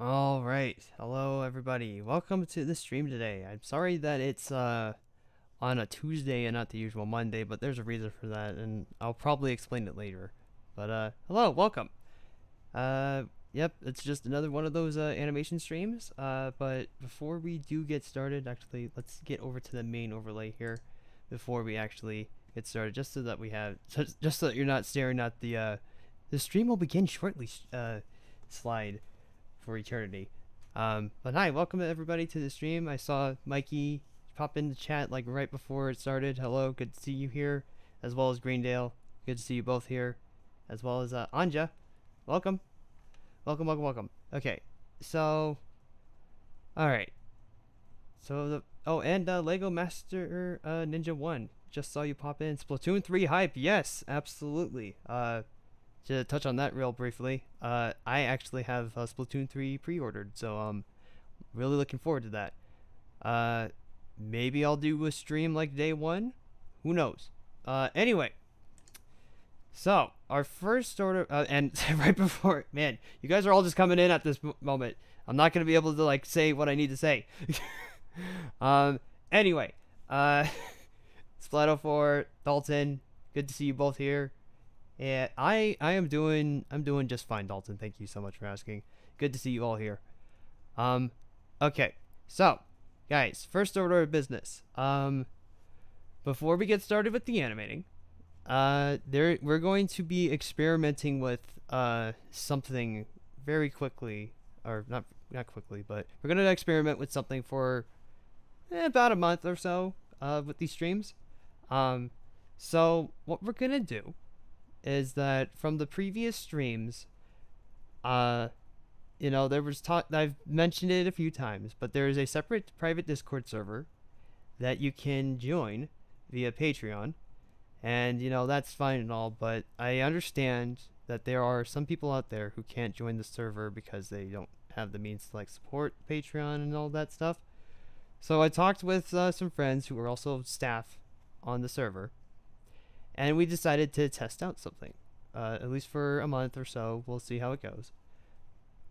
All right. Hello, everybody. Welcome to the stream today. I'm sorry that it's on a Tuesday and not the usual Monday, but there's a reason for that, and I'll probably explain it later. But hello, welcome. Uh, yep, it's just another one of those animation streams. But before we do get started, actually, let's get over to the main overlay here before we actually get started, just so that we have just so that you're not staring at the stream will begin shortly slide for eternity. But hi, welcome everybody to the stream. I saw Mikey pop in the chat like right before it started. Hello, good to see you here, as well as Greendale. Good to see you both here, as well as Anja. Welcome, welcome, welcome, welcome. Okay, so, all right. So and Lego Master Ninja 1. Just saw you pop in. Splatoon 3 hype. Yes, absolutely. To touch on that real briefly, I actually have Splatoon 3 pre-ordered, so really looking forward to that. Maybe I'll do a stream like day one. Who knows? Anyway, so our first order, and right before, man, you guys are all just coming in at this moment. I'm not gonna be able to like say what I need to say. Anyway, Splato 4, Dalton, good to see you both here. Yeah, I'm doing just fine, Dalton. Thank you so much for asking. Good to see you all here. Okay. So, guys, first order of business. Before we get started with the animating, we're going to be experimenting with something very quickly, or not quickly, but we're going to experiment with something for about a month or so with these streams. So what we're going to do is that from the previous streams, there was talk. I've mentioned it a few times, but there is a separate private Discord server that you can join via Patreon, and that's fine and all. But I understand that there are some people out there who can't join the server because they don't have the means to like support Patreon and all that stuff. So I talked with some friends who are also staff on the server, and we decided to test out something, at least for a month or so. We'll see how it goes.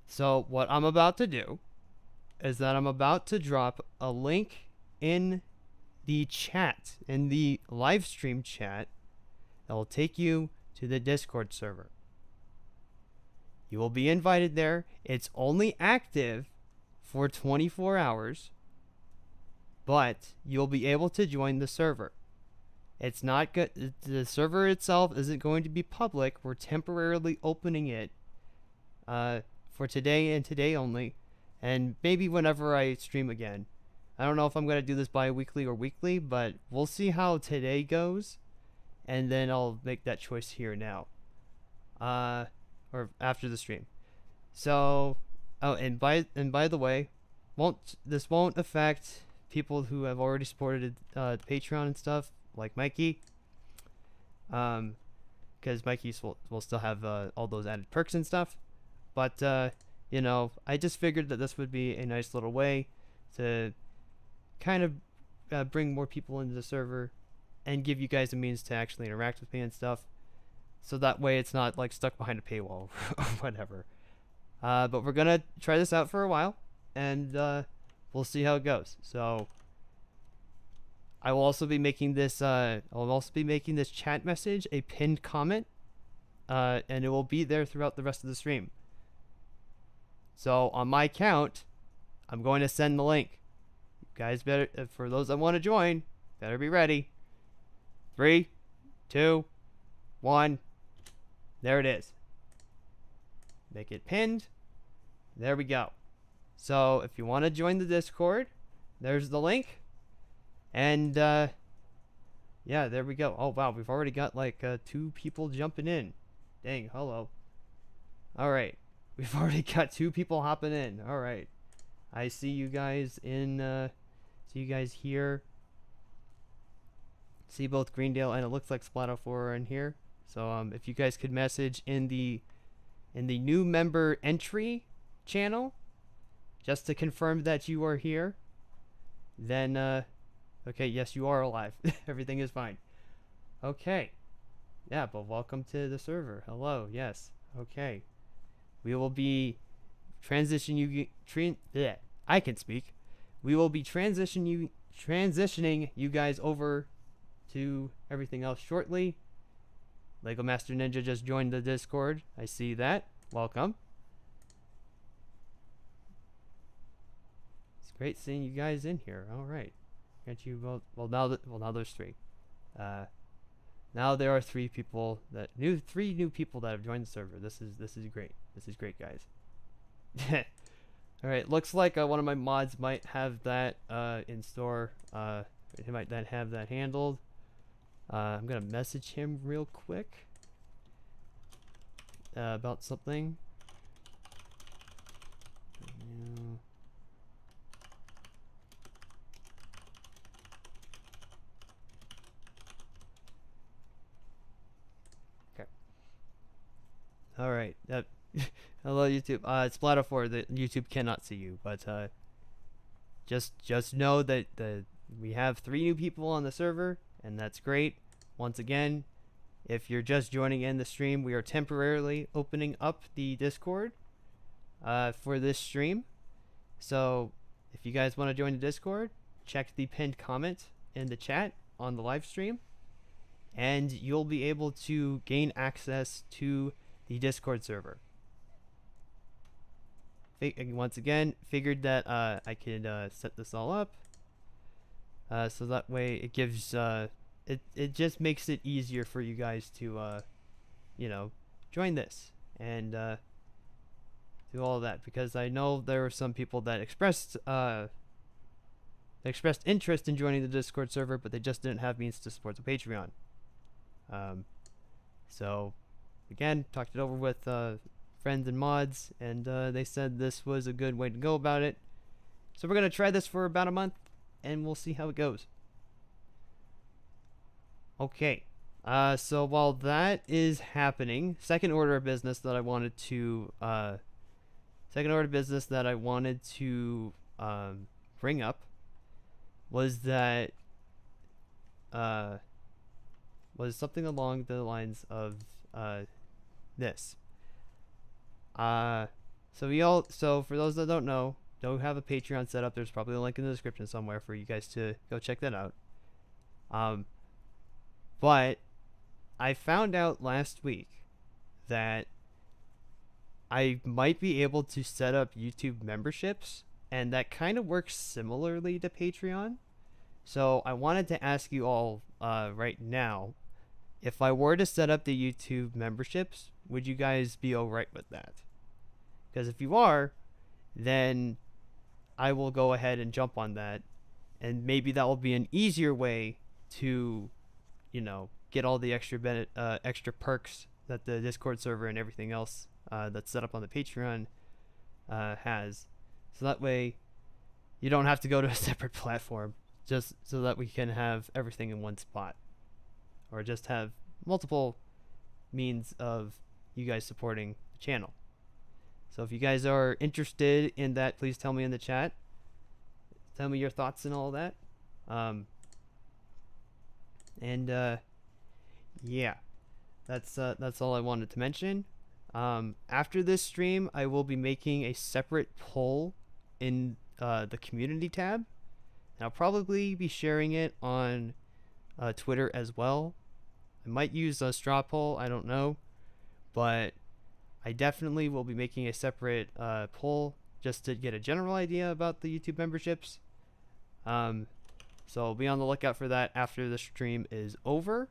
So what I'm about to do is that I'm about to drop a link in the chat, in the live stream chat, that will take you to the Discord server. You will be invited there. It's only active for 24 hours, but you'll be able to join the server. It's not good. The server itself isn't going to be public. We're temporarily opening it for today and today only, and maybe whenever I stream again. I don't know if I'm going to do this bi-weekly or weekly, but we'll see how today goes, and then I'll make that choice here now, or after the stream. So, and by the way, this won't affect people who have already supported Patreon and stuff, like Mikey, because Mikey will still have all those added perks and stuff. But I just figured that this would be a nice little way to kind of bring more people into the server and give you guys a means to actually interact with me and stuff, so that way it's not like stuck behind a paywall or whatever. But we're gonna try this out for a while, and we'll see how it goes. So I will also be making this chat message a pinned comment, and it will be there throughout the rest of the stream. So on my count, I'm going to send the link. You guys better, for those that want to join, better be ready. 3, 2, 1. There it is. Make it pinned. There we go. So if you want to join the Discord, there's the link. And yeah, there we go. Oh wow, we've already got like 2 people jumping in. Dang, hello. All right, we've already got 2 people hopping in. All right, I see you guys see you guys here. See both Greendale and it looks like Splato 4 are in here. So if you guys could message in the new member entry channel, just to confirm that you are here, then okay, yes, you are alive. Everything is fine. Okay. Yeah, but welcome to the server. Hello, yes. Okay. We will be transition you I can speak. We will be transitioning you guys over to everything else shortly. Lego Master Ninja just joined the Discord. I see that. Welcome. It's great seeing you guys in here. All right. Can't you now there's 3. Now there are 3 people three new people that have joined the server. This is great. This is great, guys. All right. Looks like one of my mods might have that in store. He might then have that handled. I'm gonna message him real quick about something. Okay. All right. Hello, YouTube. It's Splatoon. That YouTube cannot see you, but just know that we have 3 new people on the server. And that's great. Once again, if you're just joining in the stream, we are temporarily opening up the Discord for this stream. So if you guys want to join the Discord, check the pinned comment in the chat on the live stream, and you'll be able to gain access to the Discord server. Once again, figured that I could set this all up. So that way it gives it just makes it easier for you guys to join this and do all of that, because I know there were some people that expressed interest in joining the Discord server, but they just didn't have means to support the Patreon. So again, talked it over with friends and mods, and they said this was a good way to go about it. So we're gonna try this for about a month, and we'll see how it goes. Okay, so while that is happening, second order of business that I wanted to bring up was that was something along the lines of this. So for those that don't know, don't have a Patreon set up, there's probably a link in the description somewhere for you guys to go check that out. But I found out last week that I might be able to set up YouTube memberships, and that kind of works similarly to Patreon. So I wanted to ask you all right now, if I were to set up the YouTube memberships, would you guys be alright with that? Because if you are, then I will go ahead and jump on that, and maybe that will be an easier way to, get all the extra perks that the Discord server and everything else that's set up on the Patreon has. So that way, you don't have to go to a separate platform, just so that we can have everything in one spot, or just have multiple means of you guys supporting the channel. So if you guys are interested in that, please tell me in the chat. Tell me your thoughts and all that. Yeah, that's all I wanted to mention. After this stream, I will be making a separate poll in the community tab, and I'll probably be sharing it on Twitter as well. I might use a straw poll, I don't know, but I definitely will be making a separate poll just to get a general idea about the YouTube memberships. So be on the lookout for that after the stream is over.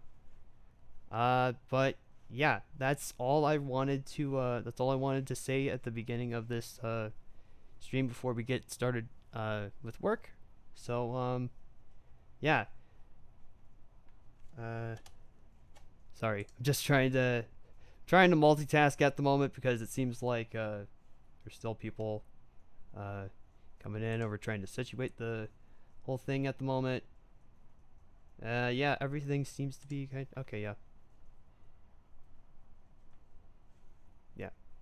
But yeah, that's all I wanted to say at the beginning of this stream before we get started with work. So yeah. Sorry, I'm just trying to multitask at the moment, because it seems like there's still people coming in, or we're trying to situate the whole thing at the moment. Yeah, everything seems to be okay. Yeah,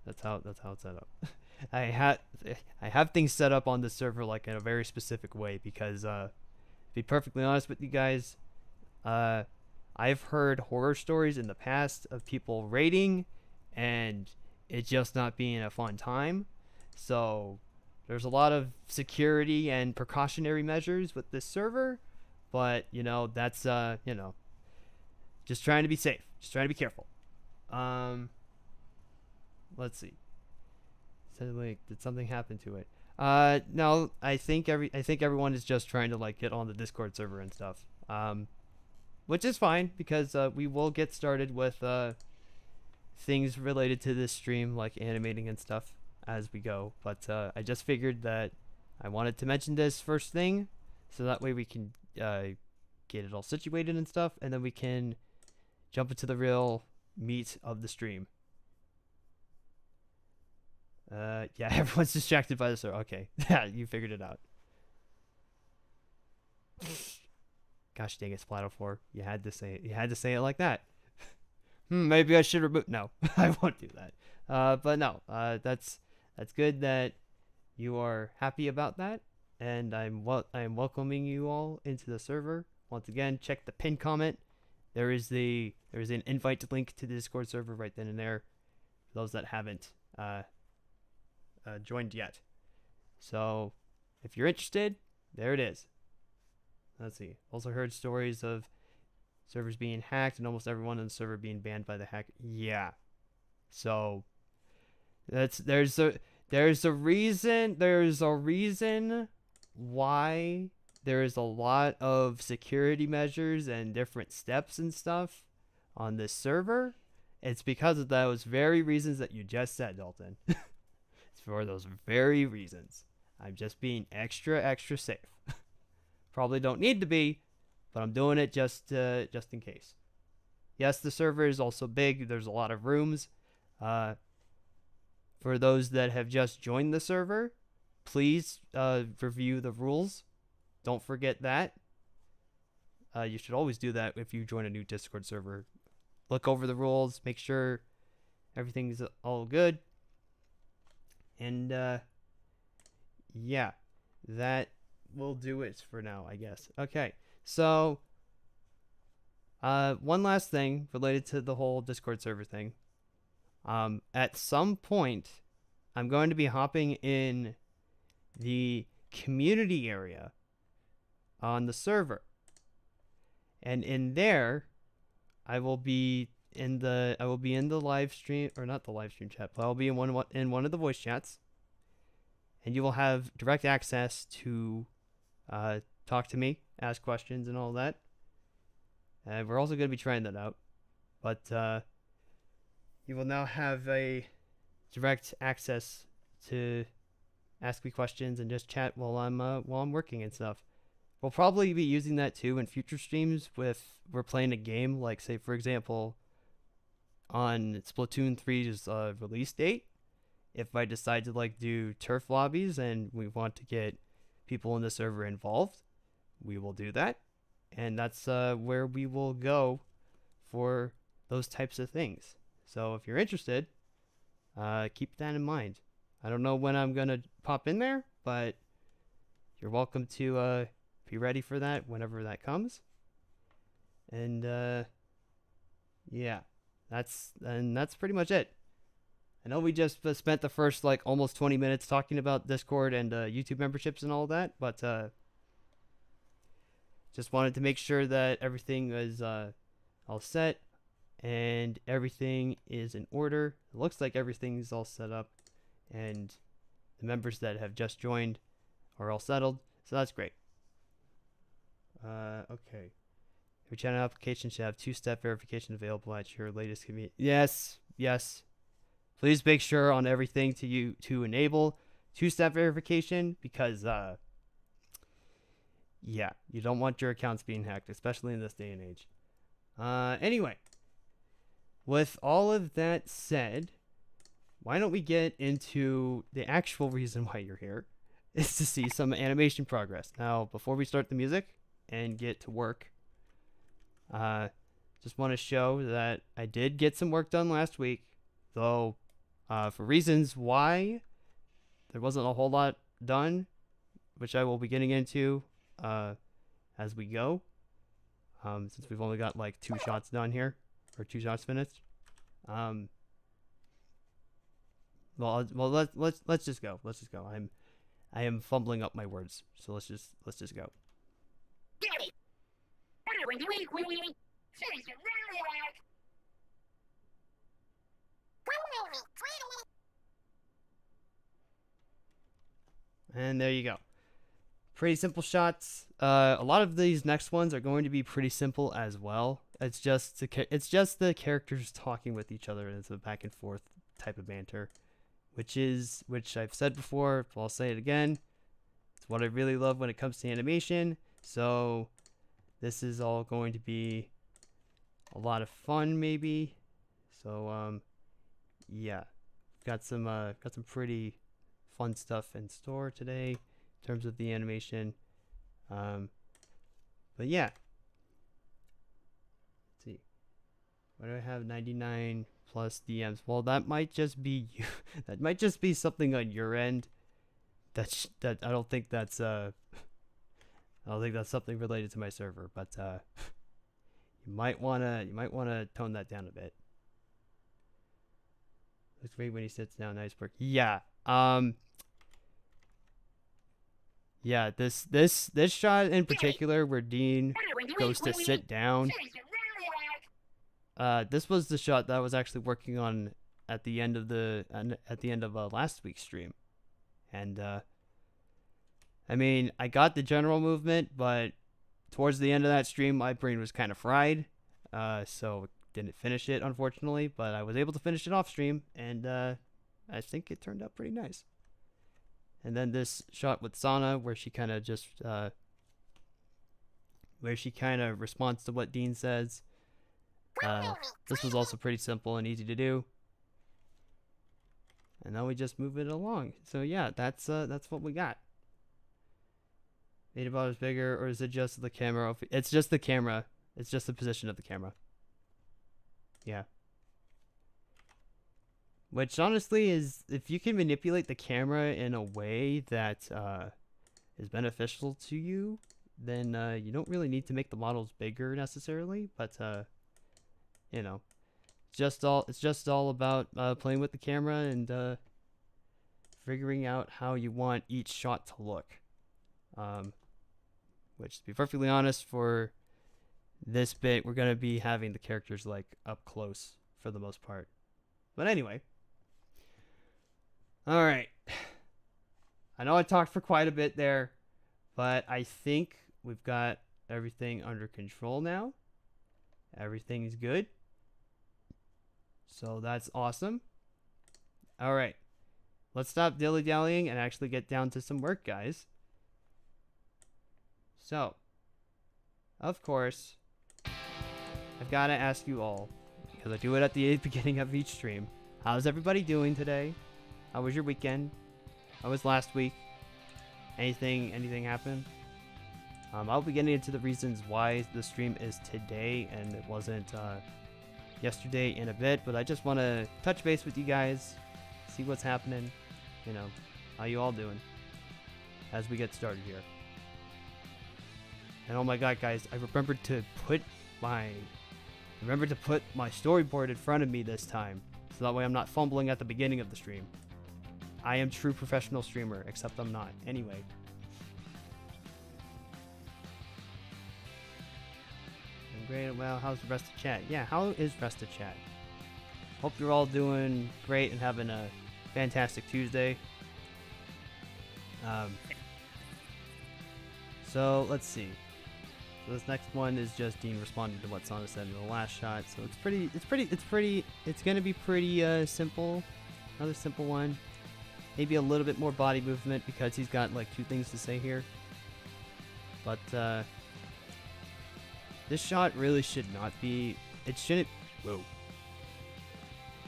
that's how it's set up. I have things set up on the server like in a very specific way, because to be perfectly honest with you guys, I've heard horror stories in the past of people raiding and it just not being a fun time. So there's a lot of security and precautionary measures with this server, but that's just trying to be safe, just trying to be careful. Um, let's see. Like, did something happen to it? No, I think everyone is just trying to like get on the Discord server and stuff. Which is fine because we will get started with things related to this stream, like animating and stuff, as we go. But I just figured that I wanted to mention this first thing, so that way we can get it all situated and stuff, and then we can jump into the real meat of the stream. Yeah, everyone's distracted by the server. Okay, yeah, you figured it out. Gosh dang it, Splatoon 4. You had to say it. You had to say it like that. Maybe I should remove. No, I won't do that. But no, that's good that you are happy about that, and I'm welcoming you all into the server. Once again, check the pinned comment. There is an invite link to the Discord server right then and there. For those that haven't joined yet. So, if you're interested, there it is. Let's see. Also heard stories of servers being hacked and almost everyone on the server being banned by the hack. Yeah. So there's a reason why there is a lot of security measures and different steps and stuff on this server. It's because of those very reasons that you just said, Dalton. It's for those very reasons. I'm just being extra safe. Probably don't need to be, but I'm doing it just in case. Yes, the server is also big. There's a lot of rooms. For those that have just joined the server, please review the rules. Don't forget that. You should always do that if you join a new Discord server. Look over the rules, make sure everything's all good. And yeah, that will do it for now, I guess. Okay, so one last thing related to the whole Discord server thing. At some point, I'm going to be hopping in the community area on the server, and in there, I will be in the live stream, or not the live stream chat, but I'll be in one of the voice chats, and you will have direct access to talk to me, ask questions, and all that. And we're also going to be trying that out, but you will now have a direct access to ask me questions and just chat while I'm working and stuff. We'll probably be using that too in future streams if we're playing a game, like say for example on Splatoon 3's release date. If I decide to like do turf lobbies and we want to get people in the server involved, we will do that, and that's where we will go for those types of things. So if you're interested, keep that in mind. I don't know when I'm gonna pop in there, but you're welcome to be ready for that whenever that comes. And yeah, that's pretty much it. I know we just spent the first like almost 20 minutes talking about Discord and YouTube memberships and all that, but just wanted to make sure that everything was all set and everything is in order. It looks like everything's all set up, and the members that have just joined are all settled, so that's great. Okay. Your channel application should have two-step verification available at your latest convenience. Yes. Please make sure on everything to enable two-step verification, because yeah, you don't want your accounts being hacked, especially in this day and age. Anyway, with all of that said, why don't we get into the actual reason why you're here, is to see some animation progress. Now, before we start the music and get to work, just want to show that I did get some work done last week, though for reasons why there wasn't a whole lot done, which I will be getting into as we go, since we've only got like 2 shots done here, or 2 shots finished. Well, let's just go. Let's just go. I am fumbling up my words, so let's just go. And there you go. Pretty simple shots. A lot of these next ones are going to be pretty simple as well. It's just the characters talking with each other, and it's a back and forth type of banter, which I've said before, but I'll say it again. It's what I really love when it comes to animation. So this is all going to be a lot of fun, maybe. So yeah, got some pretty fun stuff in store today in terms of the animation. But yeah. Let's see. Why do I have 99 plus DMs? Well, that might just be you. That might just be something on your end. That I don't think that's something related to my server, but you might wanna tone that down a bit. Looks great when he sits down. Nice work. Yeah. Yeah, this shot in particular where Dean goes to sit down. This was the shot that I was actually working on at the end of last week's stream, and I mean, I got the general movement, but towards the end of that stream, my brain was kind of fried, so didn't finish it, unfortunately. But I was able to finish it off stream, and I think it turned out pretty nice. And then this shot with Sana, where she kind of just, responds to what Dean says. This was also pretty simple and easy to do. And now we just move it along. So yeah, that's what we got. Made about is bigger, or is it just the camera? It's just the camera. It's just the position of the camera. Yeah. Which honestly is, if you can manipulate the camera in a way that is beneficial to you, then you don't really need to make the models bigger necessarily. But you know, it's just all about playing with the camera and figuring out how you want each shot to look. Which, to be perfectly honest, for this bit, we're gonna be having the characters like up close for the most part. But anyway. Alright. I know I talked for quite a bit there, but I think we've got everything under control now. Everything's good. So that's awesome. Alright. Let's stop dilly-dallying and actually get down to some work, guys. So, of course, I've got to ask you all, because I do it at the beginning of each stream. How's everybody doing today? How was your weekend? How was last week? Anything happen? I'll be getting into the reasons why the stream is today and it wasn't yesterday in a bit, but I just want to touch base with you guys, see what's happening, you know, how you all doing as we get started here. And oh my god, guys, I remembered to put my storyboard in front of me this time, so that way I'm not fumbling at the beginning of the stream. I am true professional streamer, except I'm not. Anyway. I'm great. Well, how's the rest of chat? Yeah, how is rest of chat? Hope you're all doing great and having a fantastic Tuesday. So let's see. So this next one is just Dean responding to what Sana said in the last shot. So it's gonna be pretty simple. Another simple one. Maybe a little bit more body movement because he's got like 2 things to say here. But this shot really should not be. It shouldn't. Whoa.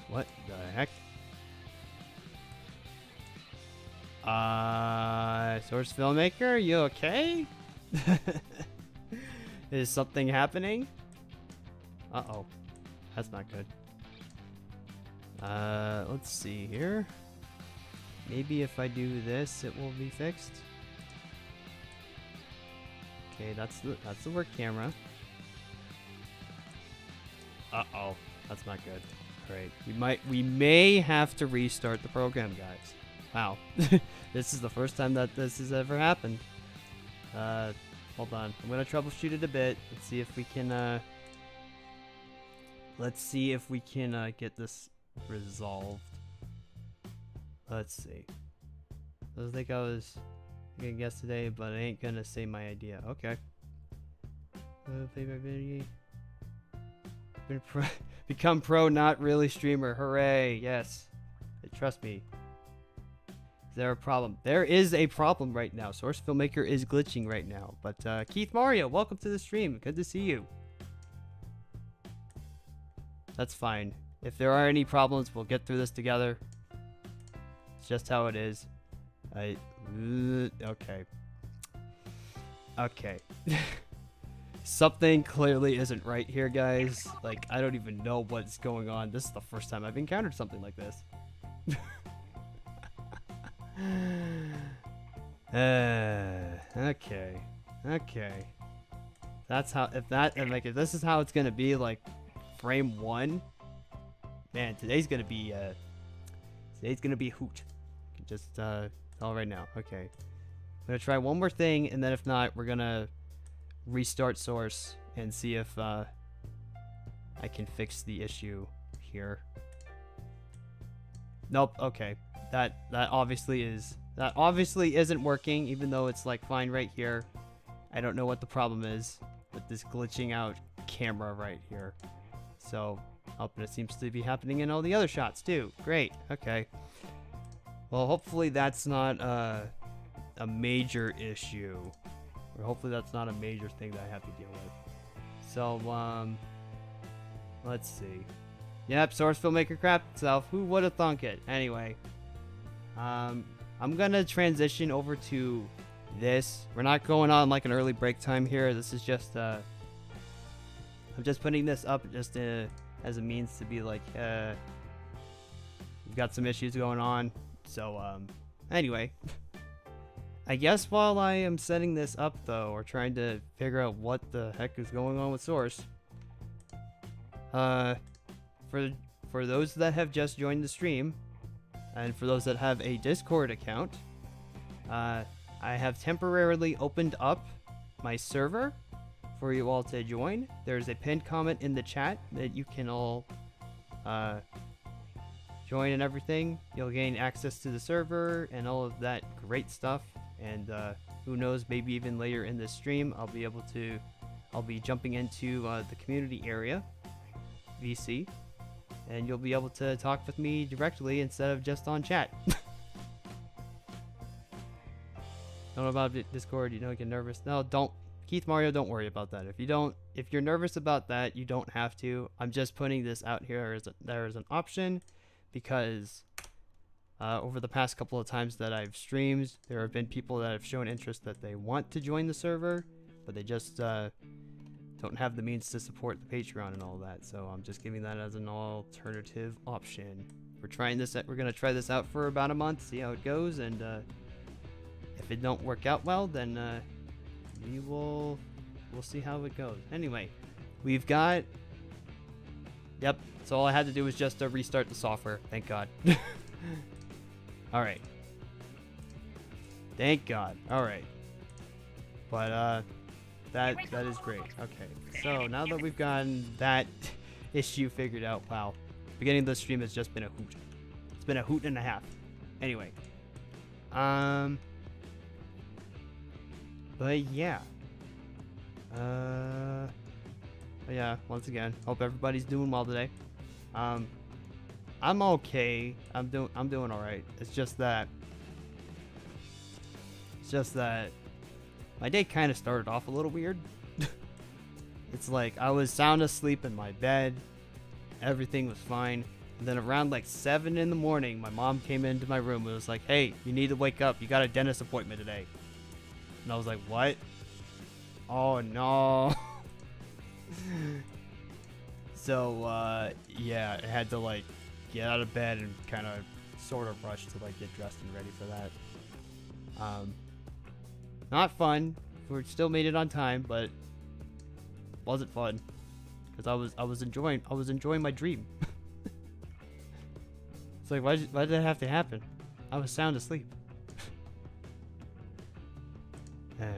What the heck? Source filmmaker, you okay? Is something happening? Uh-oh. That's not good. Let's see here. Maybe if I do this, it will be fixed. Okay, that's the work camera. Uh-oh. That's not good. Great. We may have to restart the program, guys. Wow. This is the first time that this has ever happened. Hold on. I'm gonna troubleshoot it a bit. Let's see if we can get this resolved. Let's see. I don't think I was gonna guess today, but I ain't gonna say my idea. Okay. Play by video. Become pro, not really streamer. Hooray! Yes. Trust me. Is there a problem? There is a problem right now. Source Filmmaker is glitching right now. But Keith Mario, welcome to the stream. Good to see you. That's fine. If there are any problems, we'll get through this together. It's just how it is. Okay. Okay. Something clearly isn't right here, guys. Like, I don't even know what's going on. This is the first time I've encountered something like this. Okay. Okay. That's how, if this is how it's gonna be, like, frame 1, man, today's gonna be a hoot. Just all right now. Okay, I'm gonna try one more thing, and then if not, we're gonna restart source and see if I can fix the issue here. Nope. Okay, that obviously isn't working, even though it's like fine right here. I don't know what the problem is with this glitching out camera right here. So, oh, but it seems to be happening in all the other shots too. Great. Okay. Well, hopefully that's not a major issue, or hopefully that's not a major thing that I have to deal with. So, let's see. Yep, Source Filmmaker crap itself. Who would have thunk it? Anyway, I'm gonna transition over to this. We're not going on like an early break time here. This is just I'm just putting this up just as a means to be like, we've got some issues going on. So, anyway, I guess while I am setting this up, though, or trying to figure out what the heck is going on with Source, for those that have just joined the stream, and for those that have a Discord account, I have temporarily opened up my server for you all to join. There's a pinned comment in the chat that you can all join and everything. You'll gain access to the server and all of that great stuff. And who knows, maybe even later in this stream, I'll be jumping into the community area, VC, and you'll be able to talk with me directly instead of just on chat. Don't know about Discord, you don't get nervous. No, don't. Keith Mario, don't worry about that. If you're nervous about that, you don't have to. I'm just putting this out here as there is an option, because over the past couple of times that I've streamed, there have been people that have shown interest that they want to join the server, but they just don't have the means to support the Patreon and all that. So I'm just giving that as an alternative option. We're gonna try this out for about a month, see how it goes, and if it don't work out well, then we'll see how it goes. Anyway, we've got. Yep. So all I had to do was just restart the software. Thank God. All right. Thank God. All right. But that is great. Okay. So now that we've gotten that issue figured out, wow, beginning of the stream has just been a hoot. It's been a hoot and a half. Anyway. But yeah. But yeah, once again, hope everybody's doing well today. I'm okay. I'm doing all right. It's just that my day kind of started off a little weird. It's like I was sound asleep in my bed. Everything was fine. And then around like 7 in the morning, my mom came into my room and was like, "Hey, you need to wake up. You got a dentist appointment today." And I was like, "What? Oh no." So yeah, I had to like get out of bed and kind of sort of rush to like get dressed and ready for that. Not fun. We still made it on time, but wasn't fun because I was enjoying my dream. It's like, why did that have to happen? I was sound asleep. To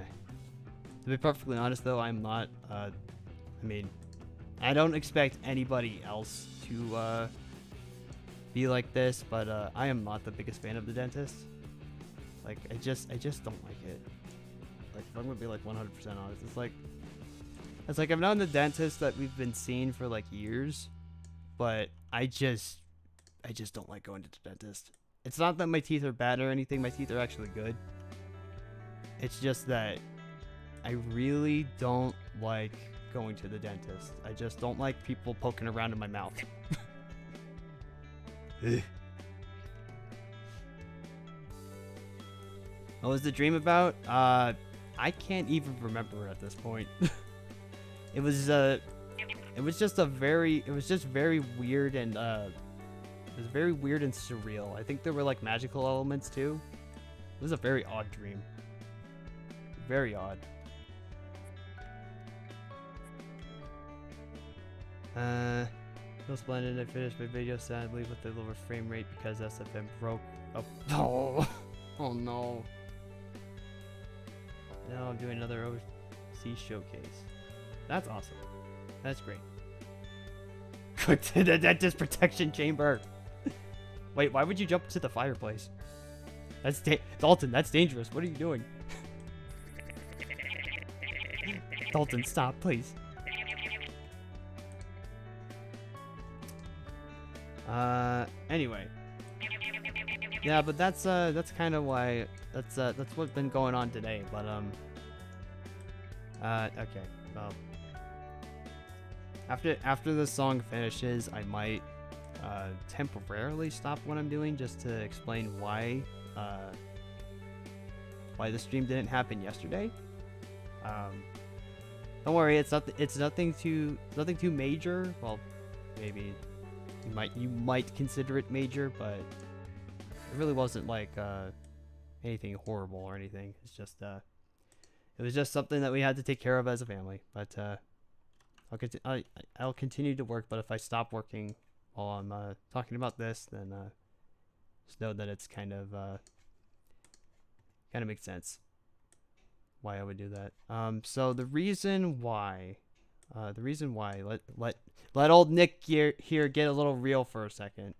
be perfectly honest, though, I'm not. I mean, I don't expect anybody else to be like this, but I am not the biggest fan of the dentist. Like, I just don't like it. Like, if I'm gonna be like 100% honest, it's like I've known the dentist that we've been seeing for like years, but I just don't like going to the dentist. It's not that my teeth are bad or anything. My teeth are actually good. It's just that I really don't like going to the dentist. I just don't like people poking around in my mouth. What was the dream about? I can't even remember at this point. It was just very weird and it was very weird and surreal. I think there were like magical elements too. It was a very odd dream. Very odd. No splendid. I finished my video sadly with the lower frame rate because SFM broke up. Oh, oh no. Now I'm doing another OC showcase. That's awesome. That's great. Quick to the dentist protection chamber. Wait, why would you jump to the fireplace? That's Dalton, that's dangerous. What are you doing? Dalton, stop, please. Anyway. Yeah, but that's kind of why that's what's been going on today, but okay. Well, after the song finishes, I might temporarily stop what I'm doing just to explain why the stream didn't happen yesterday. Don't worry, it's nothing too major. Well, maybe you might consider it major, but it really wasn't like anything horrible or anything. It's just it was just something that we had to take care of as a family. But I'll continue to work. But if I stop working while I'm talking about this, then just know that it's kind of makes sense why I would do that. So the reason why let old Nick here get a little real for a second.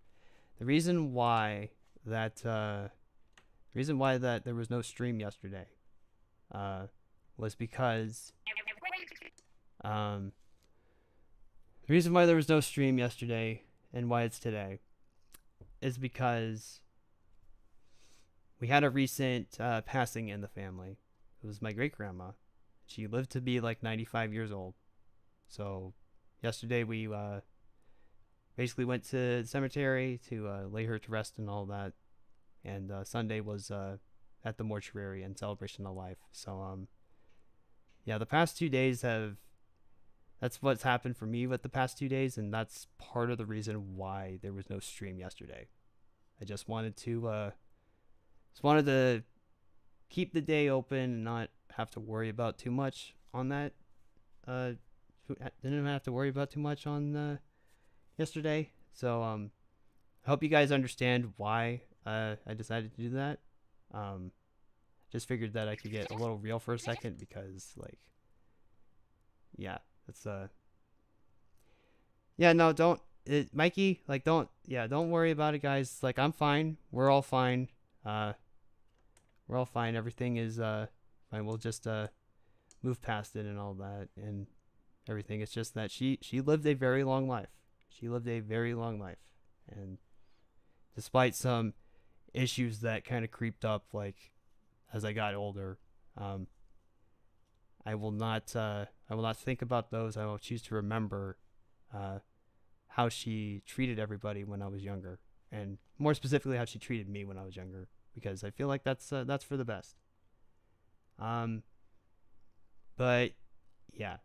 The reason why that there was no stream yesterday was because the reason why there was no stream yesterday and why it's today is because we had a recent passing in the family. It was my great grandma. She lived to be like 95 years old. So yesterday we basically went to the cemetery to lay her to rest and all that. And Sunday was at the mortuary in celebration of life. So yeah, the past 2 days that's what's happened for me with the past 2 days, and that's part of the reason why there was no stream yesterday. I just wanted to keep the day open and not have to worry about too much on that. Didn't have to worry about too much on yesterday. So I hope you guys understand why I decided to do that. Just figured that I could get a little real for a second because, like, yeah, it's yeah, no, Mikey, like, don't worry about it, guys. Like, I'm fine. We're all fine. We're all fine. Everything is fine. We'll just move past it and all that and everything. It's just that she lived a very long life. She lived a very long life, and despite some issues that kind of creeped up, like, as I got older, I will not think about those. I will choose to remember how she treated everybody when I was younger, and more specifically how she treated me when I was younger, because I feel like that's for the best. But yeah,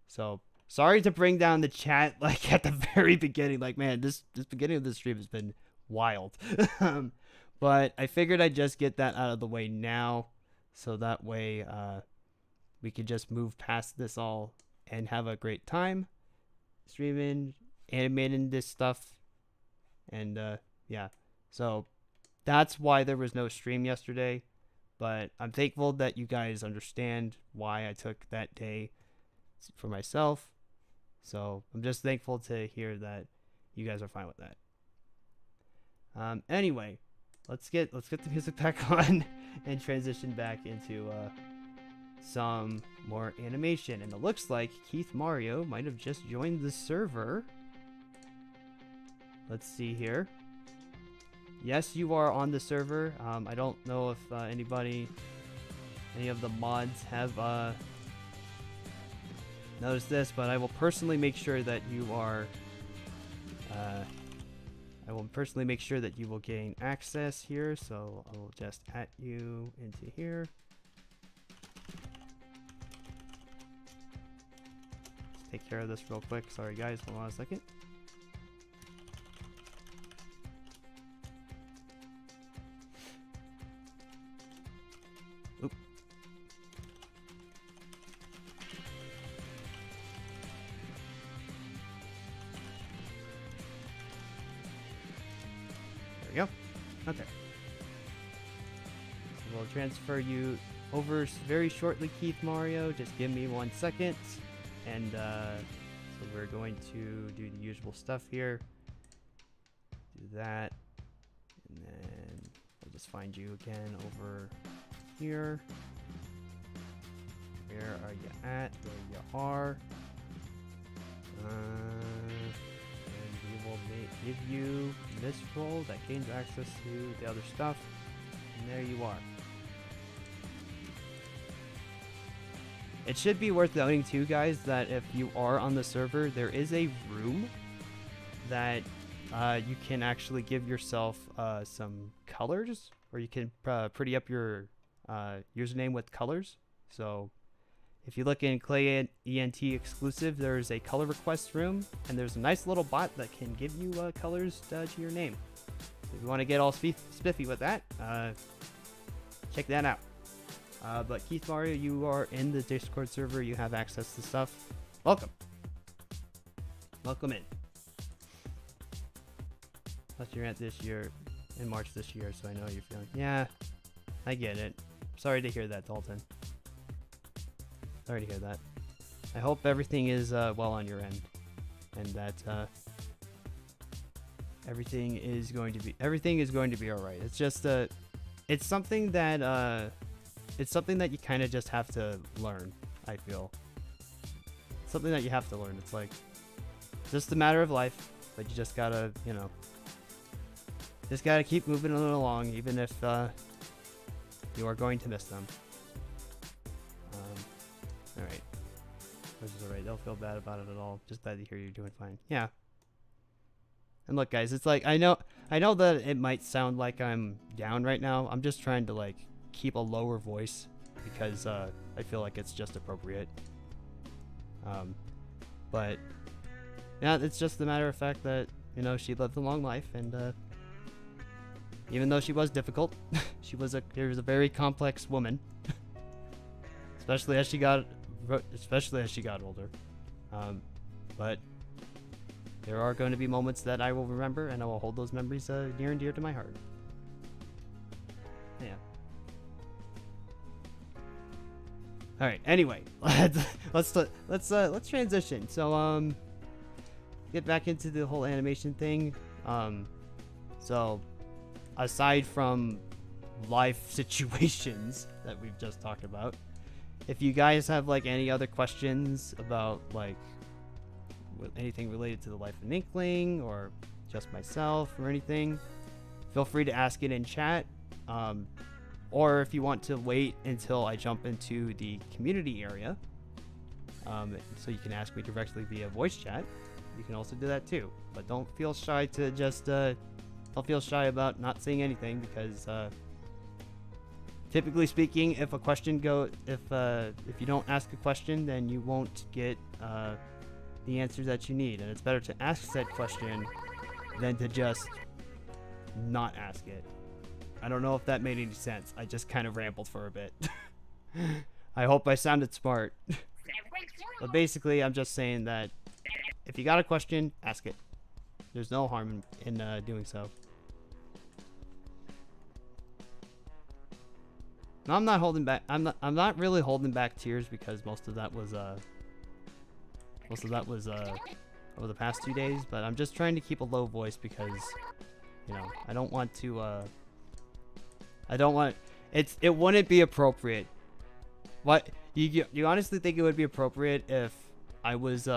so sorry to bring down the chat like at the very beginning. Like, man, this beginning of the stream has been wild. But I figured I'd just get that out of the way now, so that way we could just move past this all and have a great time streaming, animating this stuff, and yeah. So that's why there was no stream yesterday. But I'm thankful that you guys understand why I took that day for myself. So I'm just thankful to hear that you guys are fine with that. Anyway, let's get the music back on and transition back into some more animation. And it looks like Keith Mario might have just joined the server. Let's see here. Yes, you are on the server. I don't know if any of the mods have noticed this, but I will personally make sure that you are. I will personally make sure that you will gain access here. So I will just add you into here. Let's take care of this real quick. Sorry guys, hold on a second. Oop. There we go. Okay. So we'll transfer you over very shortly, Keith Mario. Just give me 1 second. And so we're going to do the usual stuff here. Do that. And then we'll just find you again over here. Where are you at? There you are. And we will give you this role that gains access to the other stuff. And there you are. It should be worth noting too, guys, that if you are on the server, there is a room that you can actually give yourself some colors, or you can pretty up your username with colors. So if you look in Clay ENT exclusive, there's a color request room, and there's a nice little bot that can give you colors to your name. If you want to get all spiffy with that, check that out. But Keith Mario, you are in the Discord server. You have access to stuff. Welcome. Welcome in. Plus you're at this year, in March this year, so I know you're feeling. Yeah, I get it. Sorry to hear that, Dalton. Sorry to hear that. I hope everything is well on your end, and that everything is going to be all right. It's just it's something that you kind of just have to learn. I feel something that you have to learn. It's like just a matter of life, but you just gotta, just gotta keep moving along, even if you are going to miss them. All right, which is all right. Don't feel bad about it at all. Just glad to hear you're doing fine. Yeah. And look, guys, it's like I know that it might sound like I'm down right now. I'm just trying to like keep a lower voice because I feel like it's just appropriate. But yeah, it's just a matter of fact that she lived a long life, and even though she was difficult, she was a very complex woman, especially as she got older. But there are going to be moments that I will remember, and I will hold those memories near and dear to my heart. Yeah. All right. Anyway, let's transition. So get back into the whole animation thing. So aside from life situations that we've just talked about, if you guys have like any other questions about like anything related to the life of Inkling or just myself or anything, feel free to ask it in chat. Or if you want to wait until I jump into the community area, so you can ask me directly via voice chat, you can also do that too. But don't feel shy to just don't feel shy about not saying anything, because typically speaking, if you don't ask a question, then you won't get the answers that you need, and it's better to ask said question than to just not ask it. I don't know if that made any sense. I just kind of rambled for a bit. I hope I sounded smart. But basically, I'm just saying that if you got a question, ask it. There's no harm in doing so. No, I'm not holding back. I'm not really holding back tears because most of that was over the past 2 days. But I'm just trying to keep a low voice because, you know, I don't want to. I don't want. It wouldn't be appropriate. What you honestly think it would be appropriate if I was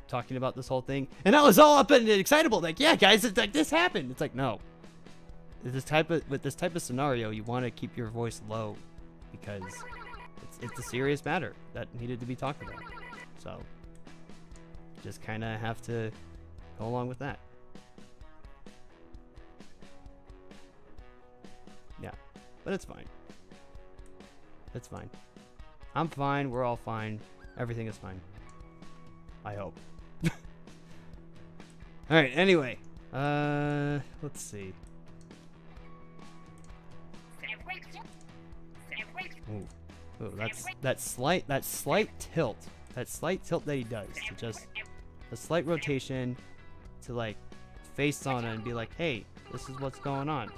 talking about this whole thing and I was all up and excitable, like, yeah, guys, it's like this happened. It's like, no. With this type of scenario, you want to keep your voice low because it's a serious matter that needed to be talked about. So just kind of have to go along with that. Yeah, but it's fine. It's fine. I'm fine. We're all fine. Everything is fine. I hope. All right. Anyway, let's see. Ooh, that slight tilt. That slight tilt that he does to just a slight rotation to like face on it and be like, hey, this is what's going on.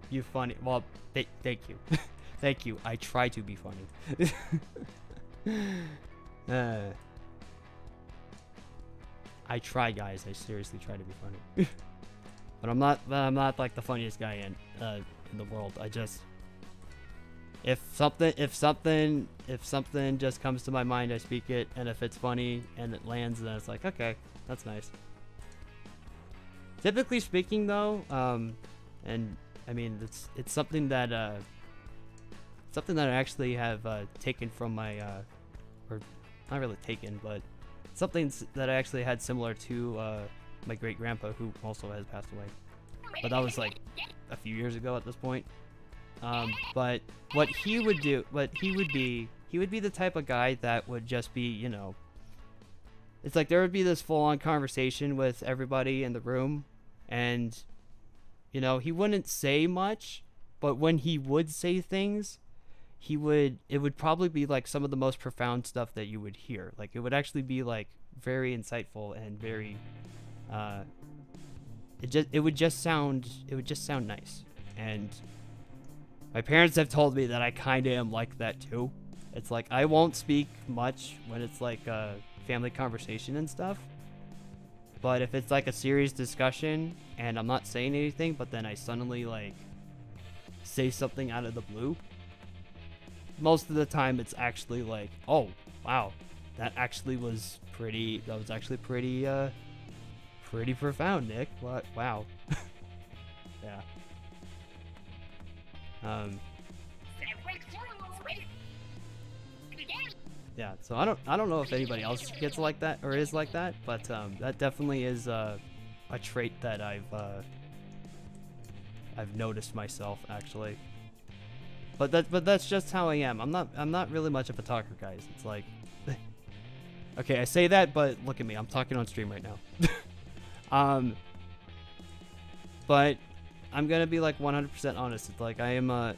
You funny. Well, thank you. Thank you. I try to be funny. I try, guys. I seriously try to be funny. But I'm not like the funniest guy in the world. I just if something just comes to my mind, I speak it, and if it's funny and it lands, then it's like, okay, that's nice. Typically speaking, though, and I mean it's something that I actually have taken from my or not really taken, but something that I actually had similar to my great grandpa, who also has passed away, but that was like a few years ago at this point. But what he would be the type of guy that would just be, you know, it's like there would be this full-on conversation with everybody in the room, and you know, he wouldn't say much, but when he would say things, it would probably be like some of the most profound stuff that you would hear. Like it would actually be like very insightful and very it would just sound nice. And my parents have told me that I kind of am like that too. It's like I won't speak much when it's like a family conversation and stuff, but if it's like a serious discussion and I'm not saying anything, but then I suddenly like say something out of the blue, most of the time it's actually like, oh wow, that was actually pretty profound, Nick. What? Wow. Yeah. Yeah, so I don't know if anybody else gets like that or is like that, but that definitely is a trait that I've noticed myself, actually. But that's just how I am. I'm not really much of a talker, guys. It's like okay, I say that, but look at me. I'm talking on stream right now. But I'm gonna be like 100% honest. It's like I am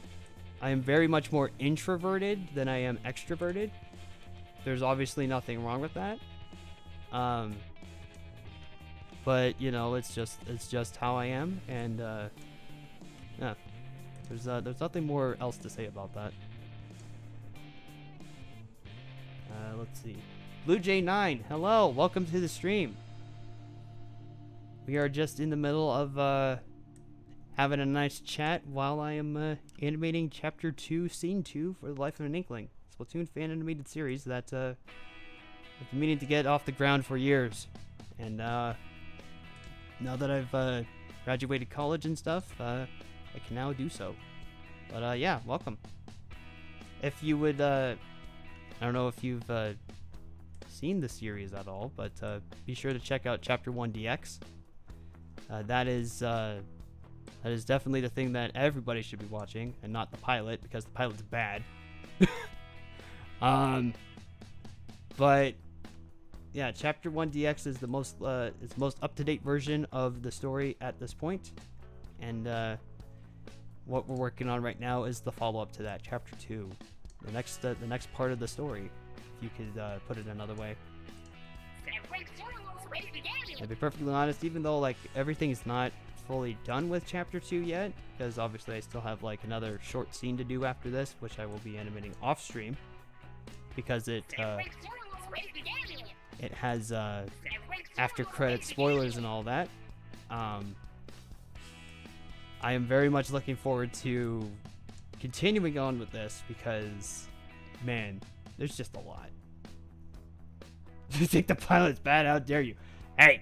very much more introverted than I am extroverted. There's obviously nothing wrong with that. But you know, it's just how I am, and yeah. There's nothing more else to say about that. Let's see. Blue J9, hello, welcome to the stream. We are just in the middle of having a nice chat while I am animating Chapter 2, Scene 2 for The Life of an Inkling, Splatoon fan animated series that I've been meaning to get off the ground for years. And now that I've graduated college and stuff, I can now do so. But yeah, welcome. If you would, I don't know if you've seen the series at all, but be sure to check out Chapter 1 DX. That is definitely the thing that everybody should be watching, and not the pilot, because the pilot's bad. But yeah, Chapter 1 DX is the most up-to-date version of the story at this point, and what we're working on right now is the follow-up to that, Chapter 2, the next part of the story, if you could put it another way. To be perfectly honest, even though like everything's not fully done with Chapter 2 yet, because obviously I still have like another short scene to do after this, which I will be animating off stream, because it has after credit spoilers and all that. I am very much looking forward to continuing on with this because, man, there's just a lot. You think the pilot's bad? How dare you? Hey!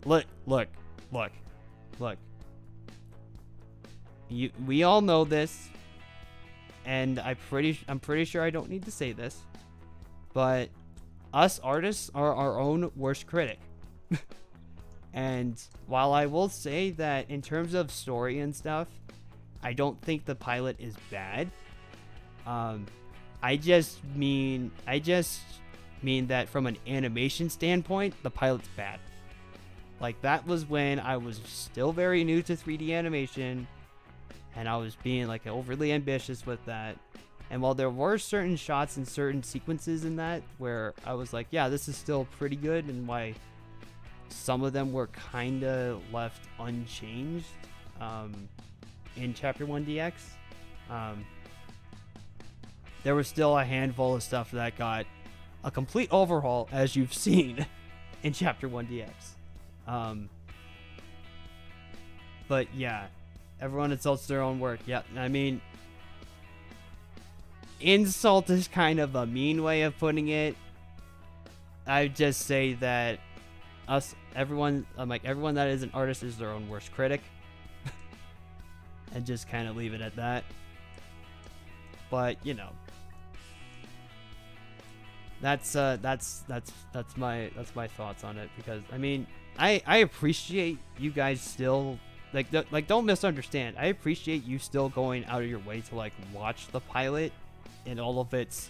Look. We all know this, and I'm pretty sure I don't need to say this, but us artists are our own worst critic. And while I will say that in terms of story and stuff, I don't think the pilot is bad. I just mean that from an animation standpoint, the pilot's bad. Like, that was when I was still very new to 3D animation, and I was being like overly ambitious with that. And while there were certain shots and certain sequences in that where I was like, yeah, this is still pretty good, and why some of them were kind of left unchanged in Chapter 1 DX, there was still a handful of stuff that got a complete overhaul, as you've seen in Chapter 1 DX. But yeah, everyone insults their own work. Yeah, I mean, insult is kind of a mean way of putting it. I just say that everyone that is an artist is their own worst critic. And just kind of leave it at that. But, you know, that's my thoughts on it, because I mean, I appreciate you guys still like don't misunderstand. I appreciate you still going out of your way to like watch the pilot in all of its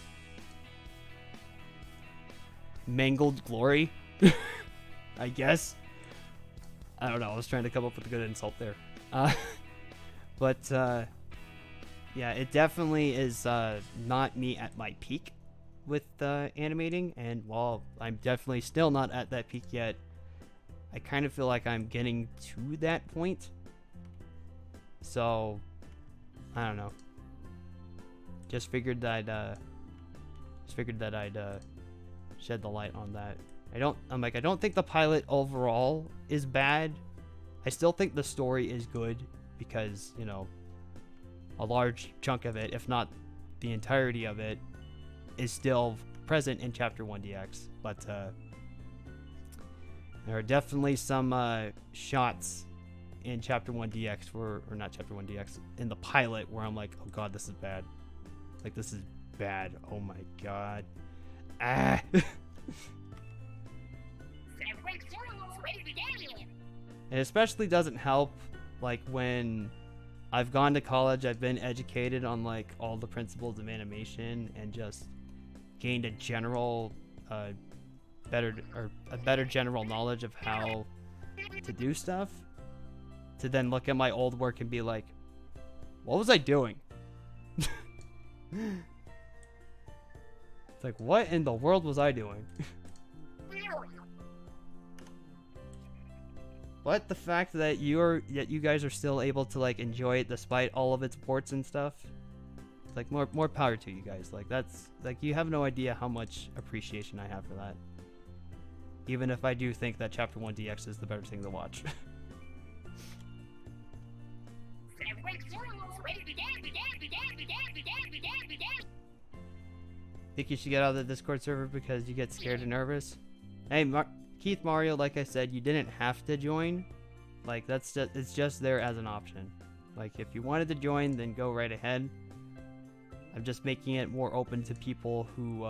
mangled glory. I guess. I don't know. I was trying to come up with a good insult there. But yeah, it definitely is not me at my peak with animating, and while I'm definitely still not at that peak yet, I kind of feel like I'm getting to that point. So I don't know. Just figured that I'd shed the light on that. I don't think the pilot overall is bad. I still think the story is good because, you know, a large chunk of it, if not the entirety of it, is still present in Chapter 1 DX. But there are definitely some shots in Chapter 1 DX or not Chapter 1 DX, in the pilot where I'm like, oh god, this is bad. Like, this is bad. Oh my god. Ah. It especially doesn't help, like, when I've gone to college, I've been educated on, like, all the principles of animation and just gained a general, better general knowledge of how to do stuff, to then look at my old work and be like, what was I doing? It's like, what in the world was I doing? But the fact that you guys are still able to like enjoy it despite all of its ports and stuff, it's like more power to you guys. Like, that's like, you have no idea how much appreciation I have for that. Even if I do think that Chapter 1 DX is the better thing to watch. Think you should get out of the Discord server because you get scared and nervous? Hey, Keith Mario, like I said, you didn't have to join. Like, it's just there as an option. Like, if you wanted to join, then go right ahead. I'm just making it more open to people who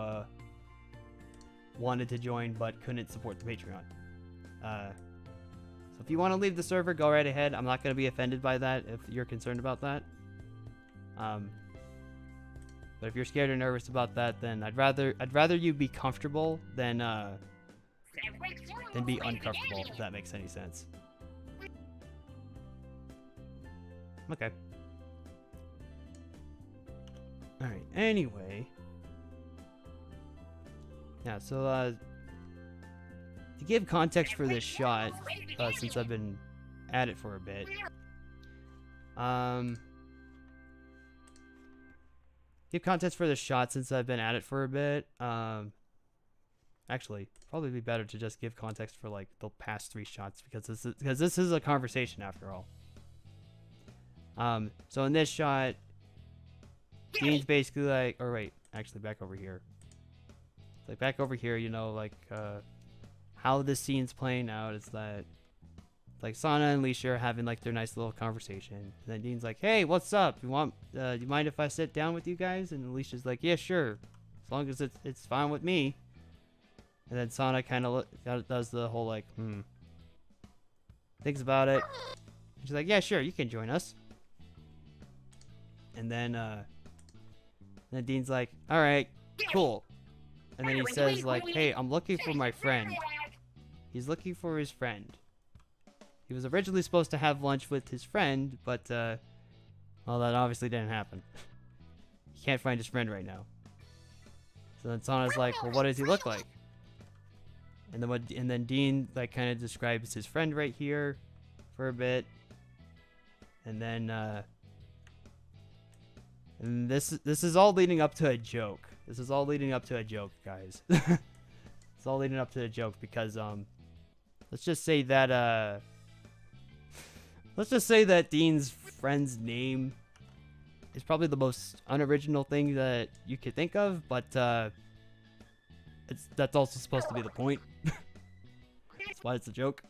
wanted to join but couldn't support the Patreon. So if you want to leave the server, go right ahead. I'm not going to be offended by that if you're concerned about that. But if you're scared or nervous about that, then I'd rather you be comfortable than be uncomfortable, if that makes any sense. Okay. Alright, anyway. Yeah, so, to To give context for this shot, since I've been at it for a bit, give context for this shot since I've been at it for a bit. Actually, probably be better to just give context for like the past 3 shots because this is a conversation after all. So in this shot, Dean's basically like, or wait, actually back over here. Like back over here, you know, like how this scene's playing out is that like Sana and Alicia are having like their nice little conversation. And then Dean's like, "Hey, what's up? You mind if I sit down with you guys?" And Alicia's like, "Yeah, sure, as long as it's fine with me." And then Sana kind of does the whole like, thinks about it. She's like, "Yeah, sure, you can join us." And then Dean's like, "All right, cool." And then he says like, "Hey, I'm looking for my friend." He's looking for his friend. He was originally supposed to have lunch with his friend, but well, that obviously didn't happen. He can't find his friend right now. So then Sana's like, "Well, what does he look like?" And then Dean like kind of describes his friend right here for a bit, and then and this is all leading up to a joke. This is all leading up to a joke, guys. It's all leading up to a joke because let's just say that Dean's friend's name is probably the most unoriginal thing that you could think of, but that's also supposed to be the point. That's why it's a joke.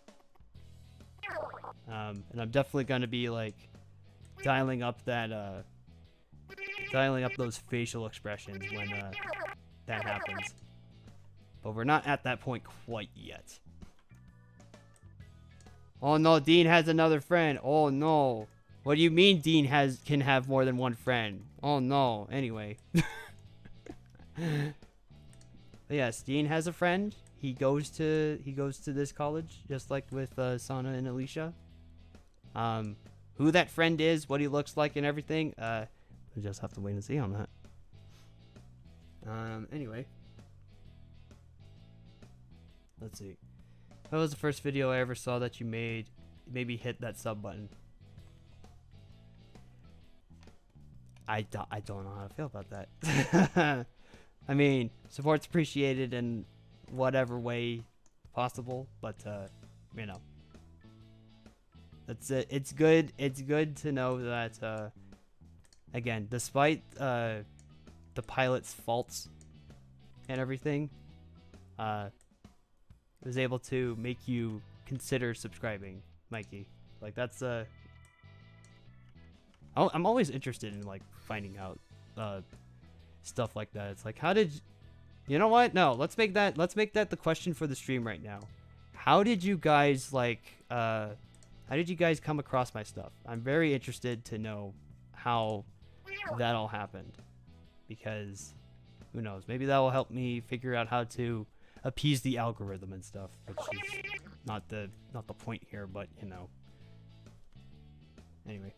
And I'm definitely gonna be like dialing up those facial expressions when that happens. But we're not at that point quite yet. Oh no, Dean has another friend. Oh no. What do you mean Dean can have more than one friend? Oh no. Anyway. Yes, Dean has a friend. He goes to this college, just like with Sana and Alicia. Who that friend is, what he looks like, and everything. We just have to wait and see on that. Anyway, let's see. That was the first video I ever saw that you made. Maybe hit that sub button. I don't know how to feel about that. I mean, support's appreciated in whatever way possible, but you know, that's it. It's good to know that again, despite the pilot's faults and everything, it was able to make you consider subscribing, Mikey. Like that's I'm always interested in like finding out stuff like that. It's like, how did you know what? No, let's make that the question for the stream right now. How did you guys how did you guys come across my stuff? I'm very interested to know how that all happened, because who knows, maybe that will help me figure out how to appease the algorithm and stuff, which is not the point here, but you know. Anyway.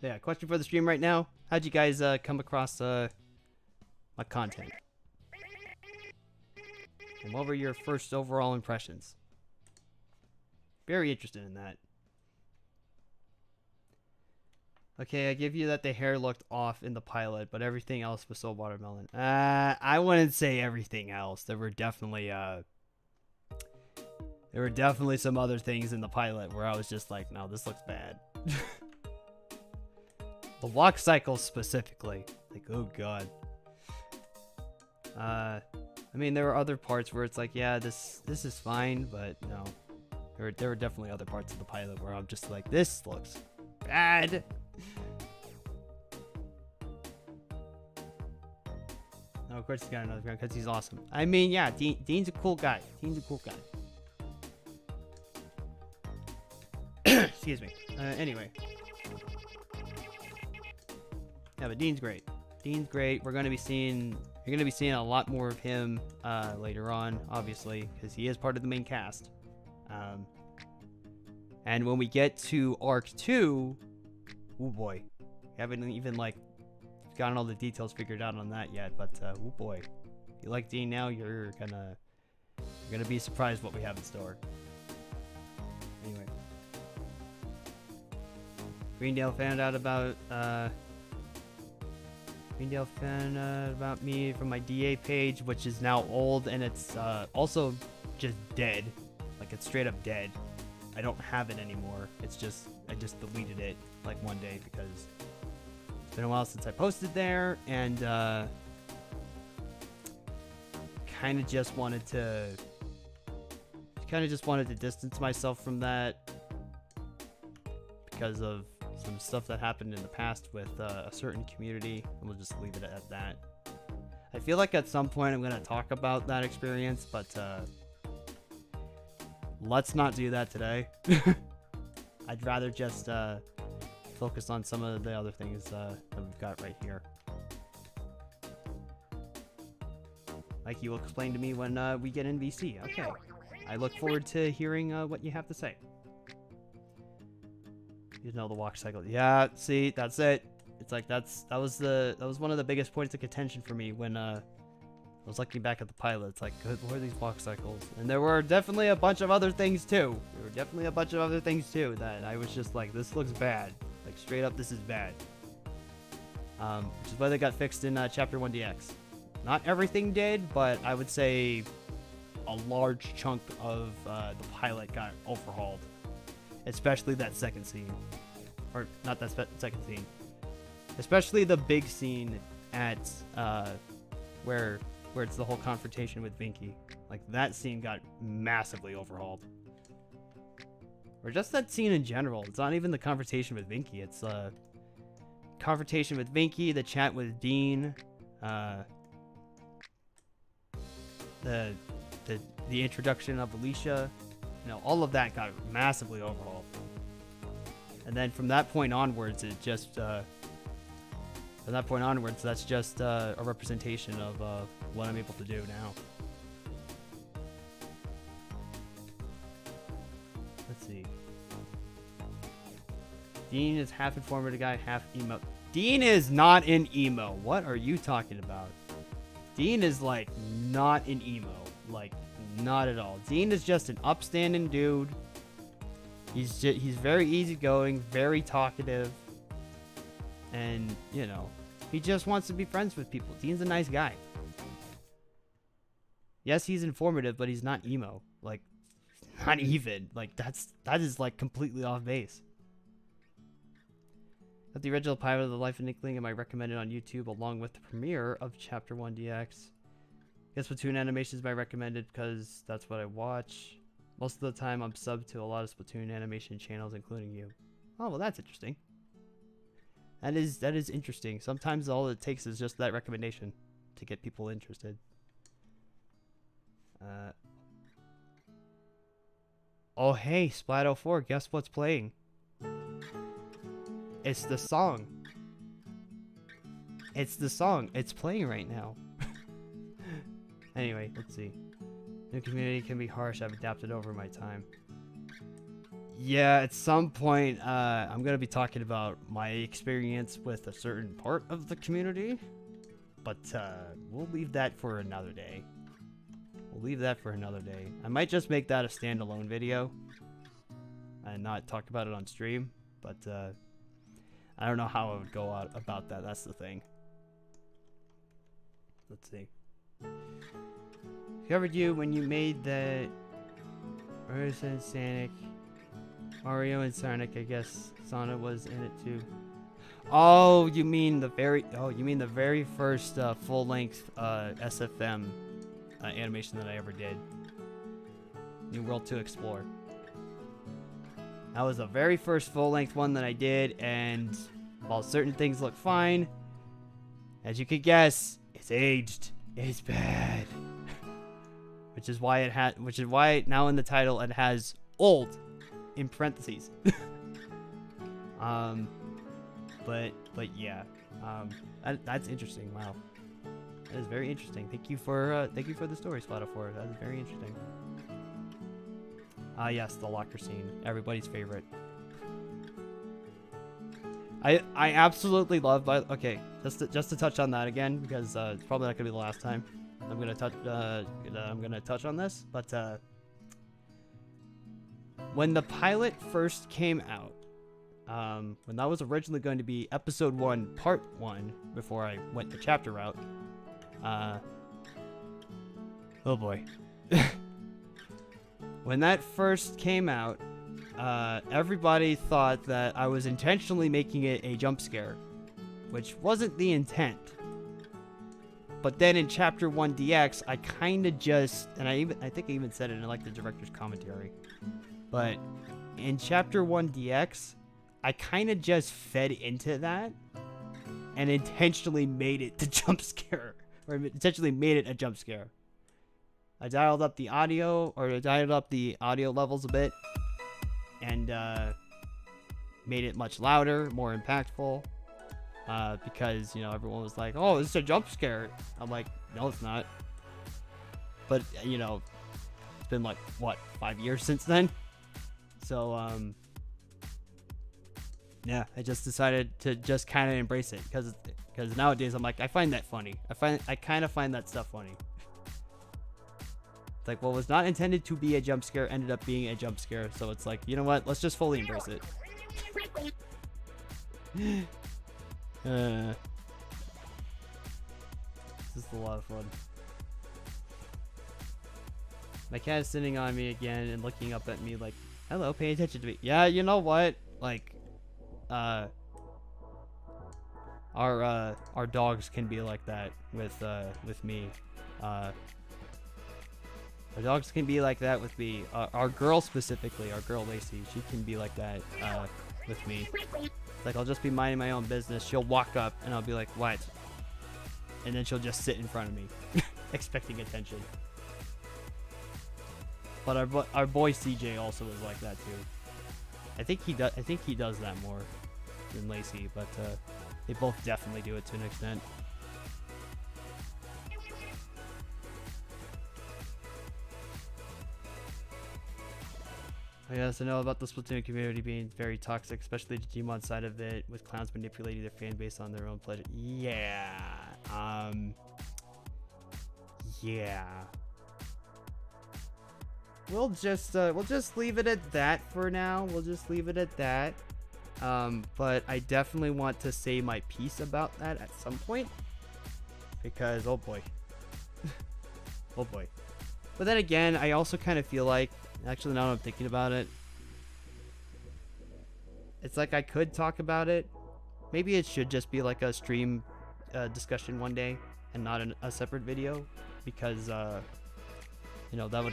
Yeah, question for the stream right now. How'd you guys come across my content? And what were your first overall impressions? Very interested in that. Okay, I give you that the hair looked off in the pilot, but everything else was so watermelon. I wouldn't say everything else. There were definitely some other things in the pilot where I was just like, no, this looks bad. The walk cycle specifically, like, oh god. I mean, there were other parts where it's like, yeah, this is fine, but no, there were definitely other parts of the pilot where I'm just like, this looks bad. No, of course he's got another friend because he's awesome. I mean, yeah, Dean's a cool guy. Excuse me. Anyway. Yeah, but Dean's great. We're gonna be seeing a lot more of him later on, obviously, because he is part of the main cast. And when we get to Arc 2, oh boy, we haven't even like gotten all the details figured out on that yet, but oh boy, you like Dean now, you're gonna be surprised what we have in store. Anyway, Greendale found out about me from my DA page, which is now old, and it's also just dead. Like, it's straight up dead. I don't have it anymore. It's just, I just deleted it like one day because it's been a while since I posted there, and kind of just wanted to distance myself from that because of some stuff that happened in the past with a certain community, and we'll just leave it at that. I feel like at some point I'm going to talk about that experience, but let's not do that today. I'd rather just focus on some of the other things that we've got right here. Like you will explain to me when we get in VC. Okay. I look forward to hearing what you have to say. You know the walk cycle. Yeah, see, that's it. It's like that was one of the biggest points of contention for me when I was looking back at the pilot. It's like, good lord, these walk cycles. And there were definitely a bunch of other things too. That I was just like, this looks bad. Like, straight up, this is bad. Which is why they got fixed in Chapter 1DX. Not everything did, but I would say a large chunk of the pilot got overhauled. Especially that second scene. Or, not that second scene. Especially the big scene at, where it's the whole confrontation with Vinky. Like, that scene got massively overhauled. Or just that scene in general. It's not even the confrontation with Vinky. It's, confrontation with Vinky, the chat with Dean, the introduction of Alicia. You know, all of that got massively overhauled. And then from that point onwards, it just, that's just a representation of what I'm able to do now. Let's see. Dean is half informative guy, half emo. Dean is not an emo. What are you talking about? Dean is, like, not an emo. Like, not at all. Dean is just an upstanding dude. He's very easygoing, very talkative, and, you know, he just wants to be friends with people. Dean's a nice guy. Yes, he's informative, but he's not emo. Like, not even. Like, that is like completely off base. Got the original pilot of The Life of Inkling and I recommended on YouTube along with the premiere of Chapter 1DX. Guess Splatoon animations I recommended because that's what I watch. Most of the time I'm subbed to a lot of Splatoon animation channels, including you. Oh, well, that's interesting. That is interesting. Sometimes all it takes is just that recommendation to get people interested. Oh, hey, Splatoon 4, guess what's playing? It's the song. It's the song. It's playing right now. Anyway, let's see. New community can be harsh. I've adapted over my time. Yeah, at some point, I'm going to be talking about my experience with a certain part of the community. But we'll leave that for another day. I might just make that a standalone video and not talk about it on stream. But I don't know how I would go out about that. That's the thing. Let's see. Covered you when you made the Mario and Sonic. I guess Sonic was in it too. Oh, you mean the very first full-length SFM animation that I ever did. New World to Explore. That was the very first full-length one that I did, and while certain things look fine, as you could guess, it's aged. It's bad. Which is why now in the title it has old in parentheses. But yeah. That's interesting. Wow. That is very interesting. Thank you for the story, Splatoon 4. That is very interesting. Yes, the locker scene. Everybody's favorite. I absolutely love, okay, just to touch on that again, because it's probably not going to be the last time. I'm gonna touch on this, but when the pilot first came out, when that was originally going to be episode 1, part 1, before I went the chapter route, oh boy. When that first came out, everybody thought that I was intentionally making it a jump scare, which wasn't the intent. But then in Chapter 1 DX, I kind of just, and I think I even said it in like the director's commentary, but in Chapter 1 DX, I kind of just fed into that and intentionally made it the jump scare, or intentionally made it a jump scare. I dialed up the audio levels a bit, and made it much louder, more impactful, because, you know, everyone was like, oh, this is a jump scare. I'm like, no, it's not. But, you know, it's been like, what, 5 years since then? So, yeah, I just decided to just kind of embrace it, because nowadays I'm like, I find that funny. I kind of find that stuff funny. It's like, what was not intended to be a jump scare ended up being a jump scare. So it's like, you know what? Let's just fully embrace it. This is a lot of fun. My cat is sitting on me again and looking up at me like, hello, pay attention to me. Yeah, you know what? Like, our dogs can be like that with me. Our dogs can be like that with me. Our girl specifically, our girl Lacey, she can be like that with me. Like, I'll just be minding my own business. She'll walk up and I'll be like, what? And then she'll just sit in front of me, expecting attention. But our boy CJ also is like that too. I think he does that more than Lacey, but they both definitely do it to an extent. I also know about the Splatoon community being very toxic, especially the Gmod side of it, with clowns manipulating their fan base on their own pleasure. Yeah. Yeah. We'll just leave it at that for now. We'll just leave it at that. But I definitely want to say my piece about that at some point, because oh boy. Oh boy. But then again, I also kind of feel like, actually, now that I'm thinking about it, it's like I could talk about it. Maybe it should just be like a stream discussion one day and not a separate video, because you know, that would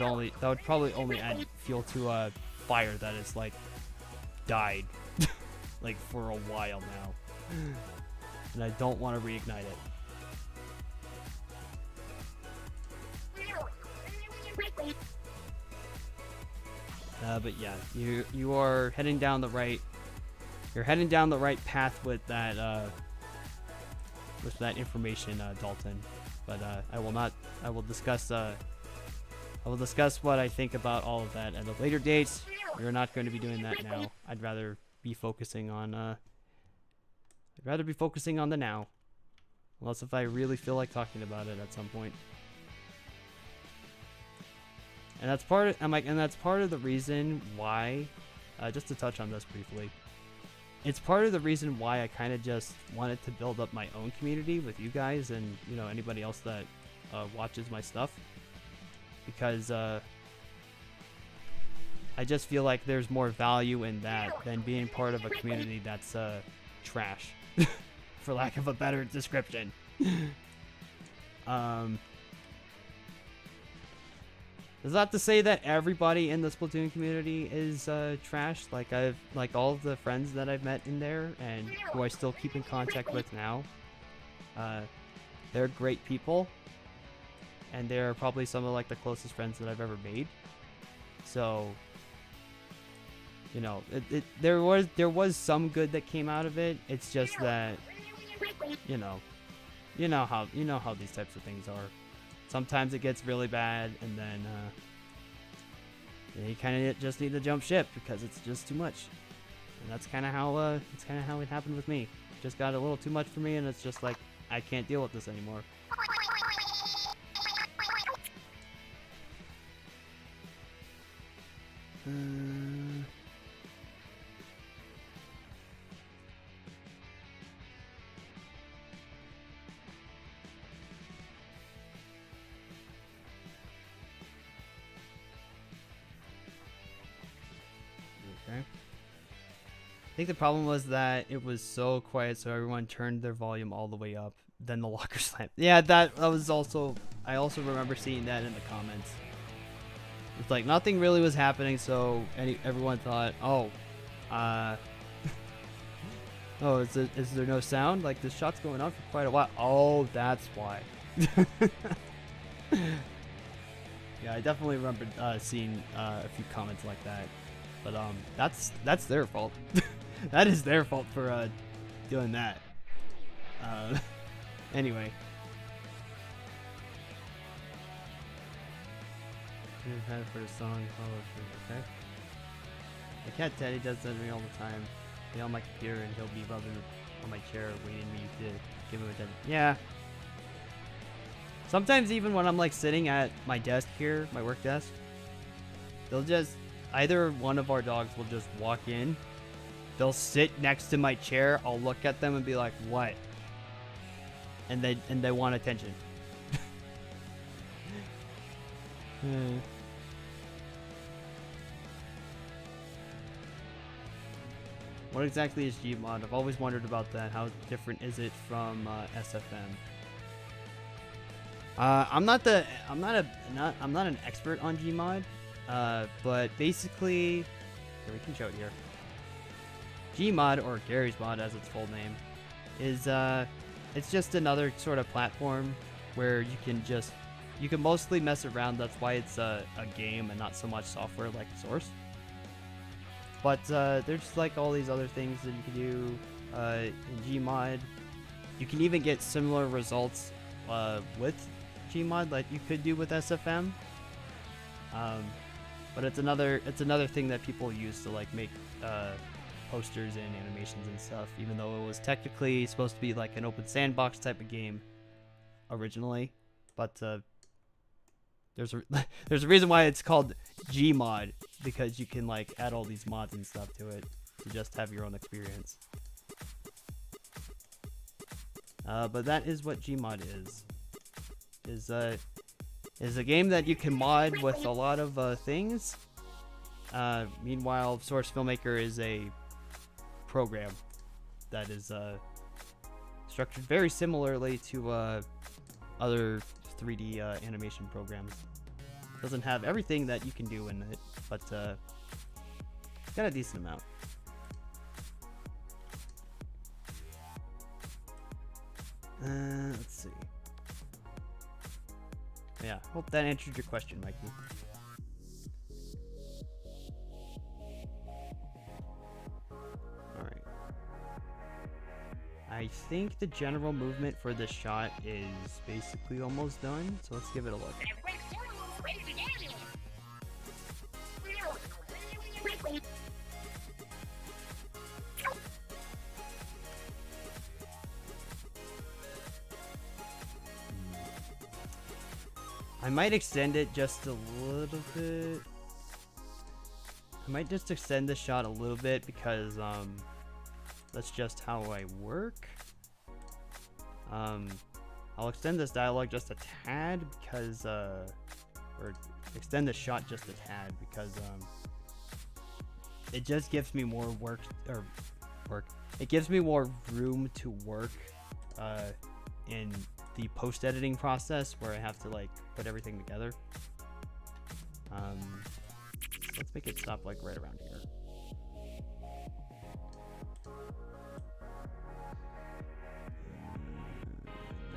probably only add fuel to a fire that is like died like for a while now, and I don't want to reignite it. But yeah, you are heading down the right. You're heading down the right path with that information, Dalton. But I will discuss what I think about all of that at a later date. We're not going to be doing that now. I'd rather be focusing on the now, unless if I really feel like talking about it at some point. And that's part of the reason why, just to touch on this briefly, it's part of the reason why I kind of just wanted to build up my own community with you guys and, you know, anybody else that watches my stuff, because I just feel like there's more value in that than being part of a community that's trash, for lack of a better description. Is that to say that everybody in the Splatoon community is trash? Like all of the friends that I've met in there and who I still keep in contact with now, they're great people, and they're probably some of like the closest friends that I've ever made. So, you know, there was some good that came out of it. It's just that, you know how these types of things are. Sometimes it gets really bad, and then you kind of just need to jump ship because it's just too much. And that's kind of how it happened with me. It just got a little too much for me, and it's just like, I can't deal with this anymore. Okay. I think the problem was that it was so quiet, so everyone turned their volume all the way up. Then the locker slammed. Yeah, that was also. I also remember seeing that in the comments. It's like nothing really was happening, so everyone thought, oh, oh, is there no sound? Like this shot's going on for quite a while. Oh, that's why. Yeah, I definitely remember seeing a few comments like that. But that's their fault. That is their fault for doing that. Anyway. For the song, okay. My cat Teddy does that to me all the time. He'll on my computer and he'll be rubbing on my chair, waiting me to give him attention. Yeah. Sometimes even when I'm like sitting at my desk here, my work desk, they'll just either one of our dogs will just walk in. They'll sit next to my chair. I'll look at them and be like, "What?" And they want attention. What exactly is Gmod? I've always wondered about that. How different is it from SFM? I'm not an expert on Gmod, but basically, here we can show it here. Gmod, or Gary's Mod as its full name, is it's just another sort of platform where you can mostly mess around. That's why it's a game and not so much software like Source. But there's like all these other things that you can do in Gmod. You can even get similar results with Gmod like you could do with SFM. But it's another thing that people use to like make posters and animations and stuff, even though it was technically supposed to be like an open sandbox type of game originally. But there's a reason why it's called Gmod, because you can like add all these mods and stuff to it to just have your own experience. But that is what Gmod is a game that you can mod with a lot of things. Meanwhile, Source Filmmaker is a program that is structured very similarly to other 3D animation programs. Doesn't have everything that you can do in it, but it's got a decent amount. Let's see. Yeah, hope that answered your question, Mikey. Alright. I think the general movement for this shot is basically almost done, so let's give it a look. I might extend it just a little bit. I might just extend the shot a little bit because that's just how I work. I'll extend this dialogue just a tad because or extend the shot just a tad because it just gives me more it gives me more room to work in the post-editing process where I have to like put everything together. Let's make it stop like right around here.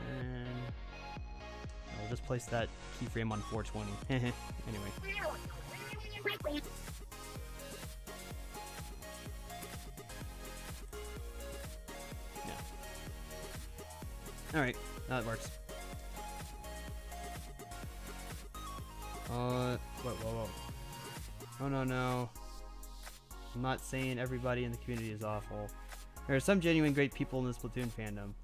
And I'll just place that keyframe on 420. Anyway. Yeah. Alright, that works. Whoa. Oh no. I'm not saying everybody in the community is awful. There are some genuine great people in the Splatoon fandom.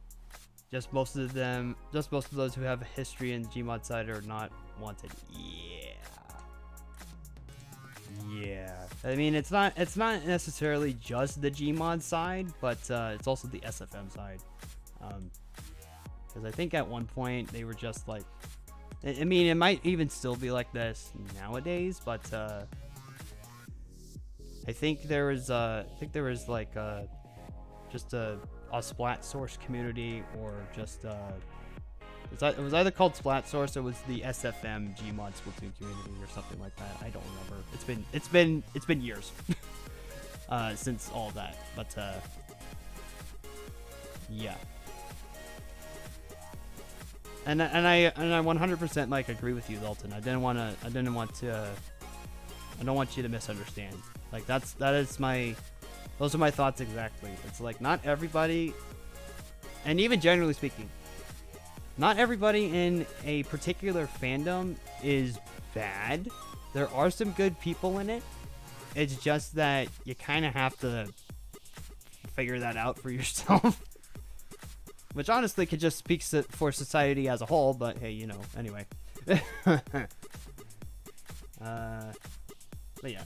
Just most of those who have a history in Gmod side are not wanted. Yeah. I mean, it's not necessarily just the Gmod side, but it's also the SFM side. Because I think at one point they were just like, I mean, it might even still be like this nowadays, but I think there was like just a Splat Source community, or just it was either called Splat Source or it was the SFM Gmod Splatoon community or something like that. I don't remember. It's been years since all that, but yeah. And I 100% like agree with you, Dalton. I don't want you to misunderstand. Like those are my thoughts exactly. It's like not everybody, and even generally speaking, not everybody in a particular fandom is bad. There are some good people in it. It's just that you kind of have to figure that out for yourself. Which honestly could just speak for society as a whole, but hey, you know, anyway. But yeah.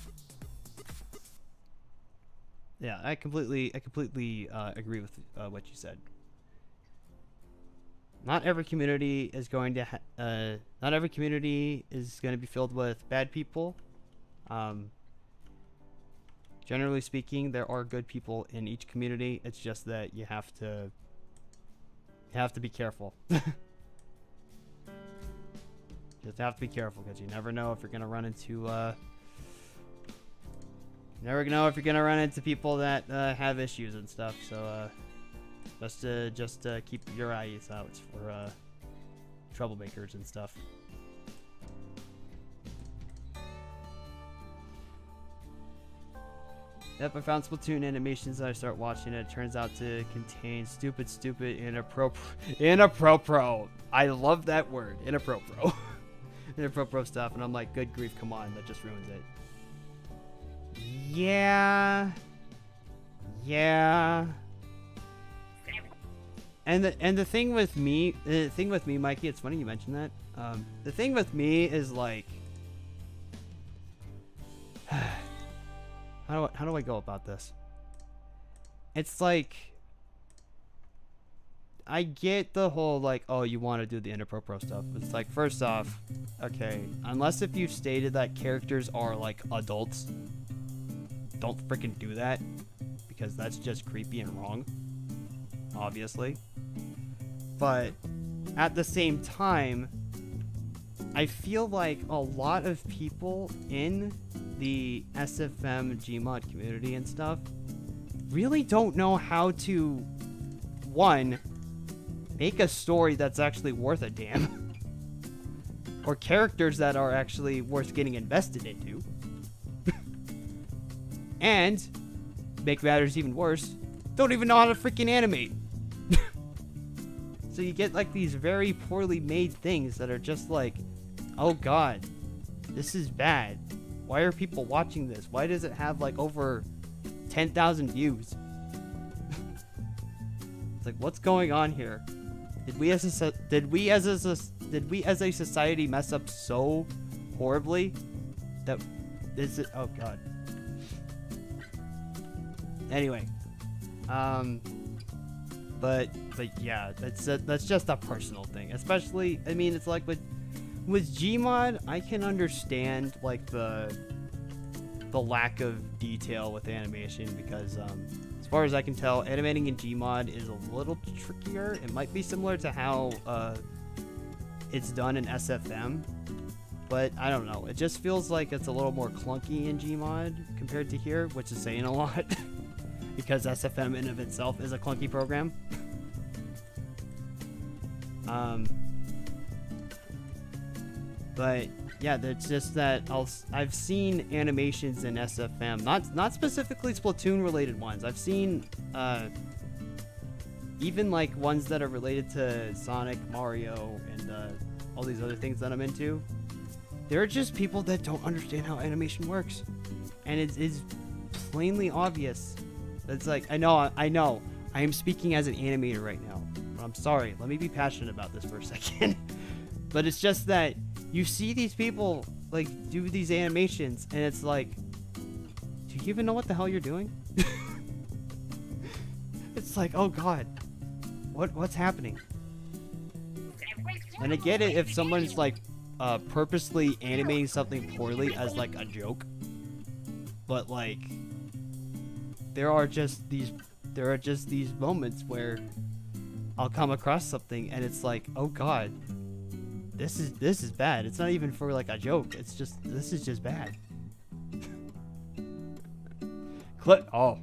Yeah, I completely agree with what you said. Not every community is going to be filled with bad people. Generally speaking, there are good people in each community. It's just that you have to be careful. Just have to be careful, because you never know if you're gonna run into people that have issues and stuff. So just keep your eyes out for troublemakers and stuff. Yep, I found Splatoon animations that I start watching, and it turns out to contain stupid, inappropriate. I love that word, inappropriate. Inappropriate stuff, and I'm like, good grief, come on, that just ruins it. Yeah. And the thing with me, Mikey, it's funny you mentioned that. The thing with me is like, how do I go about this? It's like, I get the whole like, oh, you want to do the inappropriate stuff. It's like, first off, okay, unless if you've stated that characters are like adults, don't freaking do that, because that's just creepy and wrong, obviously. But at the same time, I feel like a lot of people in the SFM Gmod community and stuff really don't know how to, one, make a story that's actually worth a damn, or characters that are actually worth getting invested into, and, make matters even worse, don't even know how to freaking animate. So you get like these very poorly made things that are just like, oh god, this is bad. Why are people watching this? Why does it have like over 10,000 views? It's like, what's going on here? Did we as a society mess up so horribly that is it? Oh god. Anyway, but yeah, that's just a personal thing. Especially, I mean, it's like with Gmod, I can understand like the lack of detail with animation, because as far as I can tell, animating in Gmod is a little trickier. It might be similar to how it's done in SFM, but I don't know. It just feels like it's a little more clunky in Gmod compared to here, which is saying a lot. Because SFM in of itself is a clunky program. But yeah, it's just that I've seen animations in SFM, not specifically Splatoon related ones. I've seen even like ones that are related to Sonic, Mario, and all these other things that I'm into. There are just people that don't understand how animation works, and it's plainly obvious. It's like, I know, I am speaking as an animator right now. I'm sorry, let me be passionate about this for a second. But it's just that you see these people like do these animations, and it's like, you even know what the hell you're doing? It's like, oh god, what's happening? And I get it if someone's like purposely animating something poorly as like a joke, but like there are just these moments where I'll come across something and it's like, oh god, this is bad. It's not even for like a joke. It's just, this is just bad. Clip. Oh.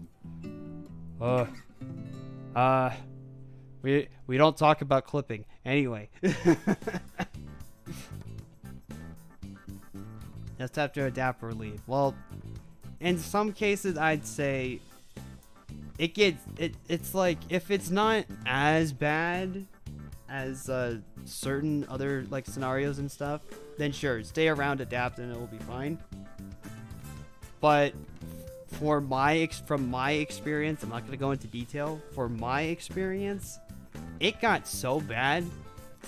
We don't talk about clipping. Anyway. Just have to adapt or leave. Well, in some cases I'd say it's like, if it's not as bad as certain other like scenarios and stuff, then sure, stay around, adapt, and it will be fine. But from my experience, I'm not going to go into detail. For my experience, it got so bad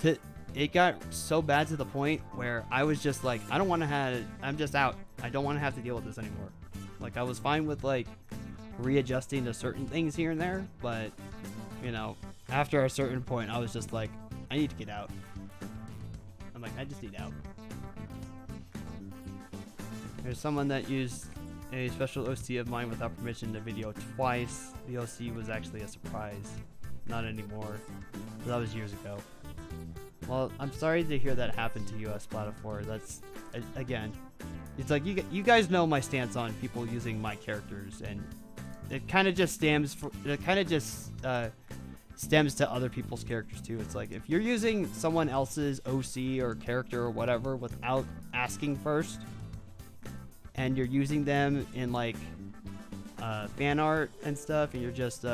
to the point where I was just like, I'm just out. I don't want to have to deal with this anymore. Like, I was fine with like readjusting to certain things here and there, but you know, after a certain point, I was just like, I need to get out. I'm like, I just need out. There's someone that used a special OC of mine without permission in the video twice. The OC was actually a surprise. Not anymore. That was years ago. Well, I'm sorry to hear that happened to you, Splatoon. That's, again, it's like, you guys know my stance on people using my characters, and it kind of just stems to other people's characters too. It's like, if you're using someone else's OC or character or whatever without asking first, and you're using them in like fan art and stuff, and you're just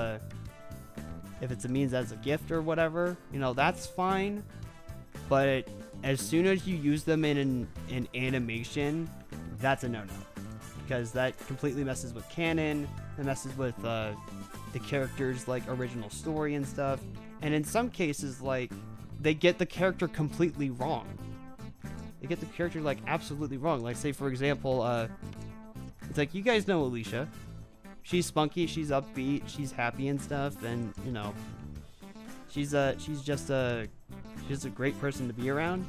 if it's a means as a gift or whatever, you know, that's fine. But as soon as you use them in an animation, that's a no-no, because that completely messes with canon. It messes with the character's like original story and stuff. And in some cases, like, they get the character completely wrong. They get the character like absolutely wrong. Like, say for example, it's like, you guys know Alicia. She's spunky, she's upbeat, she's happy and stuff, and you know, she's just a great person to be around.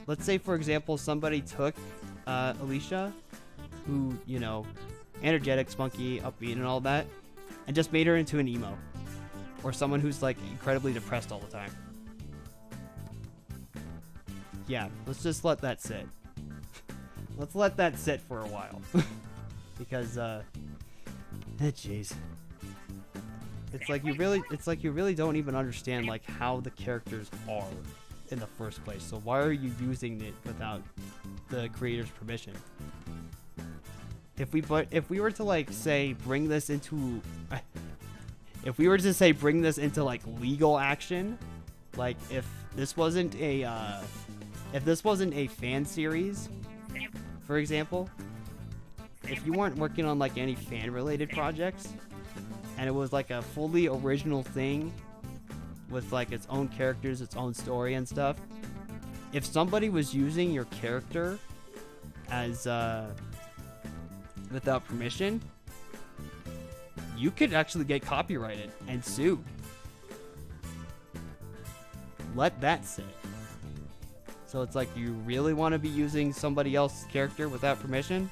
Let's say for example, somebody took Alicia, who, you know, energetic, spunky, upbeat, and all that, and just made her into an emo, or someone who's like incredibly depressed all the time. Yeah, let's just let that sit. Let's let that sit for a while. Because jeez, it's like you really don't even understand like how the characters are in the first place. So why are you using it without the creator's permission? If we were to like say bring this into like legal action, like if this wasn't a fan series, for example, if you weren't working on like any fan related projects, and it was like a fully original thing with like its own characters, its own story and stuff, if somebody was using your character as without permission, you could actually get copyrighted and sued. Let that sit. So it's like, do you really want to be using somebody else's character without permission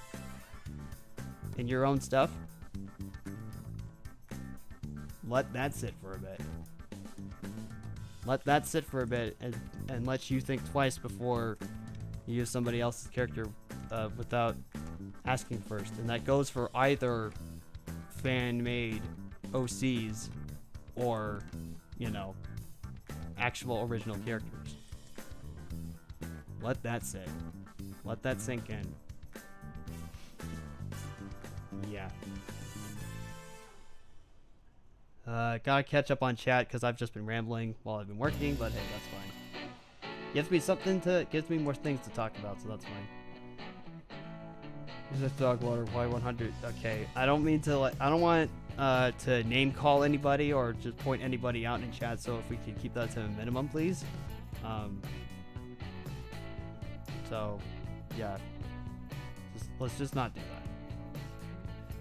in your own stuff? Let that sit for a bit. Let that sit for a bit and let you think twice before you use somebody else's character without asking first. And that goes for either fan-made OCs or, you know, actual original characters. Let that sit. Let that sink in. Yeah. Gotta catch up on chat because I've just been rambling while I've been working, but hey, that's fine. Gives me more things to talk about, so that's fine. Is this dog water Y100? Okay, I don't want to name call anybody or just point anybody out in chat, so if we can keep that to a minimum, please. So, yeah. Let's just not do that.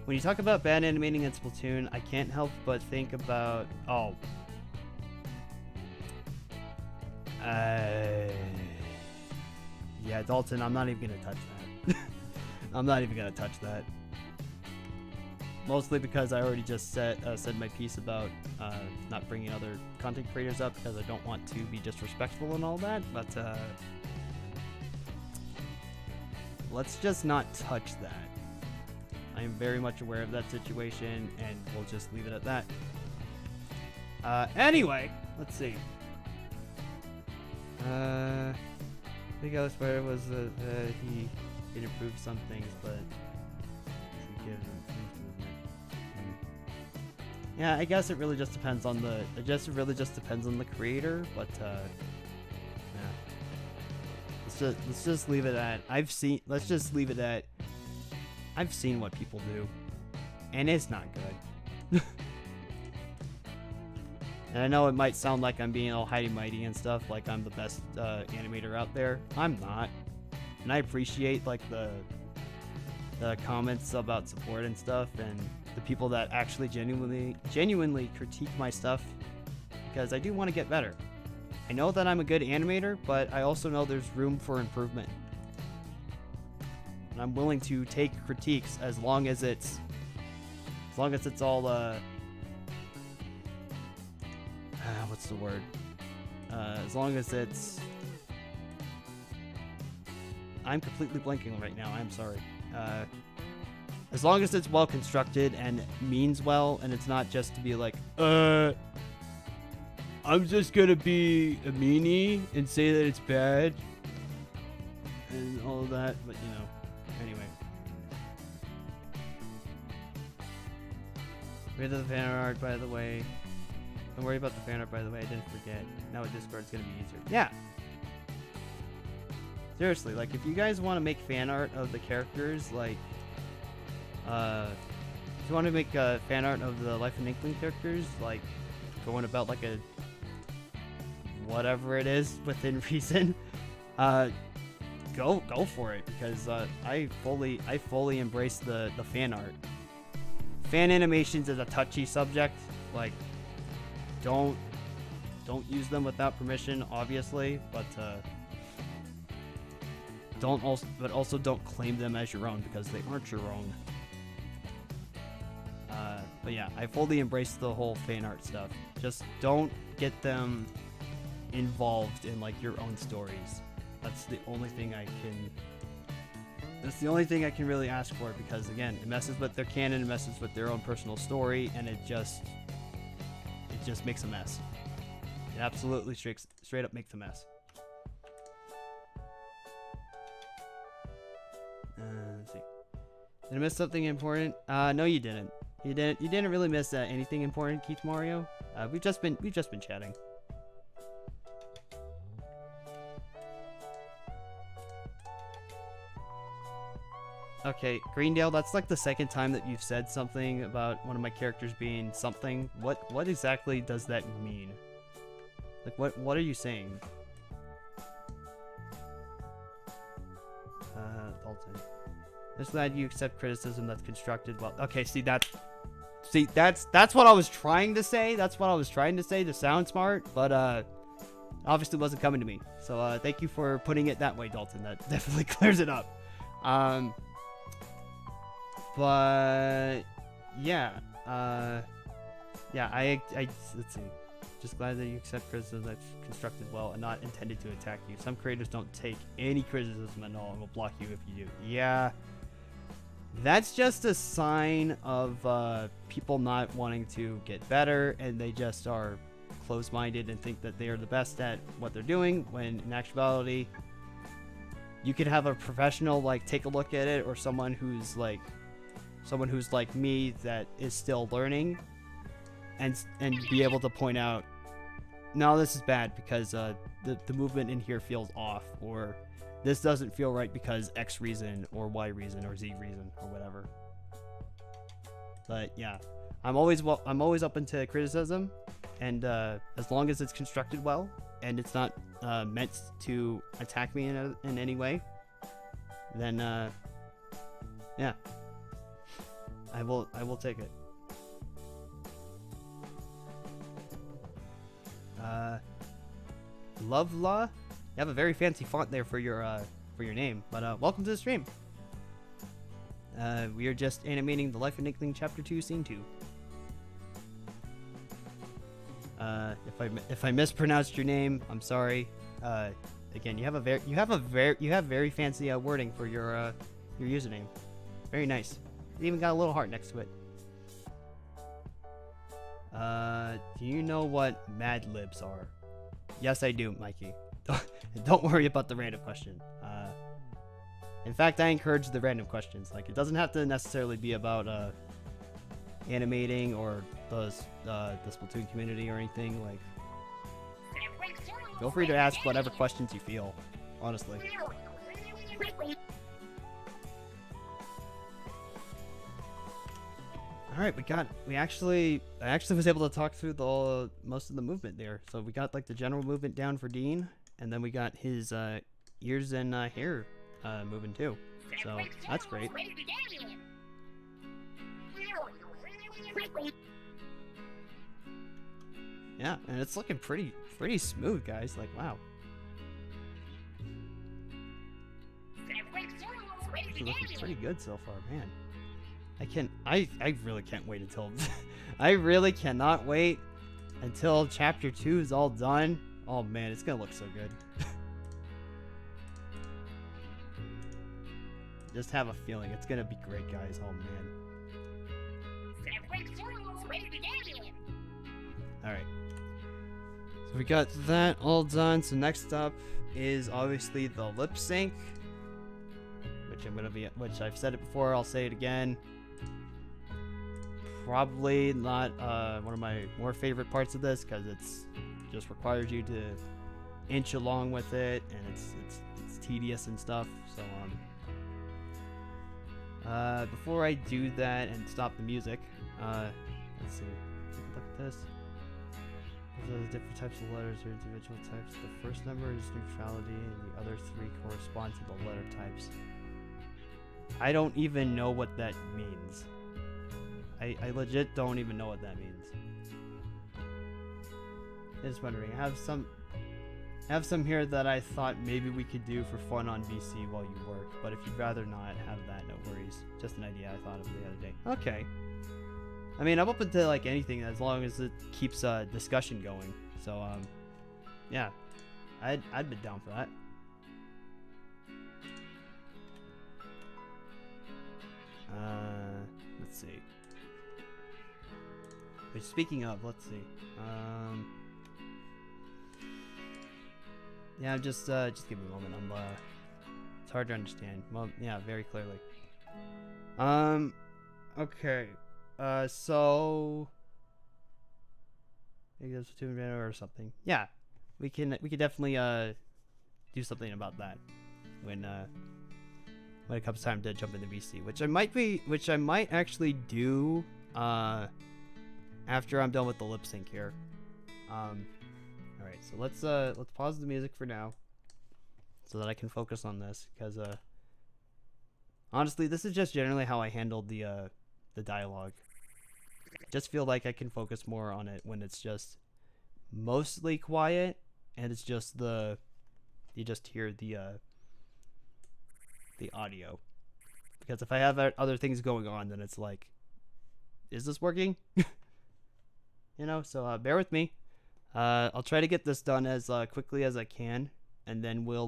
When you talk about bad animating in Splatoon, I can't help but think about... Oh. Yeah, Dalton, I'm not even going to touch that. I'm not even going to touch that. Mostly because I already just said my piece about not bringing other content creators up because I don't want to be disrespectful and all that, but let's just not touch that. I am very much aware of that situation, and we'll just leave it at that. Anyway, let's see. I think I was where it was he improved some things, but yeah, I guess it really just depends on the creator, but yeah. Let's just leave it at I've seen what people do, and it's not good. And I know it might sound like I'm being all mighty and stuff, like I'm the best animator out there. I'm not, and I appreciate like the comments about support and stuff, and the people that actually genuinely critique my stuff, because I do want to get better. I know that I'm a good animator, but I also know there's room for improvement. And I'm willing to take critiques as long as it's all what's the word? As long as it's I'm completely blanking right now. I'm sorry. As long as it's well constructed and means well, and it's not just to be like, I'm just gonna be a meanie and say that it's bad and all of that, but you know, anyway. Rid of the fan art, by the way. Don't worry about the fan art, by the way. I didn't forget. Now with Discord, it's gonna be easier. Yeah. Seriously, like if you guys want to make fan art of the characters, like, if you want to make fan art of the Life and Inkling characters, like going about like a whatever it is within reason, go for it, because I fully embrace the fan art. Fan animations is a touchy subject. Like, don't use them without permission, obviously, but also don't claim them as your own, because they aren't your own. But yeah, I fully embrace the whole fan art stuff. Just don't get them involved in like your own stories. That's the only thing I can really ask for, because again, it messes with their canon, it messes with their own personal story, and it just makes a mess. It absolutely straight up makes a mess. Let's see. Did I miss something important? No, you didn't. You didn't really miss anything important, Keith Mario. We've just been chatting. Okay, Greendale, that's like the second time that you've said something about one of my characters being something. What exactly does that mean? Like, what are you saying? Dalton. I'm just glad you accept criticism that's constructed well. Okay, that's what I was trying to say. That's what I was trying to say to sound smart, but obviously wasn't coming to me. So thank you for putting it that way, Dalton. That definitely clears it up. But yeah, I let's see. Just glad that you accept criticism that's constructed well and not intended to attack you. Some creators don't take any criticism at all and will block you if you do. Yeah, that's just a sign of people not wanting to get better, and they just are closed-minded and think that they are the best at what they're doing, when in actuality, you could have a professional like take a look at it, or someone who's like me that is still learning, and be able to point out, no, this is bad because the movement in here feels off, or this doesn't feel right because X reason or Y reason or Z reason or whatever. But yeah, I'm always open to criticism, and as long as it's constructed well and it's not meant to attack me in any way, then yeah. I will take it. Love Law? You have a very fancy font there for your name, but welcome to the stream. We are just animating the life of Inkling Chapter 2, Scene 2. If I mispronounced your name, I'm sorry. Again, you have very fancy wording for your username. Very nice. It even got a little heart next to it. Do you know what Mad Libs are? Yes, I do, Mikey. Don't worry about the random question. In fact, I encourage the random questions. Like, it doesn't have to necessarily be about animating or the Splatoon community or anything. Like, feel free to ask whatever questions you feel. Honestly. All right, I actually was able to talk through most of the movement there. So we got like the general movement down for Dean, and then we got his ears and hair moving too. So that's great. Yeah, and it's looking pretty smooth, guys. Like, wow. It's looking pretty good so far, man. I really can't wait until I really cannot wait until chapter 2 is all done. Oh man, it's gonna look so good. Just have a feeling it's gonna be great, guys. Oh man. Alright. So we got that all done. So next up is obviously the lip sync. Which I've said it before, I'll say it again. Probably not one of my more favorite parts of this, because it's just requires you to inch along with it, and it's tedious and stuff. So before I do that and stop the music, let's see. Take a look at this. Those are the different types of letters or individual types. The first number is neutrality, and the other three correspond to the letter types. I don't even know what that means. I legit don't even know what that means. Just wondering. I have some here that I thought maybe we could do for fun on VC while you work, but if you'd rather not have that, no worries. Just an idea I thought of the other day. Okay. I mean, I'm open to like anything as long as it keeps discussion going. So yeah, I'd be down for that. Let's see. Wait, speaking of, let's see. Yeah, just give me a moment. It's hard to understand. Well, yeah, very clearly. Okay. So maybe that's a 2 minute or something. Yeah, we can definitely do something about that when it comes time to jump into VC, which I might actually do after I'm done with the lip sync here. All right, so let's pause the music for now so that I can focus on this, because honestly, this is just generally how I handled the dialogue. I just feel like I can focus more on it when it's just mostly quiet and it's just you just hear the audio. Because if I have other things going on, then it's like, is this working? You know, so bear with me. I'll try to get this done as quickly as I can, and then we'll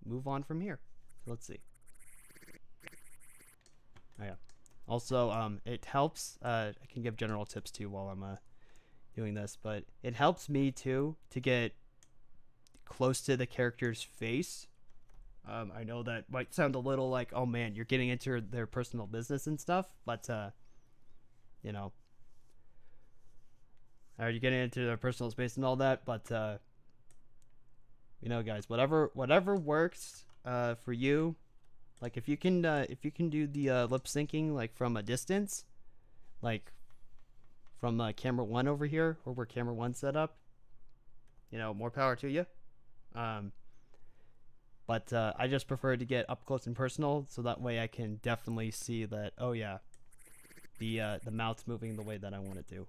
move on from here. So let's see. Oh yeah. Also, it helps. I can give general tips too while I'm doing this, but it helps me too to get close to the character's face. I know that might sound a little like, oh man, you're getting into their personal business and stuff, but you know, are you getting into their personal space and all that? But you know, guys, whatever works for you. Like if you can do the lip syncing like from a distance, like from camera 1 over here, or where camera 1's set up, you know, more power to you. But I just prefer to get up close and personal, so that way I can definitely see that. Oh yeah, the mouth's moving the way that I want it to.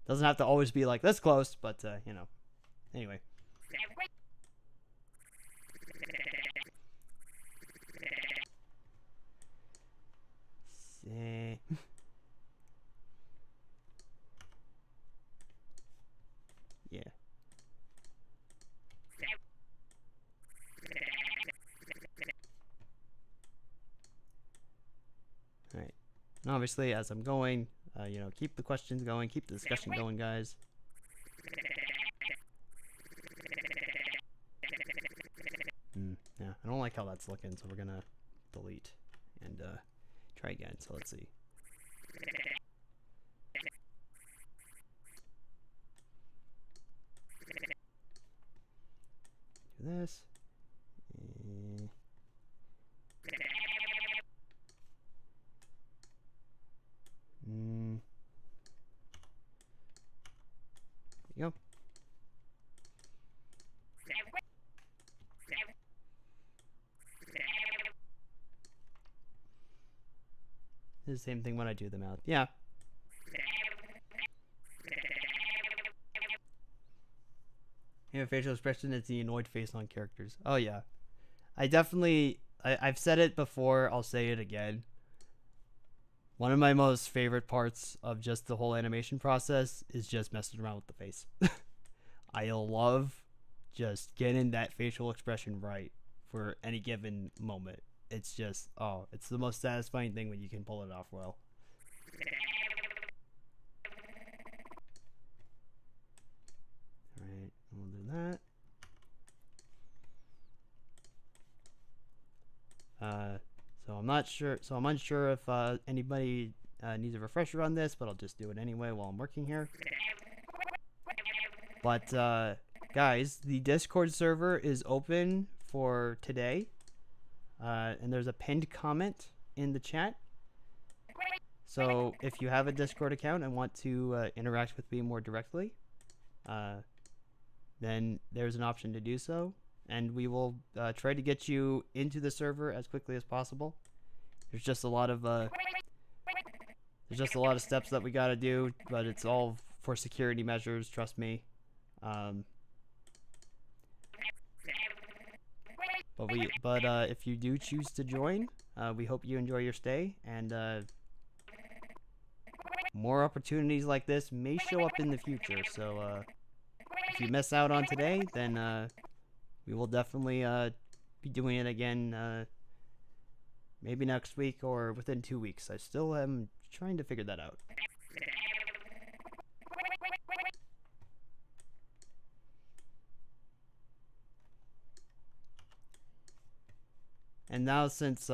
Doesn't have to always be like this close, but you know. Anyway. Yeah. All right. And obviously, as I'm going, you know, keep the questions going, keep the discussion going, guys. Yeah, I don't like how that's looking, so we're gonna delete and try again. So let's see. Do this. There you go. The same thing when I do the mouth. Yeah. Yeah, facial expression is the annoyed face on characters. Oh yeah. I've said it before, I'll say it again. One of my most favorite parts of just the whole animation process is just messing around with the face. I love just getting that facial expression right for any given moment. It's just, oh, it's the most satisfying thing when you can pull it off well. Alright, we'll do that. So I'm unsure if anybody needs a refresher on this, but I'll just do it anyway while I'm working here. But guys, the Discord server is open for today. And there's a pinned comment in the chat. So if you have a Discord account and want to interact with me more directly, then there's an option to do so. And we will try to get you into the server as quickly as possible. There's just a lot of steps that we gotta do, but it's all for security measures. Trust me. But if you do choose to join, we hope you enjoy your stay, and more opportunities like this may show up in the future. So if you miss out on today, then we will definitely be doing it again maybe next week or within 2 weeks. I still am trying to figure that out. And now since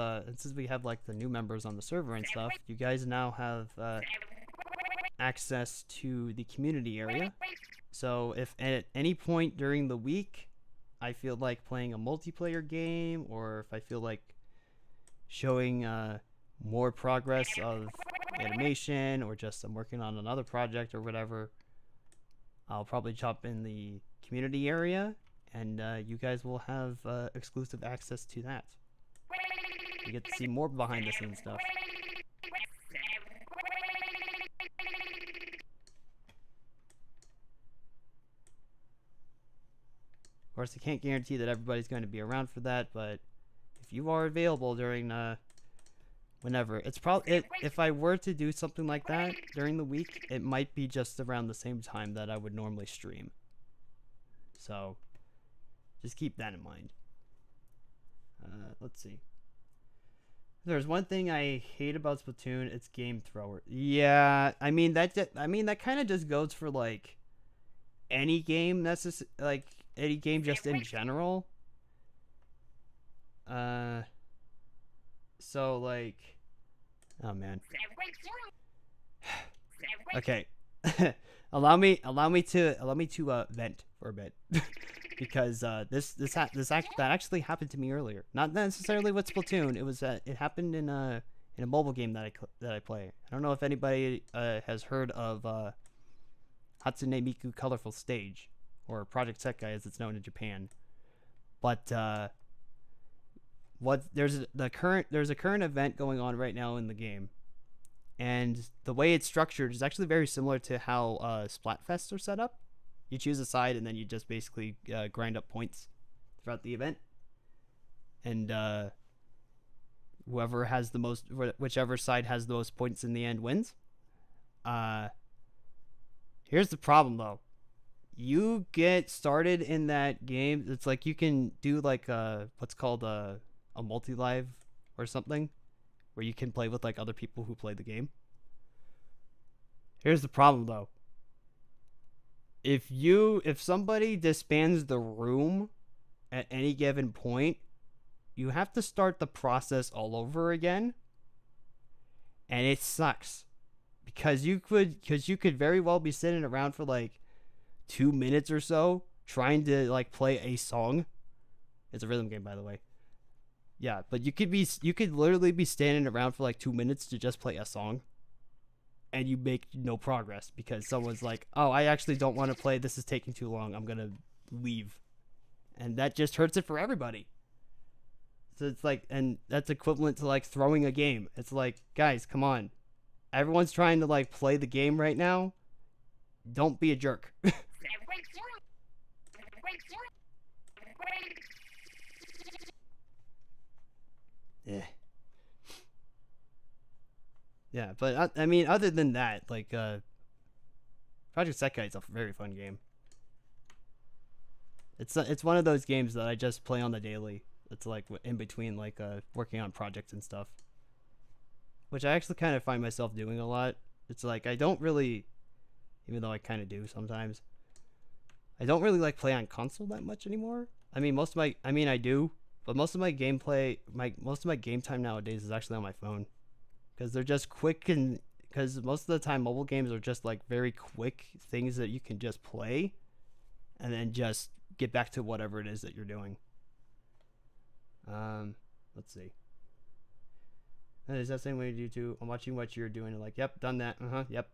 we have like the new members on the server and stuff, you guys now have access to the community area. So if at any point during the week I feel like playing a multiplayer game, or if I feel like showing more progress of animation, or just I'm working on another project or whatever, I'll probably jump in the community area, and you guys will have exclusive access to that. You get to see more behind the scenes stuff. Of course, I can't guarantee that everybody's going to be around for that, but if you are available during whenever, it's probably if I were to do something like that during the week, it might be just around the same time that I would normally stream. So just keep that in mind. Let's see. There's one thing I hate about Splatoon, it's game thrower. Yeah, I mean that kind of just goes for like any game like any game just in general. So like, oh man. Okay. allow me to vent for a bit. Because that actually happened to me earlier. Not necessarily with Splatoon. It happened in a mobile game that I play. I don't know if anybody has heard of Hatsune Miku Colorful Stage, or Project Sekai as it's known in Japan. But there's a current event going on right now in the game, and the way it's structured is actually very similar to how Splatfests are set up. You choose a side, and then you just basically grind up points throughout the event, and whoever has the most, whichever side has the most points in the end wins. Here's the problem though. You get started in that game. It's like you can do like what's called a multi-live or something, where you can play with like other people who play the game. Here's the problem though. If somebody disbands the room at any given point, you have to start the process all over again, and it sucks because you could very well be sitting around for like 2 minutes or so trying to like play a song. It's a rhythm game, by the way. Yeah, but you could literally be standing around for like 2 minutes to just play a song, and you make no progress because someone's like, "Oh, I actually don't want to play. This is taking too long. I'm gonna leave," and that just hurts it for everybody. So it's like, and that's equivalent to like throwing a game. It's like, guys, come on, everyone's trying to like play the game right now. Don't be a jerk. Yeah. Yeah, but I mean, other than that, like, Project Sekai is a very fun game. It's one of those games that I just play on the daily. It's like in between like working on projects and stuff, which I actually kind of find myself doing a lot. It's like I don't really, even though I kind of do sometimes, I don't really like play on console that much anymore. I mean, I do, but most of my gameplay, most of my game time nowadays is actually on my phone, because they're just quick, and because most of the time mobile games are just like very quick things that you can just play, and then just get back to whatever it is that you're doing. Let's see. Is that the same way you do too? I'm watching what you're doing. And like, yep, done that. Yep.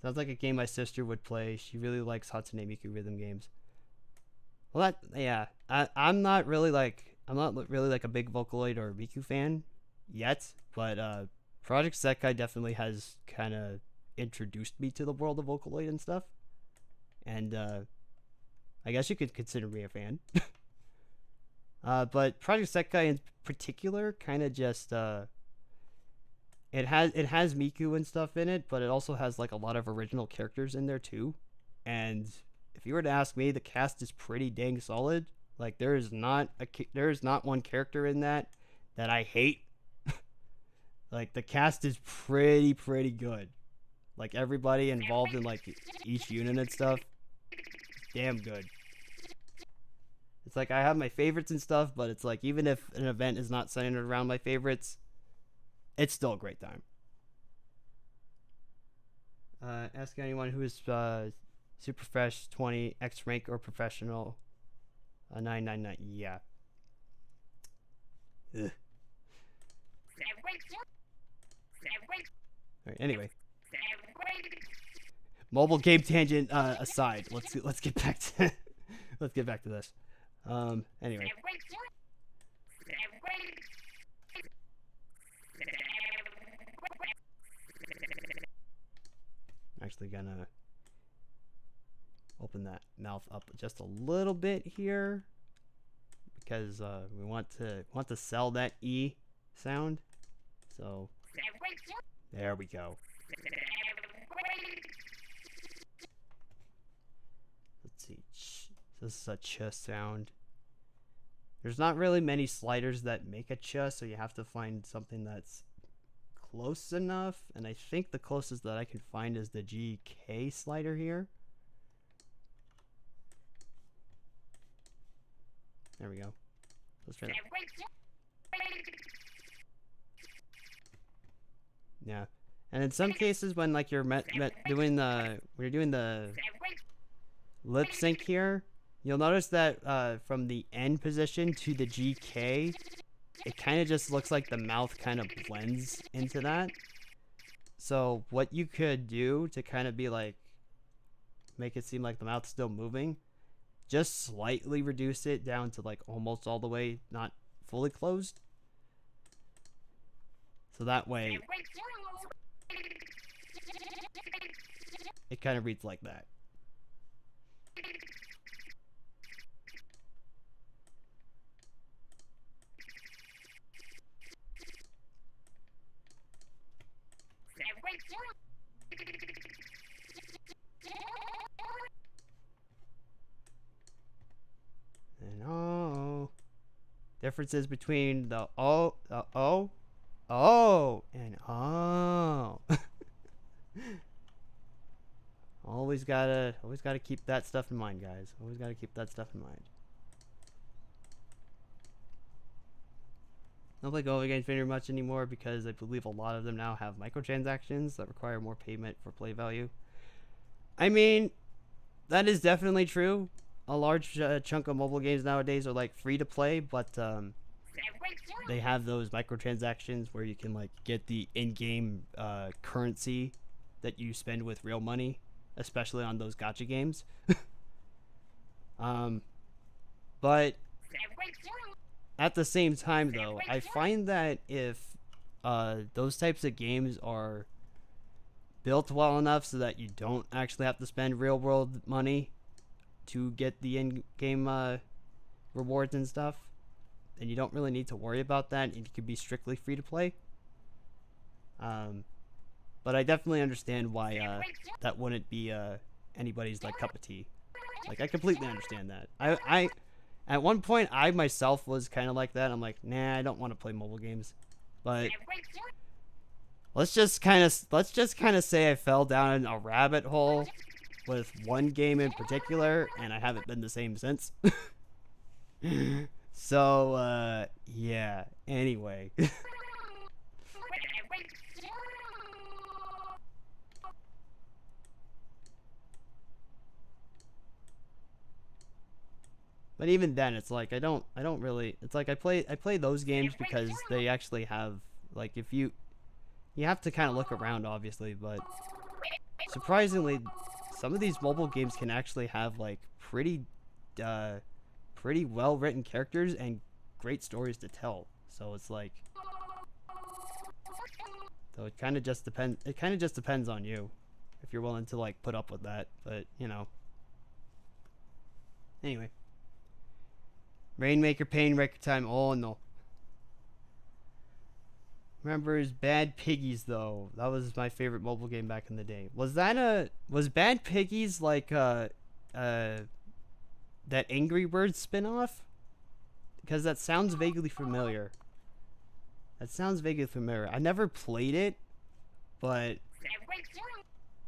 Sounds like a game my sister would play. She really likes Hatsune Miku rhythm games. Well, yeah. I'm not really like a big Vocaloid or Miku fan yet, but Project Sekai definitely has kind of introduced me to the world of Vocaloid and stuff. And I guess you could consider me a fan. But Project Sekai in particular kind of just it has Miku and stuff in it, but it also has like a lot of original characters in there too. And if you were to ask me, the cast is pretty dang solid. Like there is not one character in that I hate. Like the cast is pretty good. Like everybody involved in like each unit and stuff, damn good. It's like I have my favorites and stuff, but it's like even if an event is not centered around my favorites, it's still a great time. Ask anyone who is Super Fresh 20 X rank or professional. 999. Yeah. Ugh. Alright, anyway. Mobile game tangent aside, let's get back to let's get back to this. Anyway. I'm actually gonna open that mouth up just a little bit here because we want to sell that E sound. So there we go. Let's see. This is a ch sound. There's not really many sliders that make a ch, so you have to find something that's close enough. And I think the closest that I can find is the GK slider here. There we go. Let's try that. Yeah, and in some cases when like you're doing the lip sync here, you'll notice that from the end position to the GK, it kind of just looks like the mouth kind of blends into that. So what you could do to kind of be like make it seem like the mouth's still moving, just slightly reduce it down to like almost all the way, not fully closed. So that way it kind of reads like that. And oh, differences between the O, and oh. Always gotta keep that stuff in mind, guys. Always gotta keep that stuff in mind. I don't play Go games very much anymore because I believe a lot of them now have microtransactions that require more payment for play value. I mean, that is definitely true. A large chunk of mobile games nowadays are like free to play, but they have those microtransactions where you can like get the in-game currency that you spend with real money, especially on those gacha games. But at the same time, though, I find that if those types of games are built well enough so that you don't actually have to spend real-world money to get the in-game rewards and stuff, then you don't really need to worry about that. It could be strictly free-to-play. But I definitely understand why that wouldn't be anybody's like cup of tea. Like, I completely understand that. I at one point I myself was kind of like that. I'm like, nah, I don't want to play mobile games. But let's just kind of say I fell down a rabbit hole with one game in particular, and I haven't been the same since. So yeah. Anyway. But even then, it's like I don't really. It's like I play those games because they actually have like if you have to kind of look around, obviously, but surprisingly, some of these mobile games can actually have like pretty well written characters and great stories to tell. So it's like, so it kind of just depends. It kind of just depends on you if you're willing to like put up with that. But you know. Anyway. Rainmaker, Pain, Record Time. Oh no. Remember his Bad Piggies though. That was my favorite mobile game back in the day. Was Bad Piggies like that Angry Birds spin-off? Because that sounds vaguely familiar. I never played it, but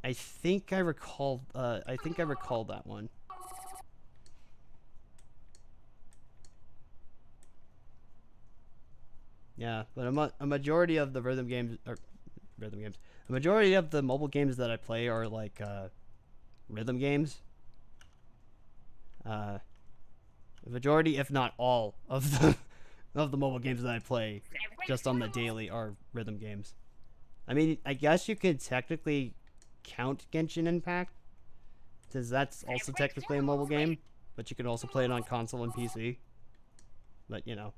I think I recall that one. Yeah, but a majority of the a majority of the mobile games that I play are like rhythm games. The majority, if not all, of the mobile games that I play just on the daily are rhythm games. I mean, I guess you could technically count Genshin Impact, because that's also technically a mobile game, but you can also play it on console and PC. But you know.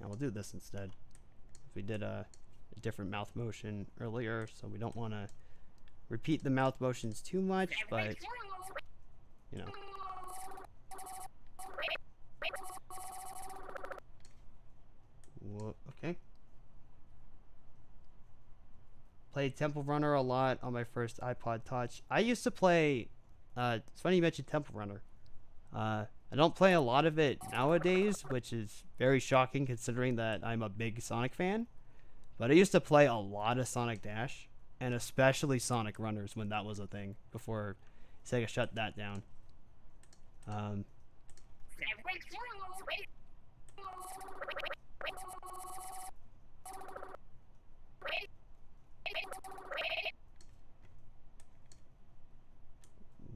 Now we'll do this instead. We did a different mouth motion earlier, so we don't want to repeat the mouth motions too much, but you know. Whoa, okay. Played Temple Runner a lot on my first iPod Touch. I used to play. It's funny you mentioned Temple Runner. I don't play a lot of it nowadays, which is very shocking considering that I'm a big Sonic fan. But I used to play a lot of Sonic Dash, and especially Sonic Runners when that was a thing, before Sega shut that down.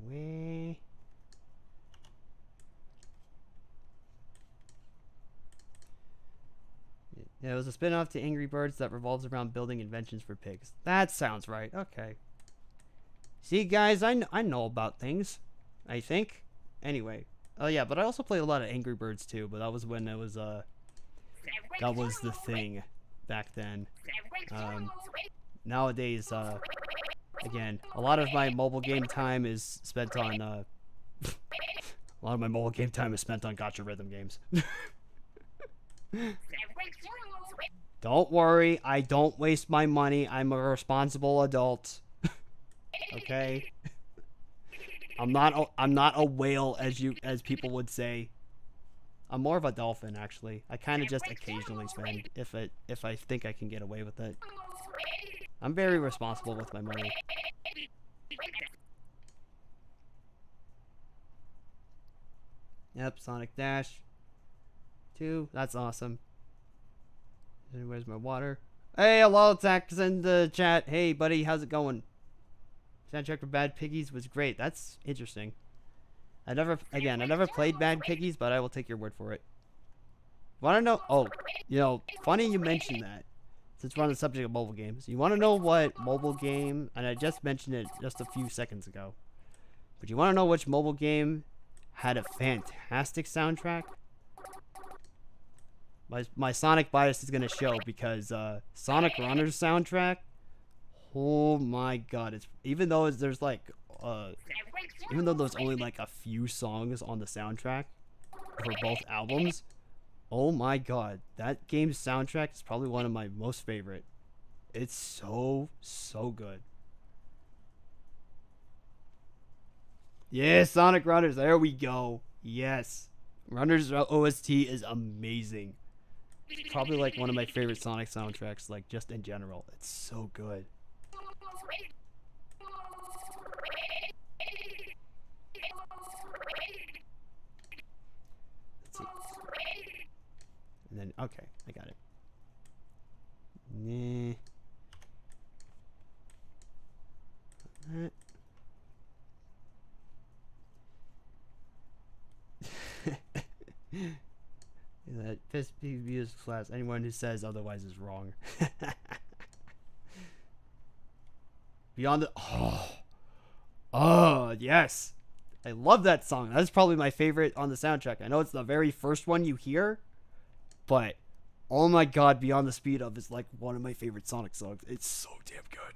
Way. Yeah, it was a spin-off to Angry Birds that revolves around building inventions for pigs. That sounds right. Okay. See, guys, I know about things. I think. Anyway. Oh, yeah, but I also played a lot of Angry Birds, too. But that was when it was, that was the thing back then. Nowadays, again, a lot of my mobile game time is spent on, a lot of my mobile game time is spent on Gacha Rhythm games. Don't worry, I don't waste my money. I'm a responsible adult. Okay? I'm not a whale as people would say. I'm more of a dolphin actually. I kind of just occasionally spend if I think I can get away with it. I'm very responsible with my money. Yep, Sonic Dash 2. That's awesome. Where's my water? Hey, hello, Zach's in the chat. Hey, buddy, how's it going? Soundtrack for Bad Piggies was great. That's interesting. I never played Bad Piggies, but I will take your word for it. Want to know? Oh, you know, funny you mentioned that. Since we're on the subject of mobile games, you want to know what mobile game? And I just mentioned it just a few seconds ago. But you want to know which mobile game had a fantastic soundtrack? My Sonic bias is gonna show because Sonic Runner's soundtrack. Oh my god! It's even though there's like even though there's only like a few songs on the soundtrack for both albums. Oh my god, that game's soundtrack is probably one of my most favorite. It's so good. Yeah, Sonic Runners. There we go. Yes, Runners OST is amazing. Probably like one of my favorite Sonic soundtracks, like just in general. It's so good. Let's see. And then, okay, I got it. Nah. That piss music class. Anyone who says otherwise is wrong. Beyond the oh yes, I love that song. That's probably my favorite on the soundtrack. I know it's the very first one you hear, but oh my god, Beyond the Speed of is like one of my favorite Sonic songs. It's so damn good.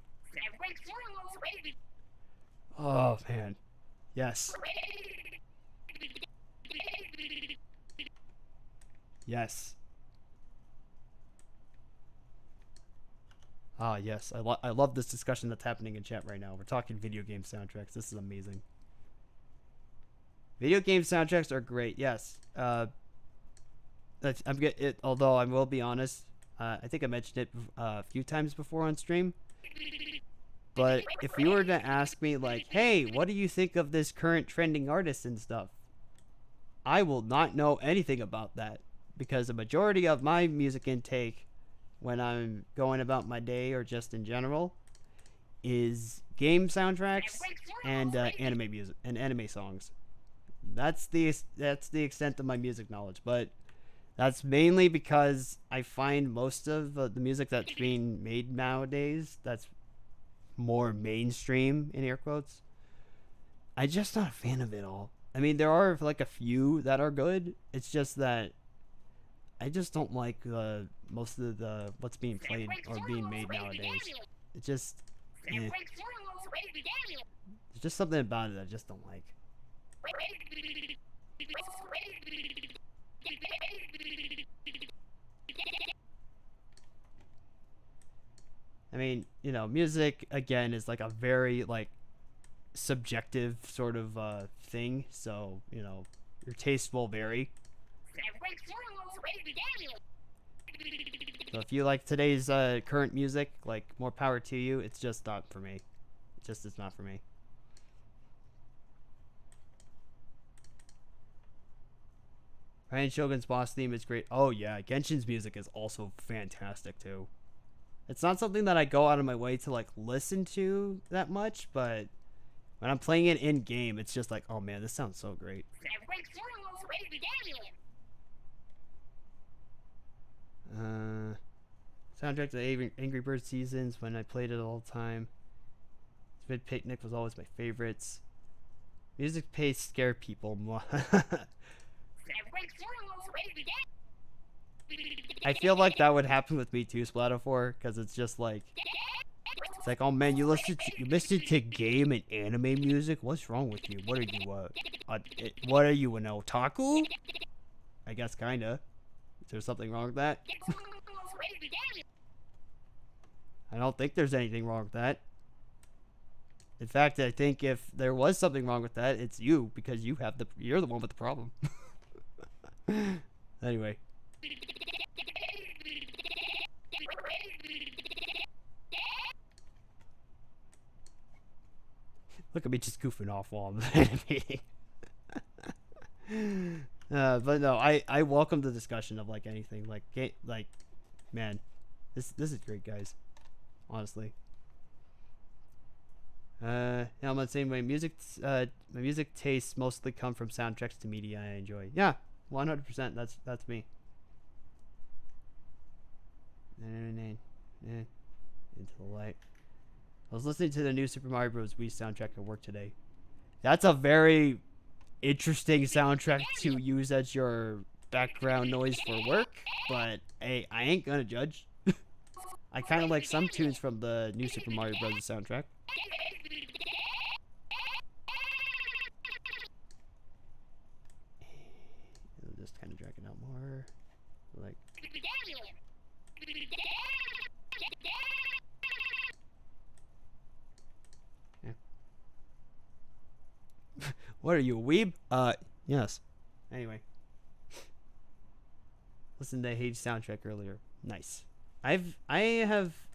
Oh man, yes. Yes. Ah, yes. I love this discussion that's happening in chat right now. We're talking video game soundtracks. This is amazing. Video game soundtracks are great. Yes. Although I will be honest, I think I mentioned it a few times before on stream. But if you were to ask me, like, hey, what do you think of this current trending artist and stuff? I will not know anything about that. Because the majority of my music intake when I'm going about my day or just in general is game soundtracks and anime music and anime songs. That's the extent of my music knowledge, but that's mainly because I find most of the music that's being made nowadays that's more mainstream in air quotes. I'm just not a fan of it all. I mean, there are like a few that are good. It's just that I just don't like most of the what's being played or being made nowadays. It just there's just something about it I just don't like. I mean, you know, music again is like a very like subjective sort of thing, so you know your taste will vary. So if you like today's current music, like more power to you. It's just not for me. It's not for me. Ryan Shogun's boss theme is great. Oh yeah, Genshin's music is also fantastic too. It's not something that I go out of my way to like listen to that much, but when I'm playing it in game, it's just like, oh man, this sounds so great. Soundtrack to Angry Birds seasons when I played it all the time. Squid Picnic was always my favorites. Music pace scare people. I feel like that would happen with me too, Splatoon 4, because it's just like, it's like, oh man, you listen to game and anime music. What's wrong with you? What are you? What are you, an otaku? I guess kinda. Is there something wrong with that? I don't think there's anything wrong with that. In fact, I think if there was something wrong with that, it's you, because you're the one with the problem. Anyway. Look at me just goofing off while I'm animating. But no, I welcome the discussion of like anything, like man, this is great, guys. Honestly. Yeah, I'm the same way. My music tastes mostly come from soundtracks to media I enjoy. Yeah, 100%. That's me. Into the light. I was listening to the new Super Mario Bros. Wii soundtrack at work today. That's a very interesting soundtrack to use as your background noise for work, but hey, I ain't gonna judge. I kind of like some tunes from the new Super Mario Bros. Soundtrack. I'm just kind of dragging out more. Like. Yeah. What are you, a weeb? Yes. Anyway. Listened to Hades soundtrack earlier. Nice. I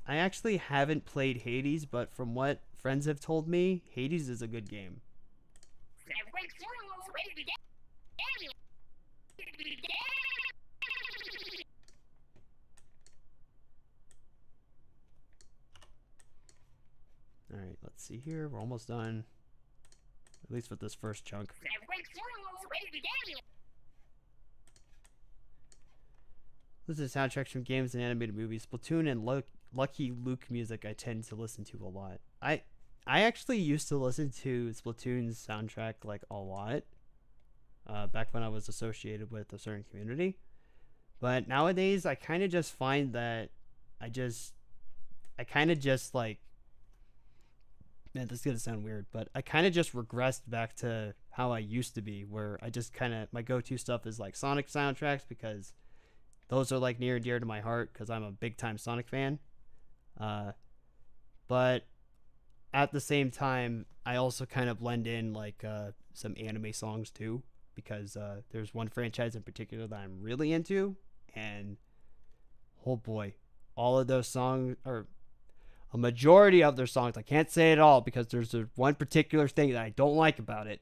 actually haven't played Hades, but from what friends have told me, Hades is a good game. Alright, let's see here. We're almost done. At least with this first chunk. Listen to soundtracks from games and animated movies. Splatoon and Lucky Luke music I tend to listen to a lot. I actually used to listen to Splatoon's soundtrack like a lot. Back when I was associated with a certain community. But nowadays I kind of just find that I kind of just like, man, this is gonna sound weird, but I kind of just regressed back to how I used to be, where I just kind of, my go-to stuff is like Sonic soundtracks, because those are like near and dear to my heart, because I'm a big time Sonic fan. But at the same time, I also kind of blend in like some anime songs too, because there's one franchise in particular that I'm really into, and oh boy, all of those songs, or a majority of their songs, I can't say it all because there's one particular thing that I don't like about it.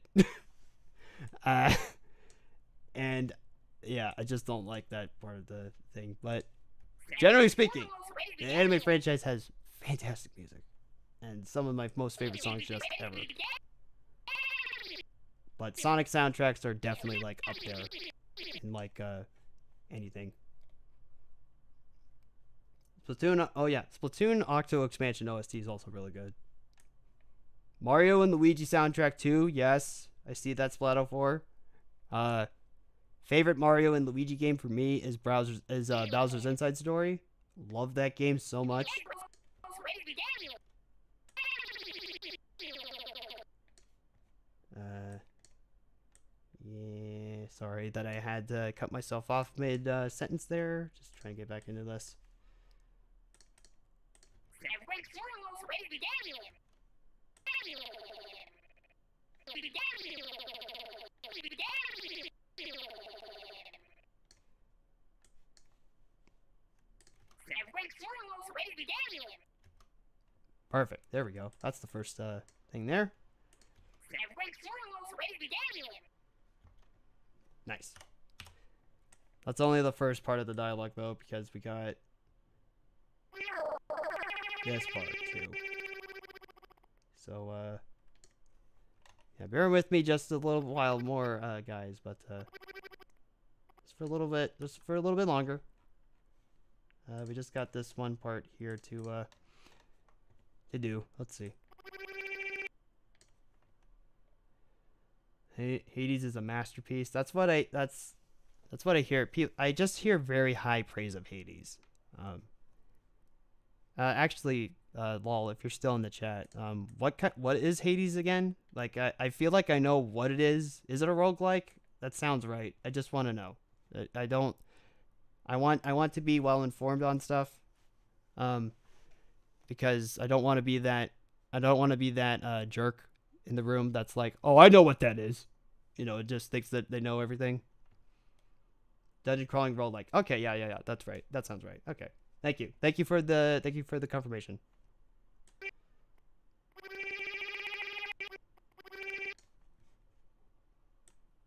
And yeah, I just don't like that part of the thing. But generally speaking, the anime franchise has fantastic music and some of my most favorite songs just ever. But Sonic soundtracks are definitely like up there in like anything. Splatoon, oh yeah, Splatoon Octo Expansion OST is also really good. Mario and Luigi soundtrack too, yes, I see that Splatoon 4. Favorite Mario and Luigi game for me is Bowser's Inside Story. Love that game so much. Yeah, sorry that I had to cut myself off mid sentence there. Just trying to get back into this. Perfect. There we go. That's the first thing there. Nice. That's only the first part of the dialogue though, because we got this part too. So yeah, bear with me just a little while more, guys, but just for a little bit longer. We just got this one part here to do. Let's see. Hades is a masterpiece. That's what I hear. I just hear very high praise of Hades. Um, actually, lol, if you're still in the chat, what is Hades again? Like, I feel like I know what it is. Is it a roguelike? That sounds right. I just want to know. I don't. I want to be well informed on stuff. Because I don't want to be that. I don't want to be that jerk in the room that's like, oh, I know what that is. You know, it just thinks that they know everything. Dungeon crawling roguelike. Okay, yeah. That's right. That sounds right. Okay. Thank you. Thank you for the confirmation.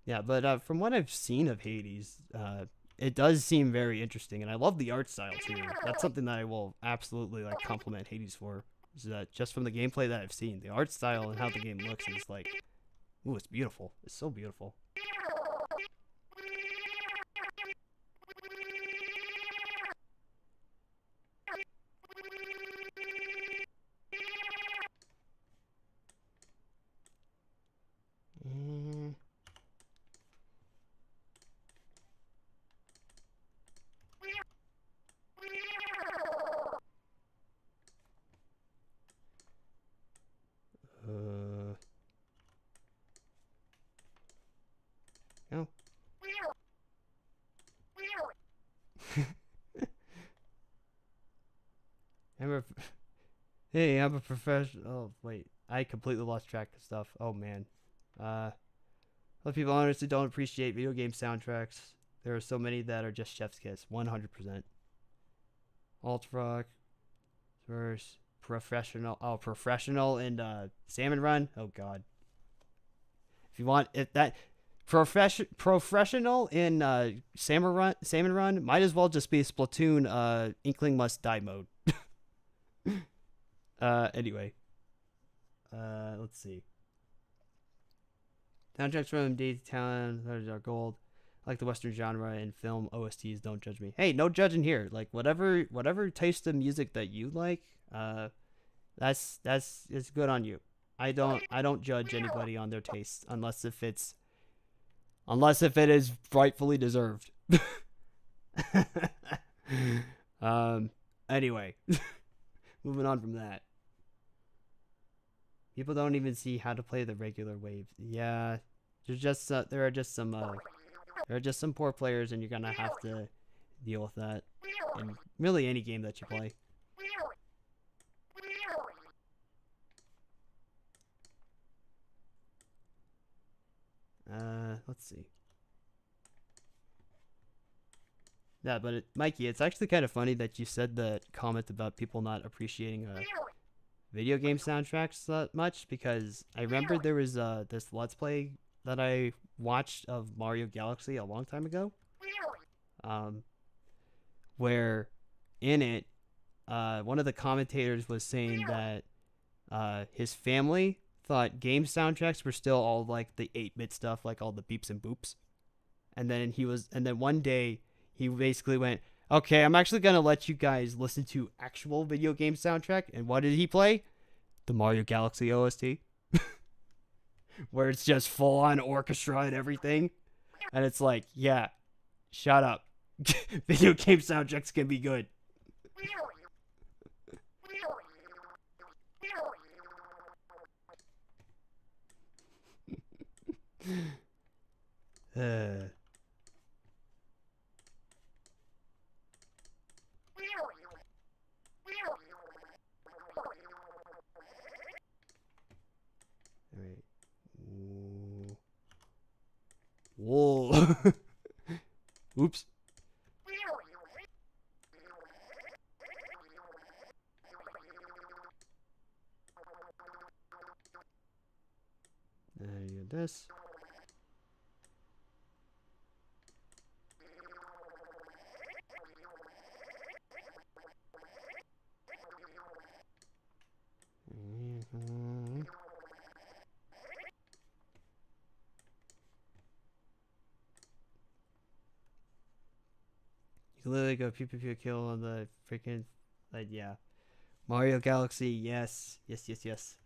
Yeah, but from what I've seen of Hades, it does seem very interesting, and I love the art style too. That's something that I will absolutely like compliment Hades for. Is that just from the gameplay that I've seen, the art style and how the game looks is like, ooh, it's beautiful. It's so beautiful. Mm. Oh. Hey, I'm a professional. Oh, wait. I completely lost track of stuff. Oh, man. A lot of people honestly don't appreciate video game soundtracks. There are so many that are just chef's kiss. 100%. Alt rock. Verse. Professional. Oh, professional and salmon run. Oh, God. If you want, if that professional in salmon run might as well just be Splatoon Inkling must die mode. Anyway. Let's see. Soundtracks from Day to Town, those are gold. I like the Western genre and film OSTs. Don't judge me. Hey, no judging here. Like whatever taste of music that you like, that's it's good on you. I don't judge anybody on their tastes unless if it is rightfully deserved. um. Anyway, moving on from that. People don't even see how to play the regular waves. Yeah, there are just some poor players, and you're gonna have to deal with that in really any game that you play. Let's see. Yeah, but Mikey, it's actually kind of funny that you said that comment about people not appreciating video game soundtracks that much, because I remember there was this Let's Play that I watched of Mario Galaxy a long time ago, where in it, one of the commentators was saying that his family thought game soundtracks were still all like the 8-bit stuff, like all the beeps and boops, and then one day he basically went, okay, I'm actually gonna let you guys listen to actual video game soundtrack. And what did he play? The Mario Galaxy OST, where it's just full on orchestra and everything. And it's like, yeah, shut up. Video game soundtracks can be good. uh. Alright. Whoa. Oops. There you go. This. Mm-hmm. You literally go pew pew pew kill on the freaking, like, yeah. Mario Galaxy, yes, yes, yes, yes.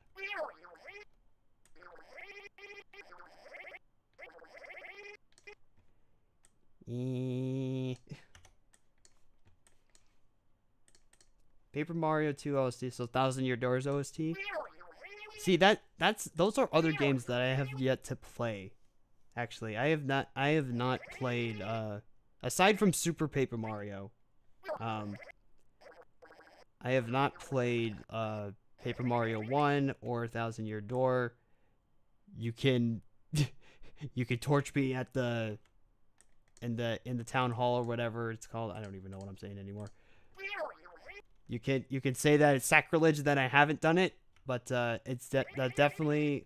Paper Mario 2 OST, so Thousand Year Doors OST. See, those are other games that I have yet to play. Actually, I have not played aside from Super Paper Mario. I have not played Paper Mario 1 or Thousand Year Door. You can you can torch me at in the town hall or whatever it's called. I don't even know what I'm saying anymore. You can say that it's sacrilege that I haven't done it, but that definitely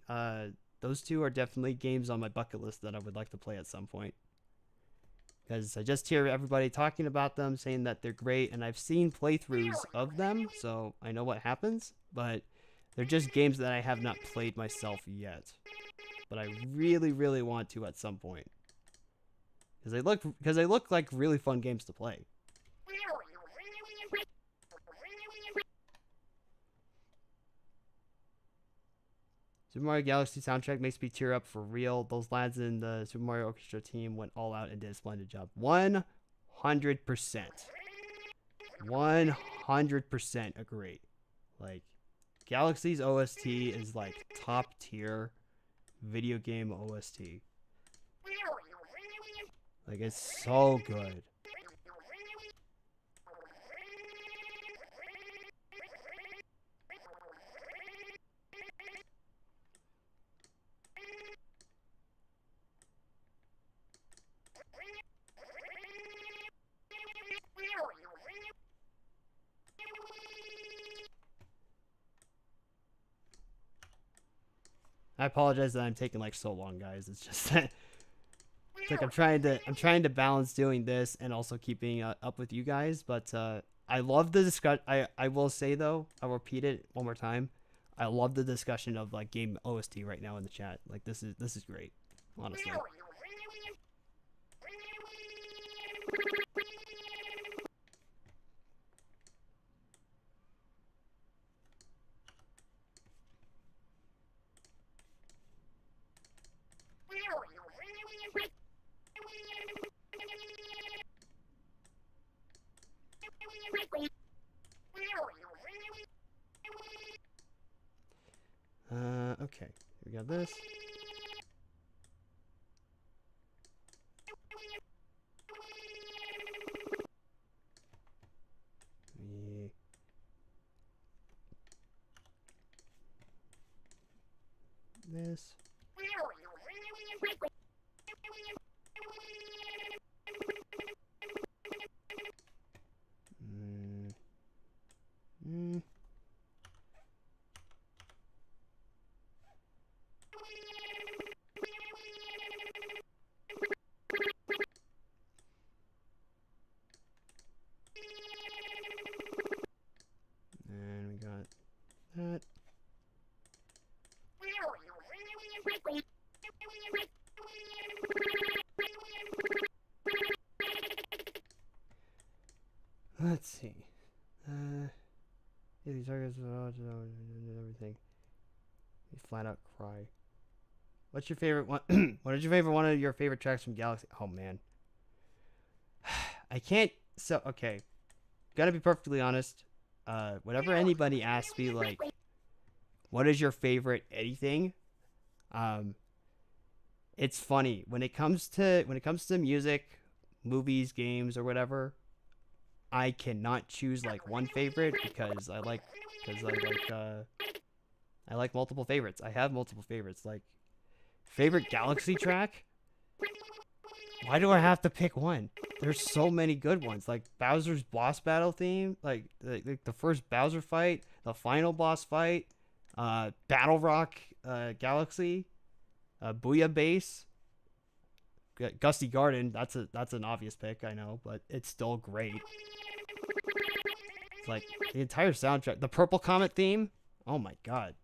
those two are definitely games on my bucket list that I would like to play at some point. Because I just hear everybody talking about them, saying that they're great, and I've seen playthroughs of them, so I know what happens, but they're just games that I have not played myself yet. But I really, really want to at some point. Because they look like really fun games to play. Super Mario Galaxy soundtrack makes me tear up for real. Those lads in the Super Mario Orchestra team went all out and did a splendid job. 100%. 100% agree. Like, Galaxy's OST is like top tier video game OST. Like, it's so good. I apologize that I'm taking like so long, guys. It's just that it's like I'm trying to balance doing this and also keeping up with you guys. But I love the discussion. I will say though, I'll repeat it one more time. I love the discussion of like game OST right now in the chat. Like this is great, honestly. Okay, we got this. This. And we got that. Let's see. Yeah, these targets and everything. You flat out cry. What's your favorite one? What is your favorite one of your favorite tracks from Galaxy? Oh man, I can't. So okay, gotta be perfectly honest. Whenever anybody asks me like, what is your favorite anything? It's funny when it comes to music, movies, games, or whatever. I cannot choose like one favorite because I like multiple favorites. I have multiple favorites. Like favorite Galaxy track. Why do I have to pick one? There's so many good ones. Like Bowser's boss battle theme, like the first Bowser fight, the final boss fight, Battle Rock Galaxy, Booyah Bass, Gusty Garden. That's an obvious pick, I know, but it's still great. It's like the entire soundtrack, the Purple Comet theme. Oh my god.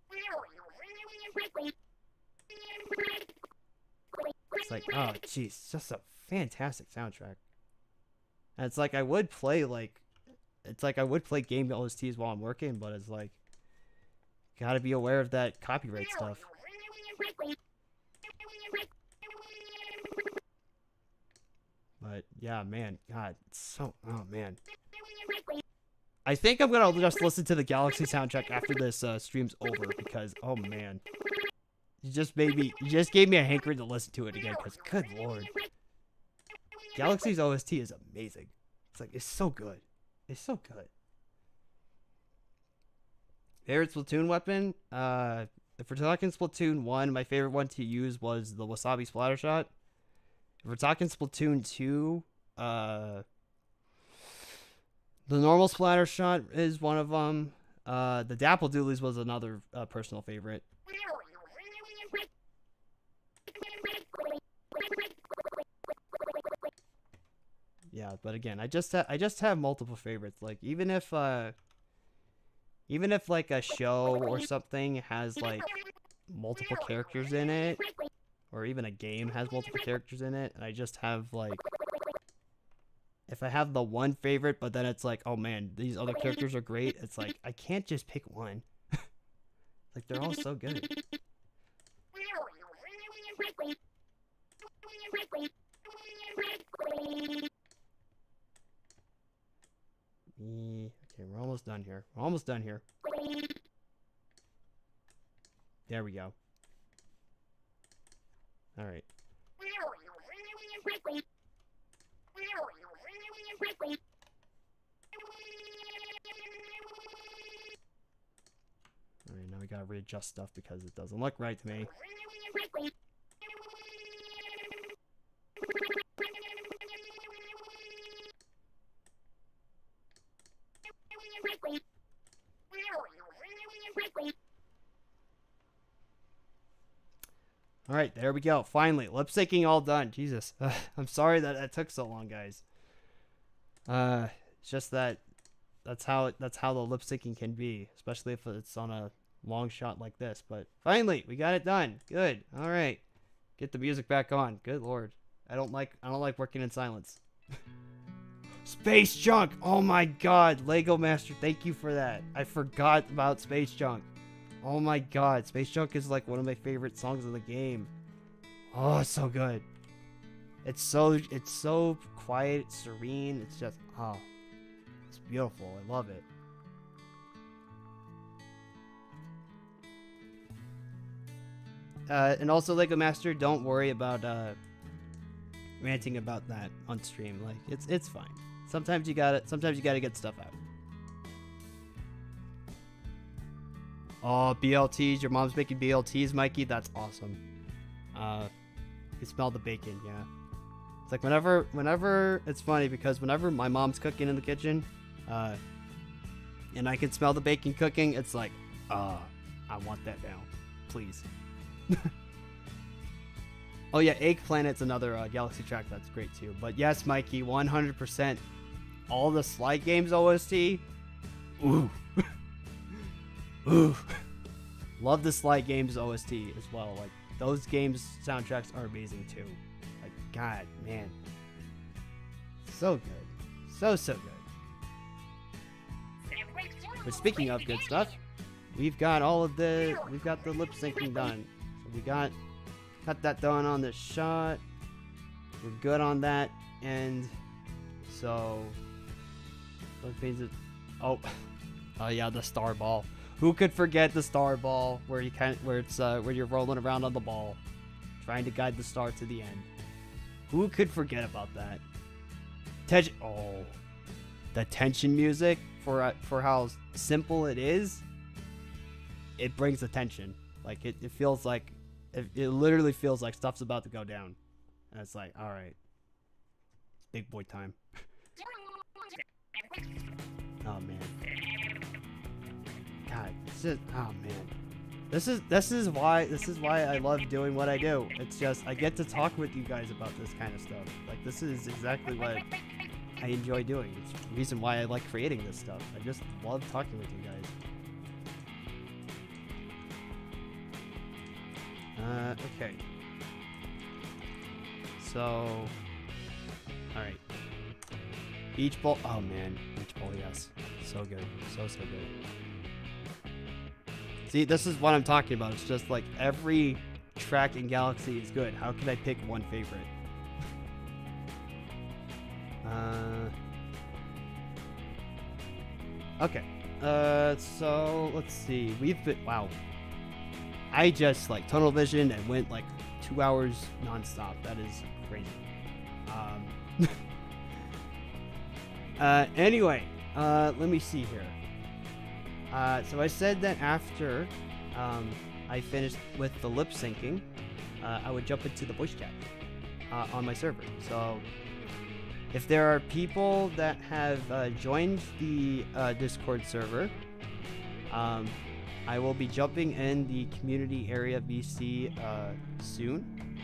It's like, oh jeez, just a fantastic soundtrack. And it's like I would play game OSTs while I'm working, but it's like gotta be aware of that copyright stuff. But yeah, man, God, it's so, oh man. I think I'm gonna just listen to the Galaxy soundtrack after this stream's over because, oh man, you just gave me a hankering to listen to it again. Because, good lord, Galaxy's OST is amazing. It's so good. It's so good. Favorite Splatoon weapon? If we're talking Splatoon 1, my favorite one to use was the Wasabi Splatter Shot. If we're talking Splatoon 2, the normal Splatter Shot is one of them. The Dapple Doolies was another personal favorite. Yeah, but again, I just have multiple favorites. Like even if like a show or something has like multiple characters in it, or even a game has multiple characters in it, and I just have like, if I have the one favorite, but then it's like, oh man, these other characters are great. It's like I can't just pick one. Like they're all so good. Okay, we're almost done here. We're almost done here. There we go. All right. All right, now we gotta readjust stuff because it doesn't look right to me. All right, there we go. Finally, lip syncing all done. Jesus, I'm sorry that took so long, guys. It's just that's how the lip syncing can be, especially if it's on a long shot like this. But finally, we got it done. Good. All right, get the music back on. Good lord, I don't like working in silence. Space Junk. Oh my god, Lego Master, thank you for that. I forgot about Space Junk. Oh my god, Space Junk is like one of my favorite songs in the game. Oh, it's so good. It's so quiet, it's serene. It's just, oh, it's beautiful. I love it. And also, Lego Master, don't worry about ranting about that on stream. Like it's fine. Sometimes you gotta get stuff out. Oh, BLTs. Your mom's making BLTs, Mikey. That's awesome. You smell the bacon, yeah. It's like whenever it's funny because whenever my mom's cooking in the kitchen, and I can smell the bacon cooking, it's like, I want that now, please. Oh yeah, Egg Planet's another Galaxy track that's great too. But yes, Mikey, 100%. All the Slide Games OST. Ooh. Ooh. Love the Slide Games OST as well. Like those games soundtracks are amazing too. Like god, man. So good. So good. But speaking of good stuff, we've got the lip syncing done. So we got that done on this shot. We're good on that end. So what means it? Oh yeah, the star ball. Who could forget the star ball where you're rolling around on the ball, trying to guide the star to the end? Who could forget about that? The tension music for how simple it is. It brings the tension. Like it feels like it literally feels like stuff's about to go down, and it's like, all right, big boy time. Oh man. God, oh man, this is why I love doing what I do. It's just I get to talk with you guys about this kind of stuff. Like this is exactly what I enjoy doing. It's the reason why I like creating this stuff. I just love talking with you guys. Okay. So, all right. Beach Bowl. Oh man, Beach Bowl, yes. So good. So good. See, this is what I'm talking about. It's just like every track in Galaxy is good. How can I pick one favorite? Okay. So let's see. We've been, wow. I just like tunnel vision and went like 2 hours nonstop. That is crazy. Anyway, let me see here. So I said that after I finished with the lip syncing, I would jump into the voice chat on my server. So if there are people that have joined the Discord server, I will be jumping in the community area VC soon.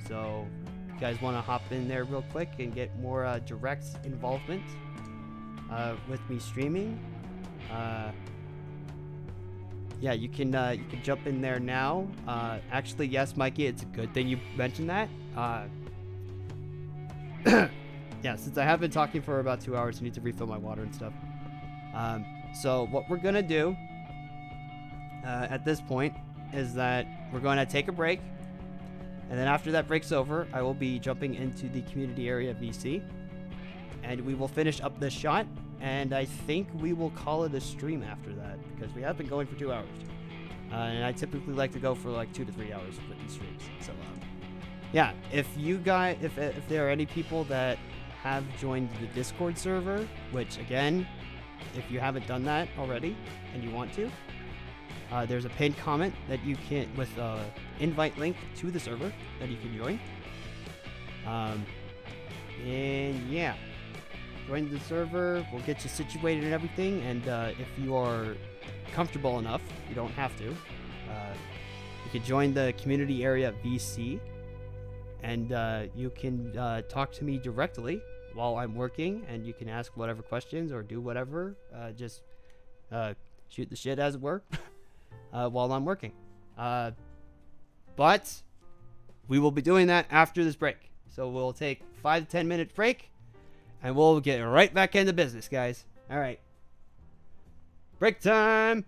So if you guys want to hop in there real quick and get more direct involvement with me streaming, yeah, you can jump in there now. Actually, yes, Mikey, it's a good thing you mentioned that. Yeah, since I have been talking for about 2 hours, I need to refill my water and stuff. So what we're gonna do at this point is that we're going to take a break, and then after that break's over, I will be jumping into the community area VC, and we will finish up this shot, and I think we will call it a stream after that, because we have been going for 2 hours, and I typically like to go for like 2 to 3 hours with these streams. So yeah, if you guys, if there are any people that have joined the Discord server, which again, if you haven't done that already and you want to, there's a pinned comment that you can, with invite link to the server that you can join. And yeah, join the server, we'll get you situated and everything, and if you are comfortable enough, you don't have to, you can join the community area VC, and you can talk to me directly while I'm working, and you can ask whatever questions or do whatever, just shoot the shit, as it were. While I'm working. But we will be doing that after this break. So we'll take 5 to 10 minute break, and we'll get right back into business, guys. All right. Break time.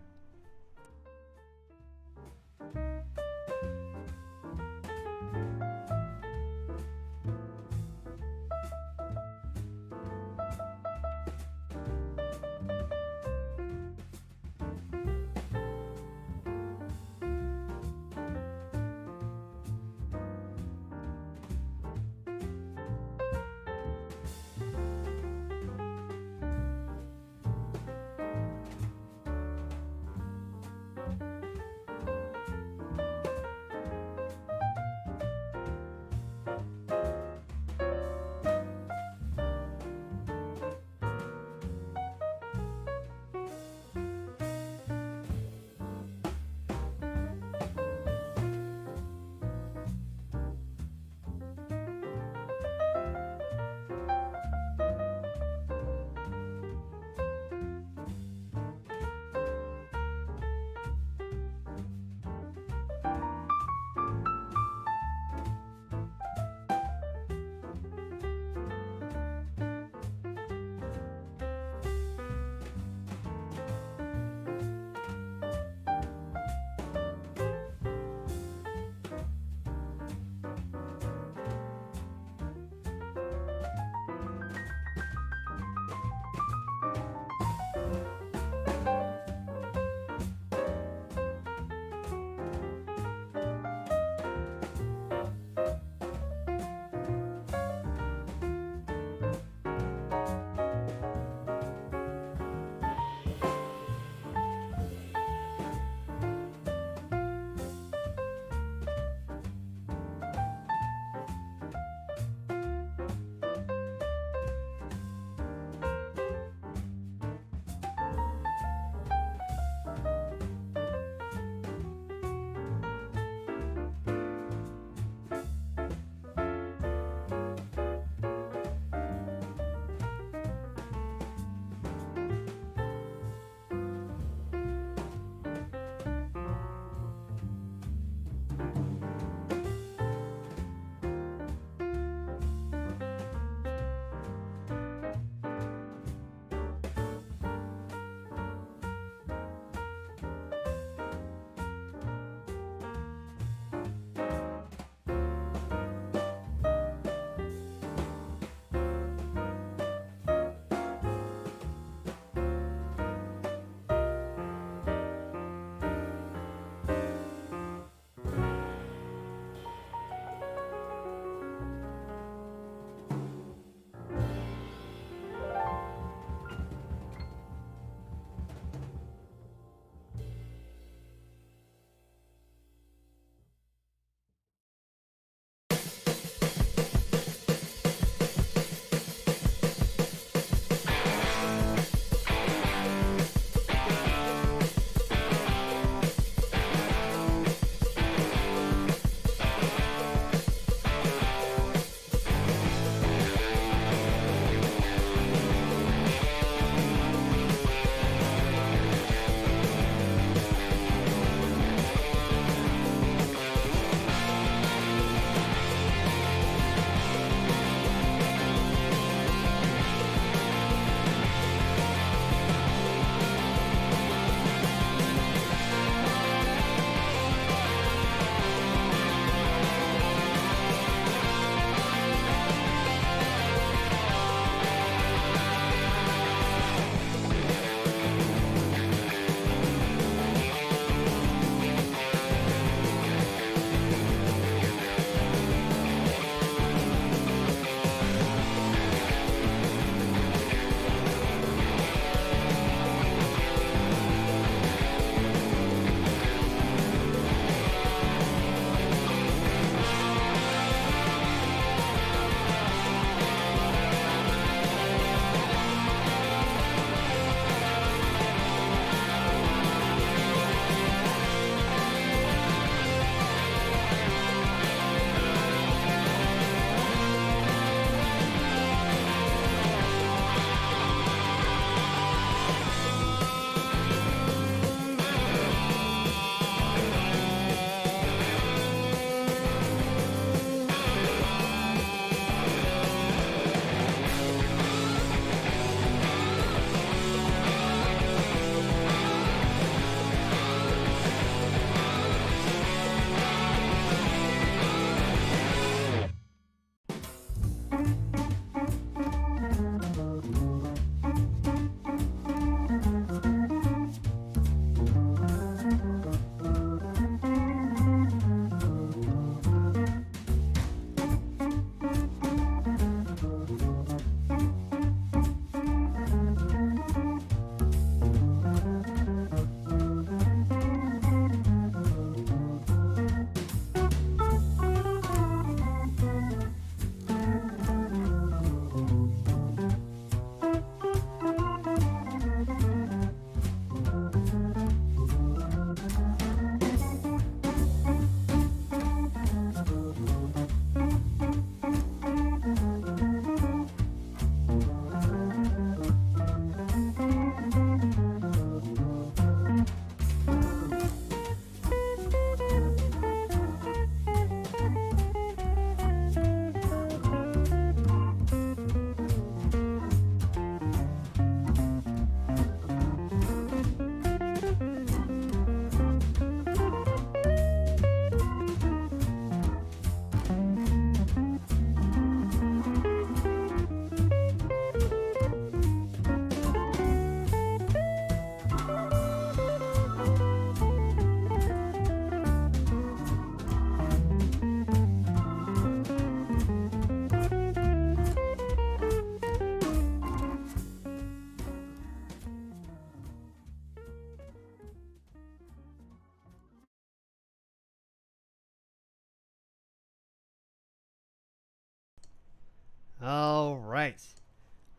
Alright.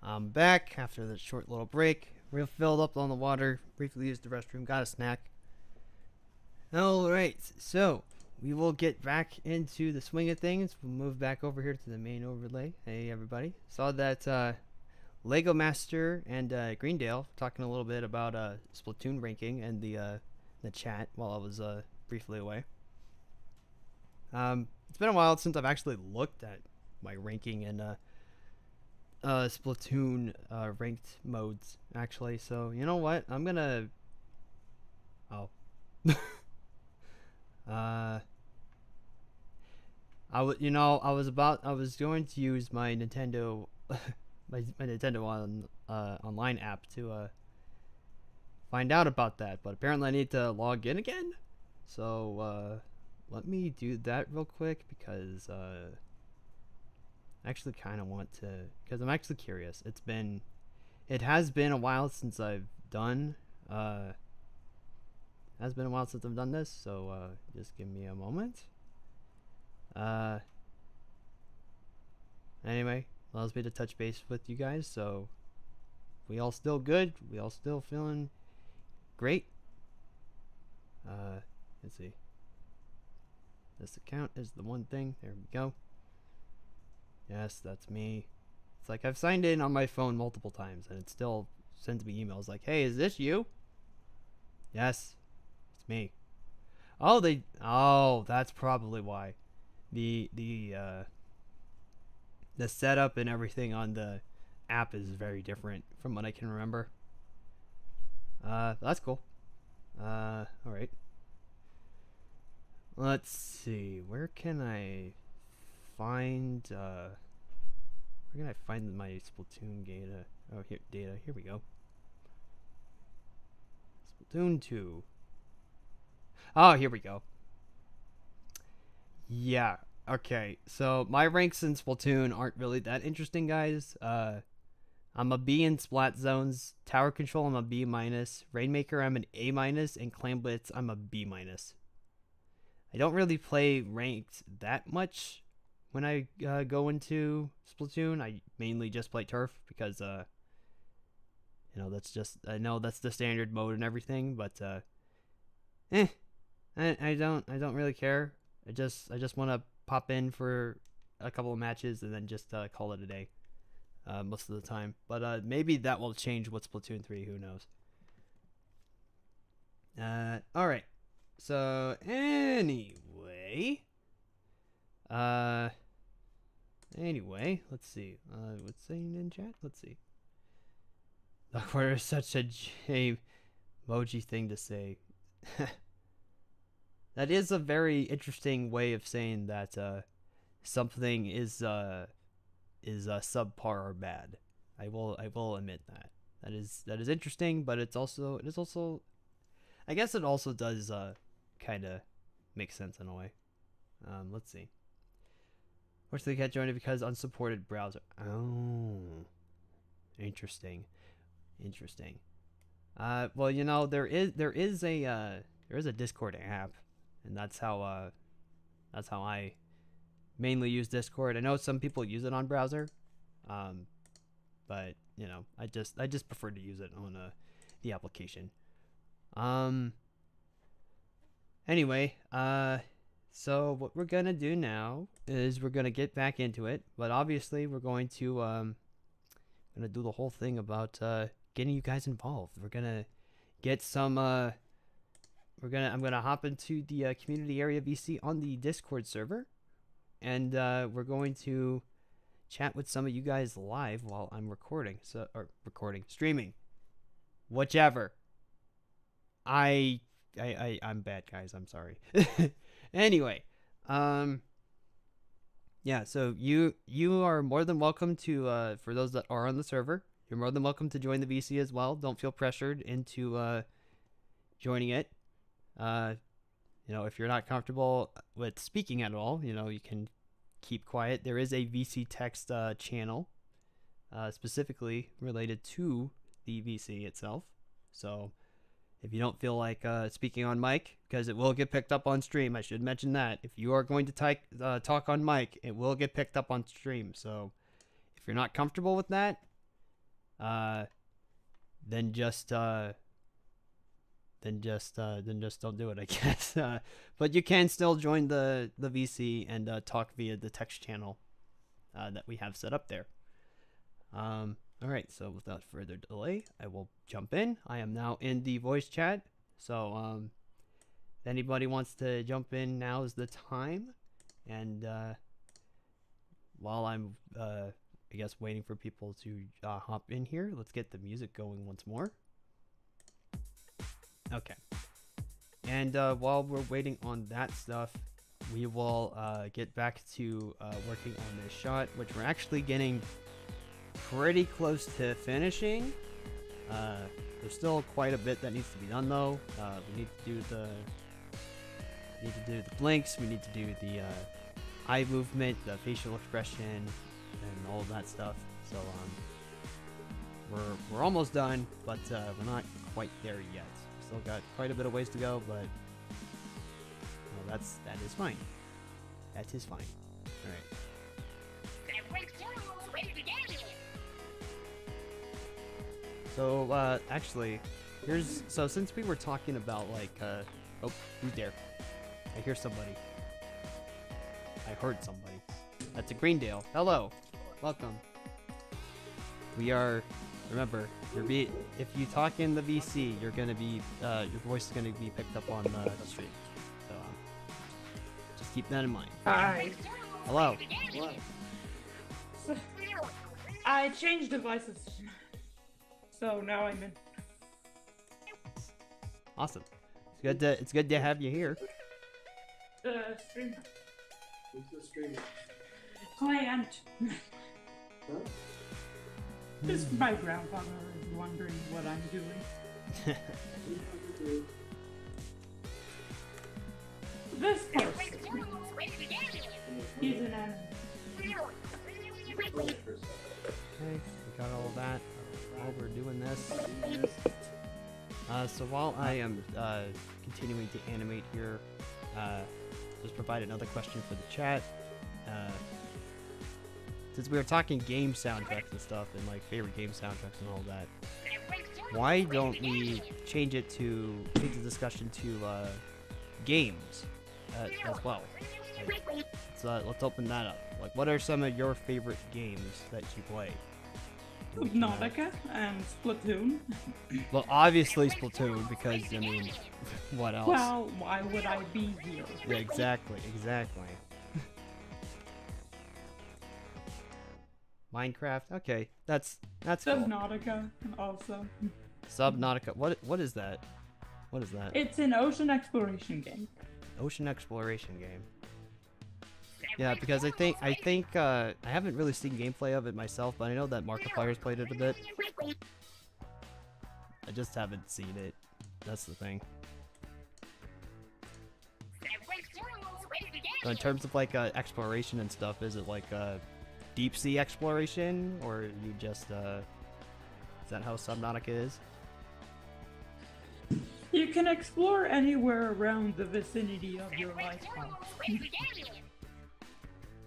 I'm back after the short little break. Refilled up on the water. Briefly used the restroom. Got a snack. Alright. So, we will get back into the swing of things. We'll move back over here to the main overlay. Hey, everybody. Saw that Lego Master and Greendale talking a little bit about Splatoon ranking and the chat while I was briefly away. It's been a while since I've actually looked at my ranking in Splatoon ranked modes, actually. So you know what? I'm gonna. Oh. I was going to use my Nintendo, my Nintendo online app to find out about that, but apparently I need to log in again. So let me do that real quick because I actually kind of want to, because I'm actually curious. It has been a while since I've done this, so just give me a moment. Anyway, allows me to touch base with you guys, so we all still good, we all still feeling great. Let's see. This account is the one thing. There we go. Yes, that's me. It's like I've signed in on my phone multiple times and it still sends me emails like, hey, is this you? Yes, it's me. Oh, that's probably why. The setup and everything on the app is very different from what I can remember. That's cool. Alright. Let's see, where can I find my Splatoon data? Oh, here we go. Splatoon 2. Oh, here we go. Yeah, okay. So my ranks in Splatoon aren't really that interesting, guys. I'm a B in Splat Zones. Tower Control, I'm a B minus. Rainmaker, I'm an A minus. And Clan Blitz, I'm a B minus. I don't really play ranked that much when I go into Splatoon. I mainly just play turf because I know that's the standard mode and everything, but I don't really care. I just want to pop in for a couple of matches and then just call it a day most of the time. But maybe that will change with Splatoon 3. Who knows? All right. So anyway, let's see. What's saying in chat? Let's see. What is such a emoji thing to say? That is a very interesting way of saying that something is subpar or bad. I will admit that. That is interesting, but it is also I guess it also does kind of make sense in a way. Let's see. Fortunately, can't join it because unsupported browser. Oh, interesting. Well, you know, there is a Discord app, and that's how I mainly use Discord. I know some people use it on browser, but you know, I just prefer to use it on the application. Anyway, so what we're gonna do now is we're gonna get back into it, but obviously we're going to gonna do the whole thing about getting you guys involved. We're gonna get some I'm gonna hop into the community area VC on the Discord server, and we're going to chat with some of you guys live while I'm streaming, whichever. I'm bad, guys. I'm sorry. Anyway, yeah. So you are more than welcome to for those that are on the server, you're more than welcome to join the VC as well. Don't feel pressured into joining it. You know, if you're not comfortable with speaking at all, you know, you can keep quiet. There is a VC text channel specifically related to the VC itself. So if you don't feel like speaking on mic, because it will get picked up on stream, I should mention that. If you are going to talk on mic, it will get picked up on stream. So If you're not comfortable with that, then just don't do it, I guess. But you can still join the VC and talk via the text channel that we have set up there. All right, so without further delay, I will jump in. I am now in the voice chat, so if anybody wants to jump in, now is the time. And while I'm, I guess, waiting for people to hop in here, let's get the music going once more. Okay. And while we're waiting on that stuff, we will get back to working on this shot, which we're actually getting pretty close to finishing. There's still quite a bit that needs to be done, though. We need to do the blinks. We need to do the eye movement, the facial expression, and all of that stuff. So we're almost done, but we're not quite there yet. Still got quite a bit of ways to go, but well, that is fine. That is fine. All right. So actually, since we were talking about like oh, who's there? I hear somebody. I heard somebody. That's a Greendale. Hello, welcome. We are. Remember, if you talk in the VC, you're gonna be your voice is gonna be picked up on the stream. So just keep that in mind. Hi. Hello. Hello. So, I changed devices, so now I'm in. Awesome. It's good to have you here. Streamer. Who's the streamer? Client. Huh? This is my grandfather is wondering what I'm doing. This person. He's an enemy. Okay, we got all of that. While we're doing this. So while I am continuing to animate here, just provide another question for the chat. Since we were talking game soundtracks and stuff, and like favorite game soundtracks and all that, why don't we change the discussion to games as well? So let's open that up. Like, what are some of your favorite games that you play? Subnautica and Splatoon. Well, obviously Splatoon, because I mean, what else? Well, why would I be here? Yeah, exactly. Minecraft. Okay, that's cool. Subnautica also. Subnautica. What is that? What is that? It's an ocean exploration game. Ocean exploration game. Yeah, because I think I haven't really seen gameplay of it myself, but I know that Markiplier's played it a bit. I just haven't seen it. That's the thing. So in terms of like exploration and stuff, is it like deep sea exploration, or you just is that how Subnautica is? You can explore anywhere around the vicinity of your lifetime.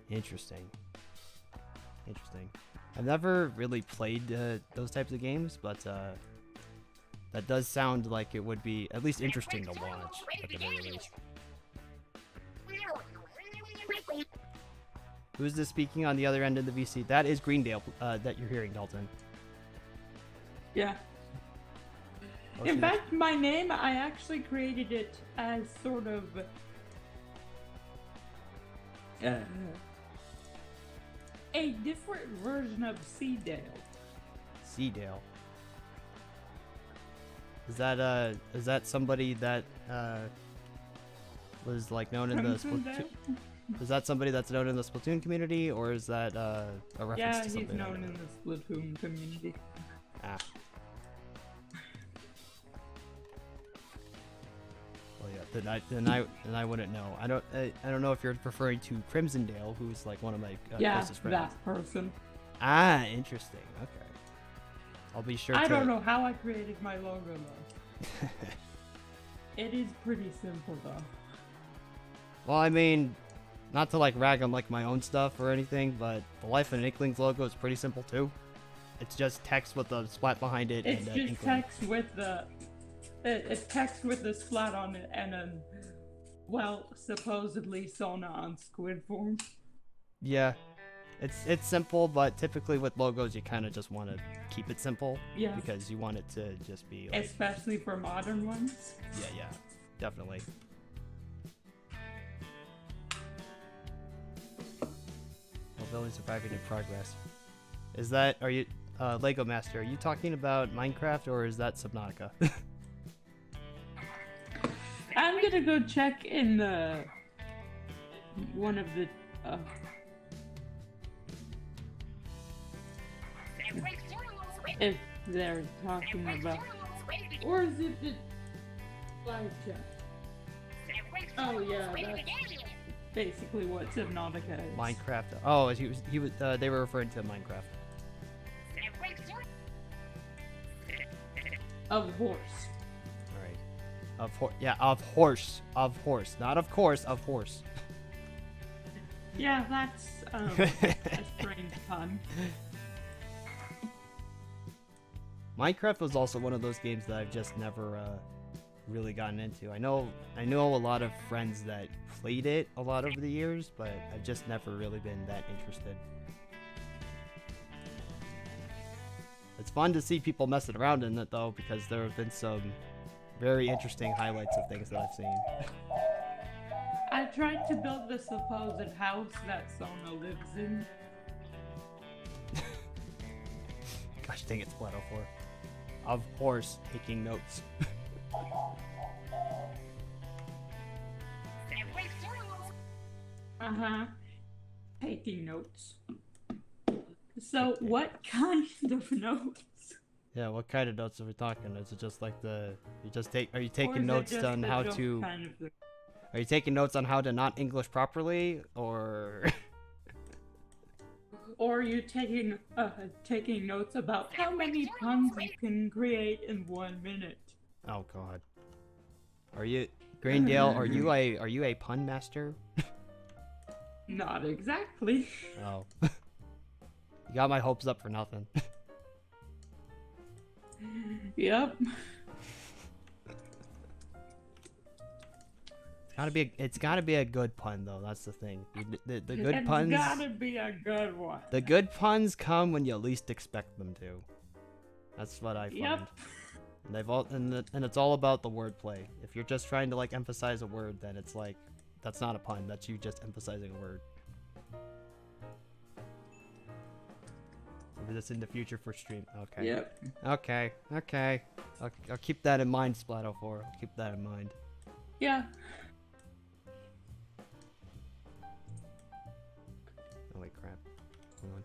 Interesting. I've never really played those types of games, but that does sound like it would be at least interesting to watch at the very least. Who's this speaking on the other end of the VC? That is Greendale that you're hearing, Dalton. Yeah. In fact, my name, I actually created it as sort of a different version of Seadale. Seadale. Is that somebody that was like known in the Splatoon? Is that somebody that's known in the Splatoon community, or is that a reference to something? Yeah, he's known in the Splatoon community. Ah. Well, yeah. Then I wouldn't know. I don't know if you're referring to Crimsondale, who's like one of my closest friends. Yeah, that person. Ah, interesting. Okay. I'll be sure. I don't know how I created my logo though. It is pretty simple though. Well, I mean, not to like rag on like my own stuff or anything, but the Life of an Inkling's logo is pretty simple too. It's just text with a splat behind it. It's and just Inkling. text with the it's text with the splat on it and then, well, supposedly Sona on squid form. Yeah, it's simple, but typically with logos you kind of just want to keep it simple. Yeah. Because you want it to just be like. Especially for modern ones. Yeah, definitely. Well, building surviving in progress. Is that, are you, Lego Master, are you talking about Minecraft or is that Subnautica? I'm gonna go check in the one of the if they're talking about, or is it the live chat? Oh yeah, that's basically what Subnautica is. Minecraft. Oh, he was. They were referring to Minecraft. Of horse. All right. Of horse. Of horse. Not of course. Of horse. Yeah, that's a strange pun. Minecraft was also one of those games that I've just never really gotten into. I know a lot of friends that played it a lot over the years, but I've just never really been that interested. It's fun to see people messing around in it though, because there have been some very interesting highlights of things that I've seen. I tried to build the supposed house that Sona lives in. Gosh dang it, Splatoon 4. Of course, taking notes. Uh-huh. Taking notes. So, what kind of notes? Yeah, what kind of notes are we talking? Is it just like are you Or taking is it notes just on the how joke to, kind of thing? are you taking notes on how to not English properly, or? Or are you taking notes about how many puns you can create in 1 minute? Oh god. Are you, Greendale, are you a pun master? Not exactly. Oh. You got my hopes up for nothing. Yep. It's gotta be a good pun though. That's the thing. The good puns. It's gotta be a good one. The good puns come when you least expect them to. That's what I find. Yep. And and it's all about the wordplay. If you're just trying to like emphasize a word, then it's like that's not a pun. That's you just emphasizing a word. Maybe that's in the future for stream. Okay. Yep. Okay. I'll keep that in mind, Splatoon 4. I'll keep that in mind. Yeah. Oh wait, crap. Hold on.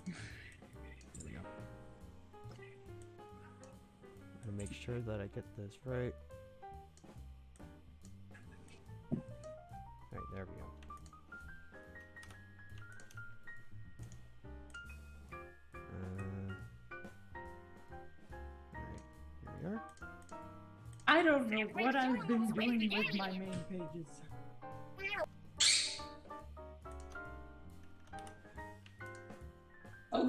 There we go. Gotta make sure that I get this right. Alright, there we go. Alright, here we are. I don't know what I've been doing with my main pages. Oh,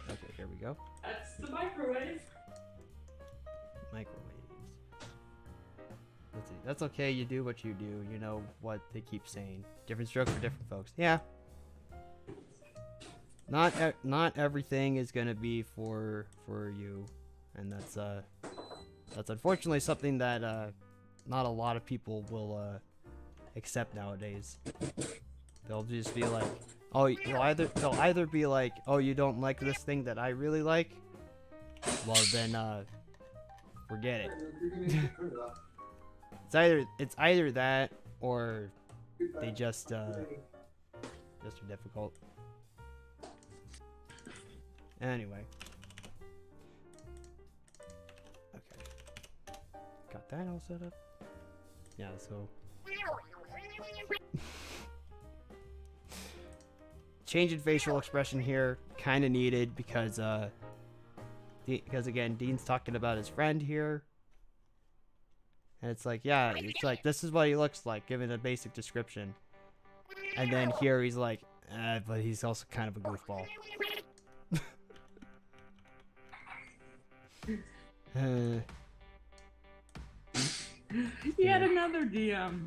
Okay, here we go. that's the microwave. Microwaves. Let's see. That's okay. You do what you do. You know what they keep saying. Different stroke for different folks. Yeah. Not everything is gonna be for you, and that's unfortunately something that not a lot of people will accept nowadays. They'll just be like, oh, they'll either be like, oh, you don't like this thing that I really like, well then forget it. It's either that or they just are difficult. Anyway. Okay. Got that all set up? Yeah, so change in facial expression here, kind of needed because again, Dean's talking about his friend here, And it's like, yeah, it's like, this is what he looks like, given a basic description. And then here he's like, but he's also kind of a goofball. Yet another DM.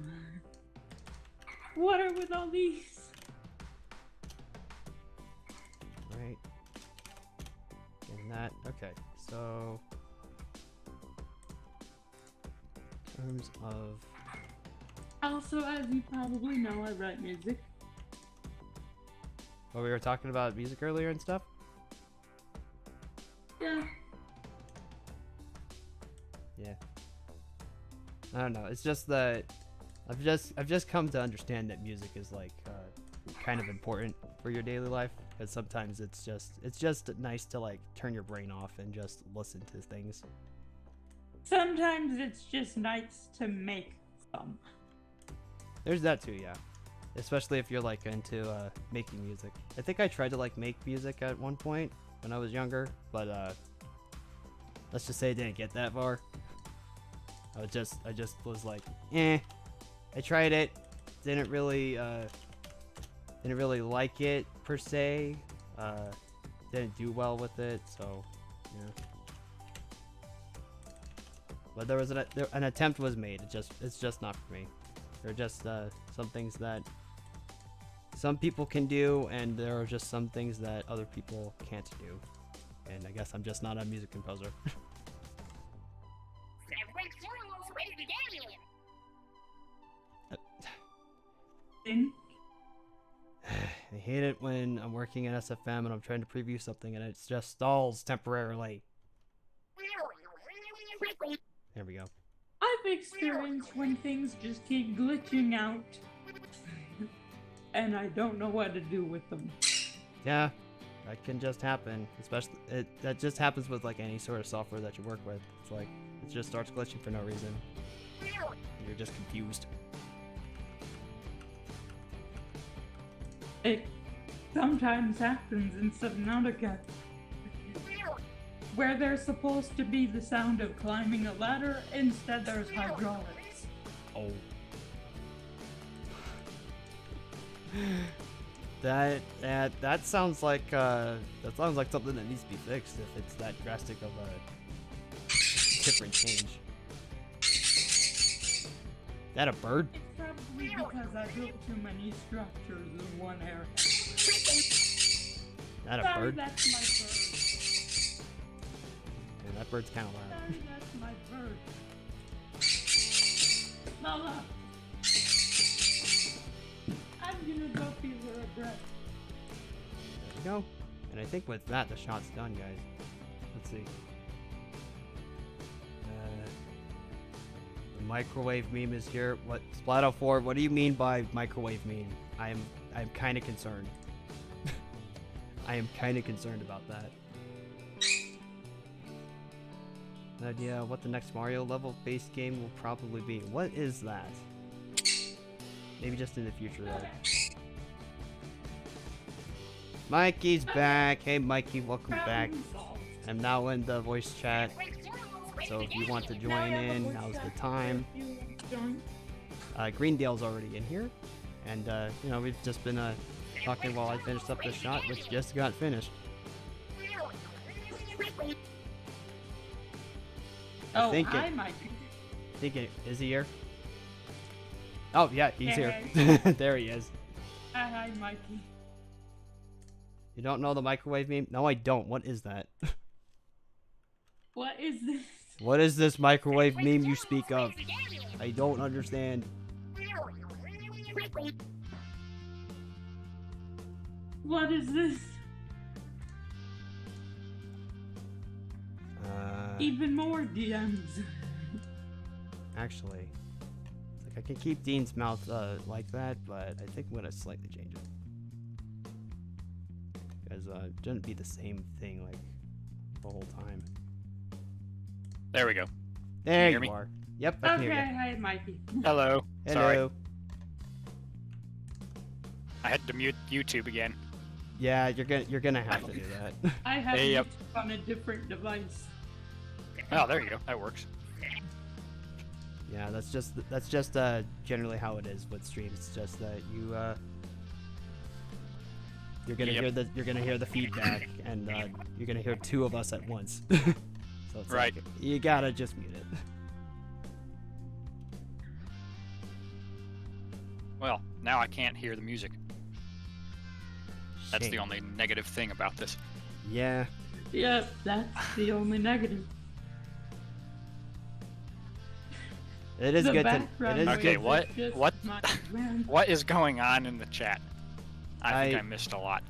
What are with all these? Right. And that, okay, so... in terms of... Also, as you probably know, I write music. Well, we were talking about music earlier and stuff? Yeah. Yeah. I don't know. It's just that I've just come to understand that music is like kind of important for your daily life, because sometimes it's just nice to like turn your brain off and just listen to things. Sometimes it's just nice to make some. There's that too, yeah. Especially if you're like into making music. I think I tried to like make music at one point when I was younger, but let's just say I didn't get that far. I just was like, eh. I tried it, didn't really like it per se. Didn't do well with it, so yeah. But there was an attempt was made. It's just not for me. There are just some things that some people can do, and there are just some things that other people can't do. And I guess I'm just not a music composer. I hate it when I'm working at SFM and I'm trying to preview something and it just stalls temporarily. There we go. I've experienced when things just keep glitching out and I don't know what to do with them. Yeah, that can just happen. Especially that just happens with like any sort of software that you work with. It's like it just starts glitching for no reason. And you're just confused. It sometimes happens in Subnautica, where there's supposed to be the sound of climbing a ladder, instead there's hydraulics. Oh. That sounds like something that needs to be fixed if it's that drastic of a different change. That a bird? It's probably because I built too many structures in one area. That a Sorry, bird? that's my bird. Yeah, that bird's kind of loud. Sorry, that's my bird. Lala. I'm gonna go feel her a breath. There we go. And I think with that, the shot's done, guys. Let's see. The microwave meme is here. What, Splatoon 4? What do you mean by microwave meme? I'm kind of concerned. I am kind of concerned about that. An idea what the next Mario level-based game will probably be. What is that? Maybe just in the future, though. Mikey's back. Hey, Mikey, welcome back. I'm now in the voice chat, so if you want to join in, now's the time. Greendale's already in here, and you know, we've just been talking while I finished up this shot, which just got finished. Oh, hi, Mikey. Is he here? Oh yeah, he's here. There he is. Hi, Mikey. You don't know the microwave meme? No, I don't. What is that? What is this? What is this microwave meme you speak of? I don't understand. What is this? Even more DMs. Actually, like I can keep Dean's mouth like that, but I think I'm gonna slightly change it. Because it shouldn't be the same thing like the whole time. There we go. There hear you me? are. Yep, I can Okay, hear you. hi, Mikey. Hello. Sorry. Hello. I had to mute YouTube again. Yeah, you're gonna have to do that. I have Hey, yep. YouTube on a different device. Oh, there you go. That works. Yeah, that's just generally how it is with streams. It's just that you're gonna hear the feedback, and you're gonna hear two of us at once. So it's Right. like, you gotta just mute it. Well, now I can't hear the music. That's the Shame. only negative thing about this. Yeah. Yep, that's the only negative. It is The good to. It background is noise Okay, good. is what- just what- my grand- What is going on in the chat? I think I- I missed a lot.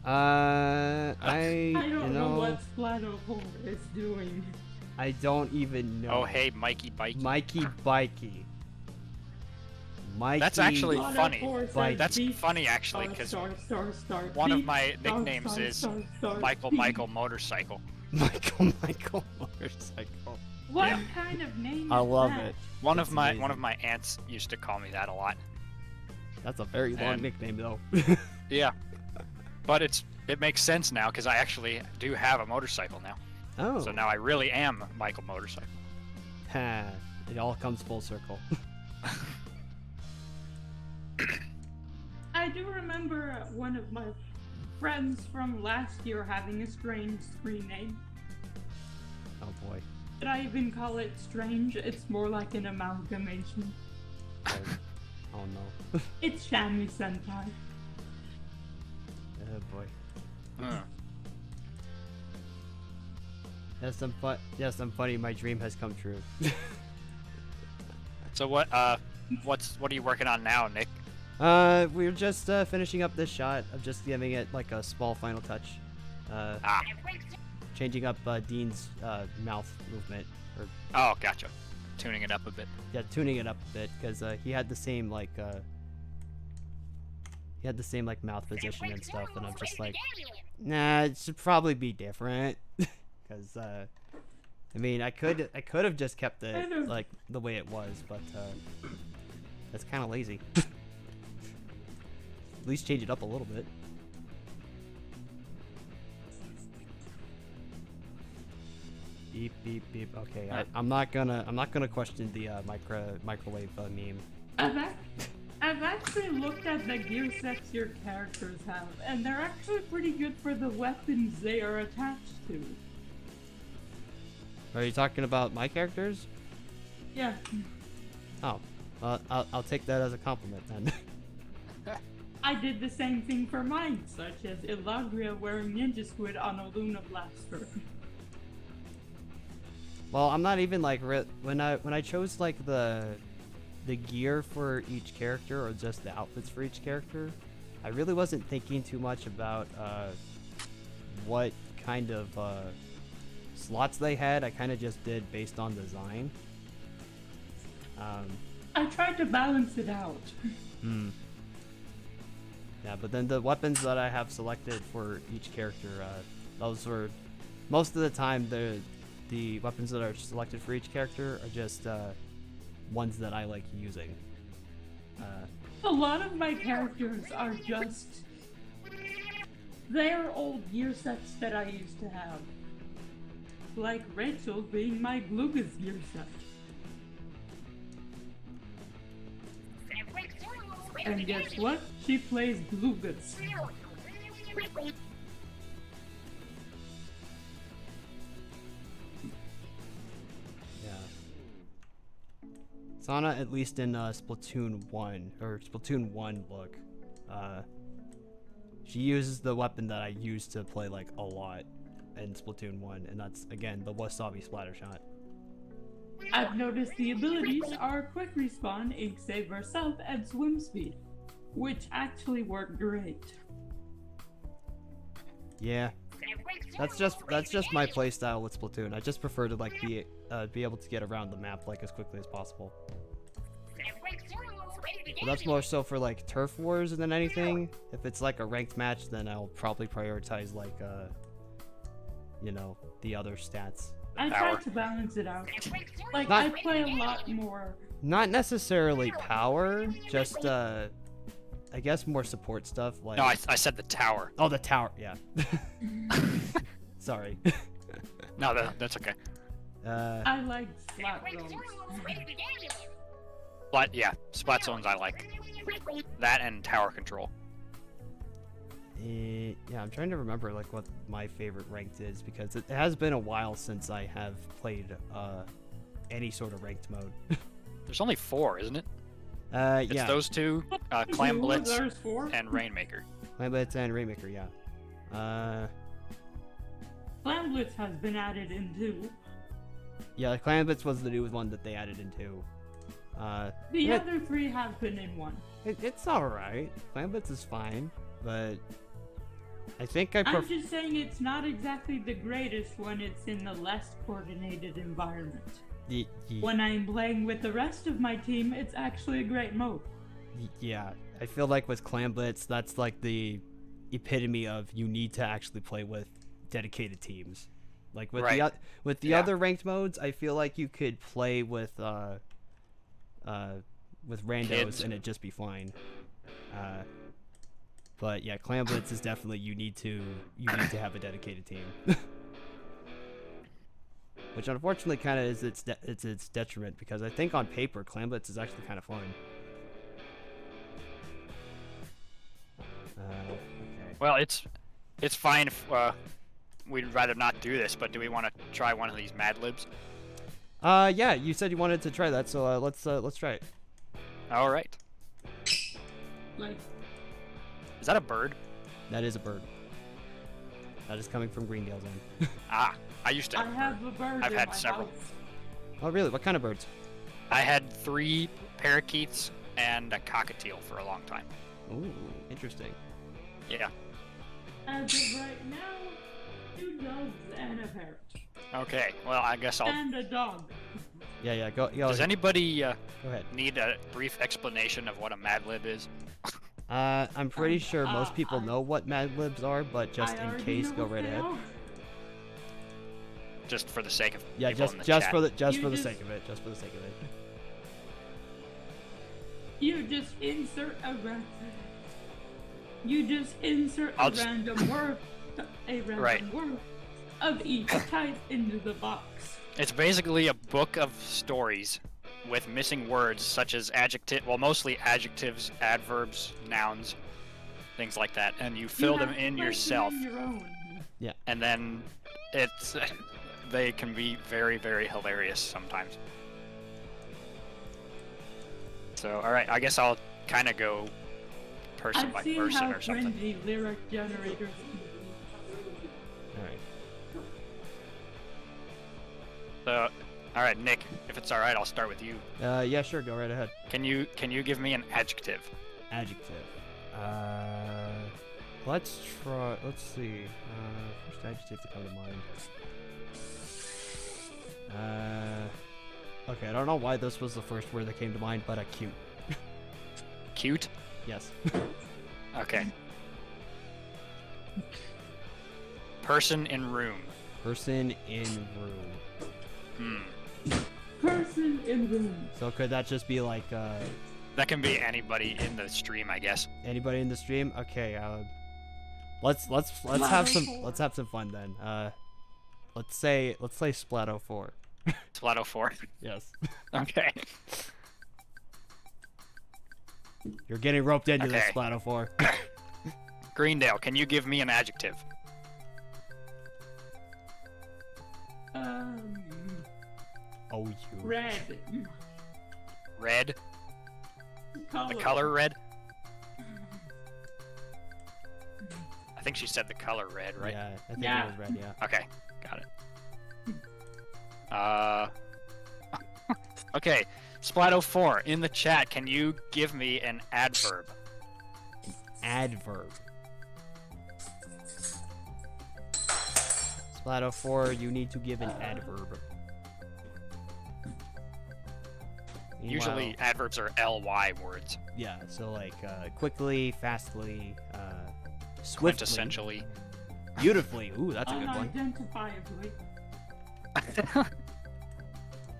I I don't you know know, what Splatoon is doing. I don't even know. Oh, hey, Mikey Bikey. Mikey Bikey. Mikey. That's actually Splatoon funny. says Like- That's beef, funny, actually, star, because star, star, one of beef, my star, nicknames star, is star, Michael beef. Michael Motorcycle. Michael Motorcycle. What Yeah. kind of name I is love that? it. One That's of my amazing. aunts used to call me that a lot. That's a very long And- nickname though. Yeah, but it makes sense now because I actually do have a motorcycle now. Oh. So now I really am Michael Motorcycle. Ha, it all comes full circle. I do remember one of my friends from last year having a strange screen name. Oh boy. Did I even call it strange? It's more like an amalgamation. Oh, oh no. It's Shami Senpai. Oh boy. Hmm. Yes, I'm funny. My dream has come true. So what are you working on now, Nick? We're just finishing up this shot. I'm just giving it like a small final touch. Ah, Changing up Dean's mouth movement, or oh, gotcha. Tuning it up a bit. yeah, tuning it up a bit because he had the same like mouth position and stuff, and I'm just like, nah, it should probably be different. Because I mean, I could have just kept it Kind of. like the way it was, but that's kind of lazy. At least change it up a little bit. Beep beep beep. Okay, I'm not gonna question the microwave meme. I've actually looked at the gear sets your characters have, and they're actually pretty good for the weapons they are attached to. Are you talking about my characters? Yeah. Oh, I'll take that as a compliment then. I did the same thing for mine, such as Ilagria wearing Ninja Squid on a Luna Blaster. Well, I'm not even like when I chose like the gear for each character or just the outfits for each character, I really wasn't thinking too much about what kind of slots they had. I kind of just did based on design. I tried to balance it out. Yeah, but then the weapons that I have selected for each character, those were most of the time the weapons that are selected for each character are just ones that I like using. A lot of my characters are just... They're old gear sets that I used to have. Like Rachel being my Glugas gear set. And guess what? She plays Glugas. Yeah. Sana, at least in Splatoon 1 or Splatoon 1 look, she uses the weapon that I used to play like a lot in Splatoon 1, and that's again the Wasabi Splatter Shot. I've noticed the abilities are Quick Respawn, Ink Saver Self, and Swim Speed, which actually work great. Yeah. That's just my playstyle with Splatoon. I just prefer to like be able to get around the map like as quickly as possible. But that's more so for like turf wars than anything. If it's like a ranked match, then I'll probably prioritize like you know, the other stats. I Power. try to balance it out. Like, Not- I play a lot more. Not necessarily power, just I guess more support stuff like No, I said the tower. oh, the tower, yeah. Sorry. No, that's okay. I like splat zones. But yeah, splat zones I like. That and tower control. Yeah, I'm trying to remember like what my favorite ranked is because it has been a while since I have played any sort of ranked mode. There's only 4, isn't it? It's Yeah, those two, Clam Blitz There's 4. and Rainmaker. Clam Blitz and Rainmaker. Yeah. Clam Blitz has been added in 2. Yeah, Clam Blitz was the new one that they added in 2. The Yeah. other 3 have been in 1. It's all right. Clam Blitz is fine, but I think I'm just saying it's not exactly the greatest when it's in the less coordinated environment. When I'm playing with the rest of my team, it's actually a great mode. Yeah, I feel like with Clam Blitz, that's like the epitome of you need to actually play with dedicated teams. Like with Right. the Yeah. other ranked modes, I feel like you could play with randos Kids. and it'd just be fine. But yeah, Clam Blitz is definitely you need to have a dedicated team. Which unfortunately kind of is its detriment because I think on paper Clam Blitz is actually kind of fun. Okay. Well, it's fine if we'd rather not do this, but do we want to try one of these Mad Libs? Yeah, you said you wanted to try that, so let's try it. All right. Like, Is that a bird? That is a bird. That is coming from Greendale Zone. Ah, I used to I have a bird. have a bird I've in had my several. house. Oh, really? What kind of birds? I had 3 parakeets and a cockatiel for a long time. Ooh, interesting. Yeah. As of right now, 2 dogs and a parrot. Okay. Well, I guess I'll. And a dog. Yeah, go. Does anybody Go ahead. need a brief explanation of what a Mad Lib is? I'm pretty sure most people know what Mad Libs are, but just I in already case, know go what right they ahead. are. Just for the sake of Yeah, people in the just chat. for the You sake of it, just for the sake of it. You just insert a random. You just insert I'll a just- random word, Right. word of each type into the box. It's basically a book of stories with missing words such as adjective, well, mostly adjectives, adverbs, nouns, things like that, and you fill them have to in place yourself, your own. and then it's they can be very, very hilarious sometimes. So, all right, I guess I'll kind of go person I've by seen person how or something. cringy lyric generators can be. All right. So, all right, Nick, if it's all right, I'll start with you. Yeah, sure. Go right ahead. Can you give me an adjective? Adjective. Let's try. Let's see. First adjective to come to mind. Okay, I don't know why this was the first word that came to mind, but cute. Cute? Yes. Okay. Person in room. Person in room. Hmm. Person in room. So could that just be like That can be anybody in the stream, I guess. anybody in the stream? Okay. Let's have some fun then. Let's say Splato 4. Splato 4. Yes. Okay. You're getting roped into this, Okay. Splato 4. Greendale, can you give me an adjective? Oh, you. Red. Red? Color. The color red? I think she said the color red, right? Yeah, I think Yeah. it was red. Yeah. Okay, got it. Okay, Splato 4, in the chat, can you give me an adverb? Adverb. Splato 4, you need to give an adverb. Usually Meanwhile- adverbs are ly words, Yeah, so like quickly, fastly, swiftly, quintessentially. beautifully. Ooh, that's a good one. Unidentifiably.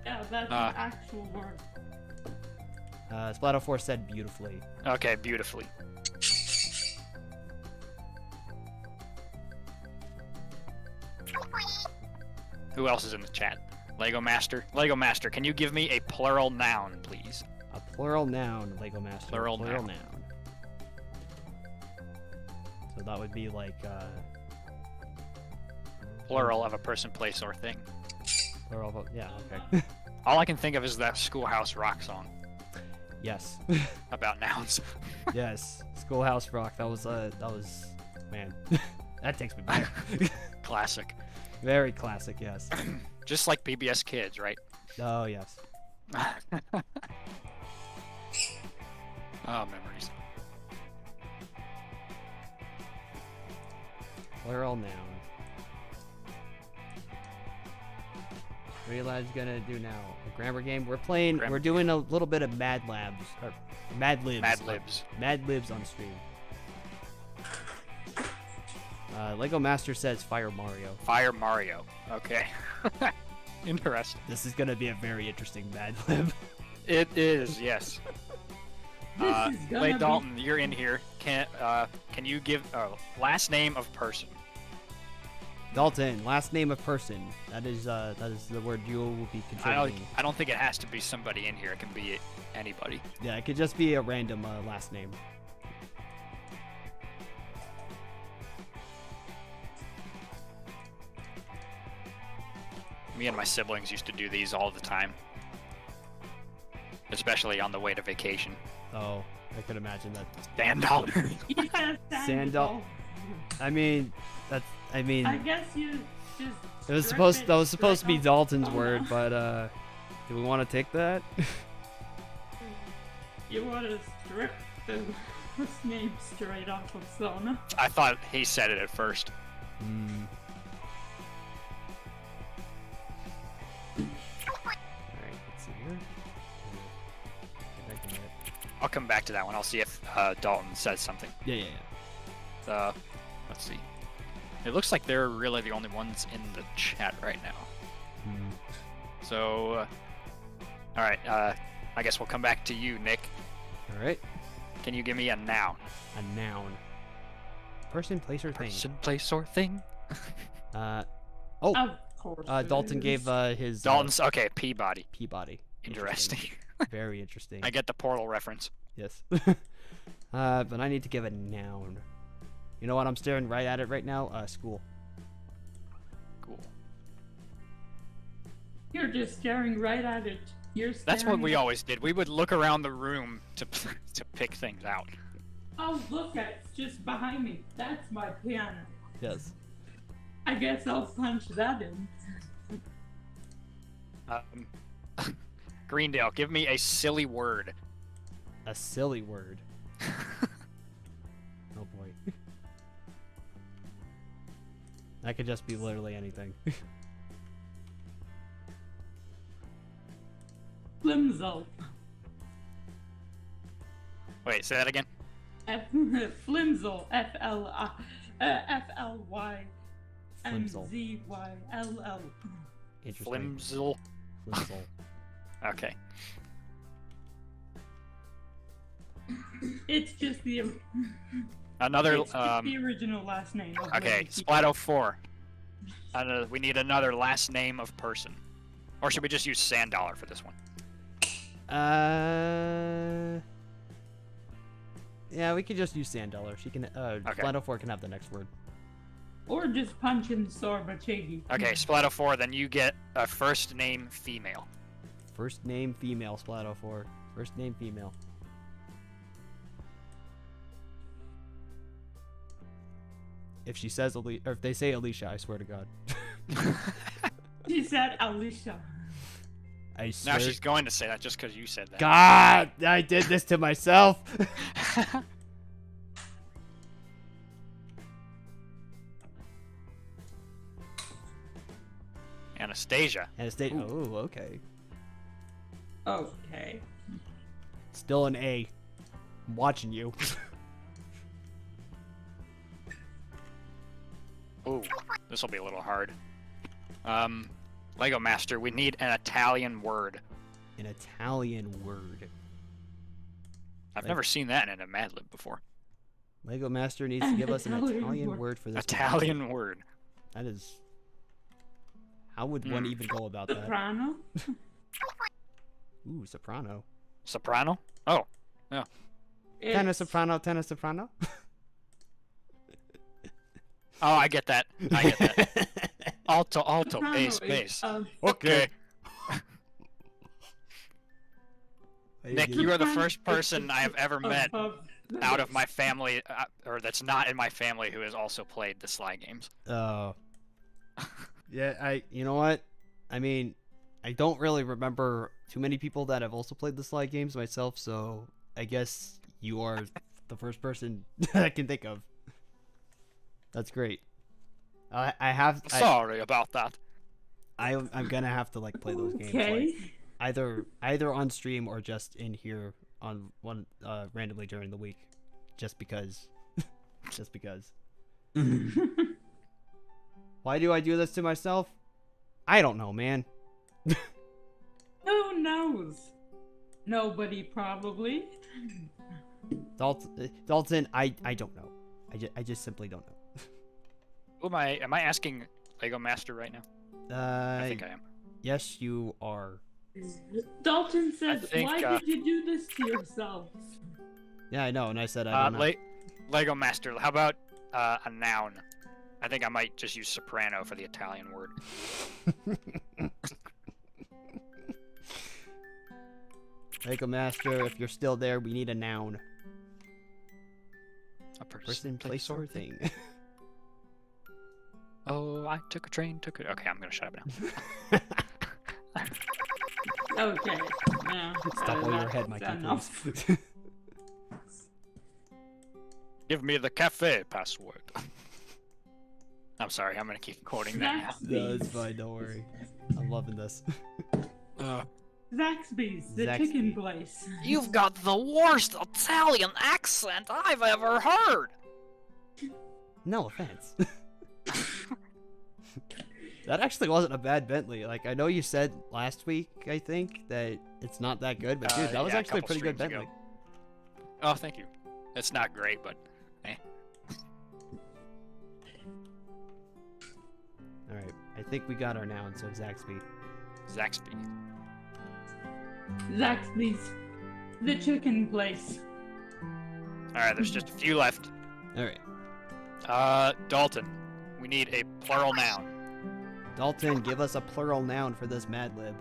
Yeah, that's Uh. an actual word. Splato 4 said beautifully. Okay, beautifully. Who else is in the chat? Lego Master. Lego Master, can you give me a plural noun, please? A plural noun, Lego Master. Plural noun. noun. So that would be like, Plural of a person, place, or thing. plural of, yeah, okay. All I can think of is that Schoolhouse Rock song Yes. about nouns. Yes. Schoolhouse Rock. That was, man. That takes me back. Classic. Very classic, yes. Just like PBS Kids, right? Oh, yes. Oh, memories. Plural noun. What are you lads gonna do now? A grammar game? We're playing, Grammar we're doing a little bit of Mad Labs, or Mad Libs. Mad Libs. Mad Libs on stream. Lego Master says Fire Mario. Fire Mario. Okay. Interesting. This is gonna be a very interesting Mad Lib. It is, yes. This is gonna Lay be- Dalton, you're in here. Can you give last name of person? Dalton, last name of person. That is the word you will be contributing. I don't think it has to be somebody in here. It can be anybody. Yeah, it could just be a random last name. Me and my siblings used to do these all the time, especially on the way to vacation. Oh, I could imagine that. $10. Yeah, Sandal. I mean, I guess you just. it was strip supposed it that was supposed to be straight off Dalton's Sona. word, but do we want to take that? You want to strip the first name straight off of Sona? I thought he said it at first. Hmm. Alright, let's see here. Get back in it. I'll come back to that one. I'll see if Dalton says something. Yeah, yeah, yeah. Let's see. It looks like they're really the only ones in the chat right now. Hmm. So, all right. I guess we'll come back to you, Nick. Alright. Can you give me a noun? A noun. Person, place, or thing. Person, place, or thing? Oh, Of course. Dalton it gave is. his Dalton's okay. Peabody. Peabody. Interesting. Very interesting. I get the Portal reference. Yes. But I need to give a noun. You know what? I'm staring right at it right now. School. Cool. You're just staring right at it. You're staring. That's what we always did. We would look around the room to pick things out. Oh, look at it's just behind me. That's my piano. Yes. I guess I'll punch that in. Greendale, give me a silly word. A silly word. Oh boy. That could just be literally anything. Flimsel. Wait, say that again. Flimsel. F-L-Y-M-Z-Y-L-L. Interesting. Flimsel. Flimsel. Okay. It's just the. Another. It's just the original last name. Of Okay, Lady Splato 4. We need another last name of person. Or should we just use $1 for this one? Yeah, we could just use Sandollar. She can. Splato 4 can have the next word. Or just punch in Sorbachegi. Okay, Splato 4, then you get a first name female. First name female. Splato 4. First name female. If she says or if they say Alicia, I swear to God. She said Alicia. I swear. Now she's going to say that just because you said that. God, I did this to myself. Anastasia. Anastasia. Ooh. Oh, okay. Okay. Still an A. I'm watching you. Ooh, this will be a little hard. Lego Master, we need an Italian word. An Italian word. I've never seen that in a Mad Lib before. Lego Master needs to give us an Italian Italian word. word for this. Italian word. That is. How would one even go about that? Soprano. Ooh, soprano. Soprano? Oh, Tenor It's- soprano, tenor soprano. oh, I get that. I get that. Alto, alto, soprano bass, is bass. of- Okay. I didn't Nick, get you it. are the first person I have ever met above the out of bass. my family, or that's not in my family, who has also played the Sly games. Oh. Yeah, you know what? I mean, I don't really remember too many people that have also played the Sly games myself, so I guess you are the first person I can think of. That's great. Sorry about that. I'm gonna have to like play those games Okay. like either on stream or just in here on one randomly during the week, just because. Just because. Why do I do this to myself? I don't know, man. Who knows? Nobody probably. Dalton, I don't know. I just simply don't know. Who am I? Am I asking Lego Master right now? I think I am. Yes, you are. Dalton says, think, "Why did you do this to yourself?" Yeah, I know, and I said I don't know. Lego Master. How about a noun? I think I might just use soprano for the Italian word. Lego Master, if you're still there, we need a noun. A Person, place, or thing. Oh, I took a train, took it. Okay, I'm gonna shut up now. Okay. Yeah. Stop while your that's head, Mikey, enough. please. Give me the cafe password. I'm sorry, I'm gonna keep quoting that No, it's fine, don't worry. I'm loving this. now. Zaxby's, the Zaxby. chicken place. You've got the worst Italian accent I've ever heard. No offense. That actually wasn't a bad Bentley. Like, I know you said last week, I think, that it's not that good, but dude, that was yeah, a actually a couple pretty good streams ago. Bentley. Oh, thank you. It's not great, but Alright, I think we got our noun, so Zaxby. Zaxby. Zaxby's, the chicken place. All right, there's just a few left. Alright. Dalton, we need a plural noun. Dalton, give us a plural noun for this Mad Lib.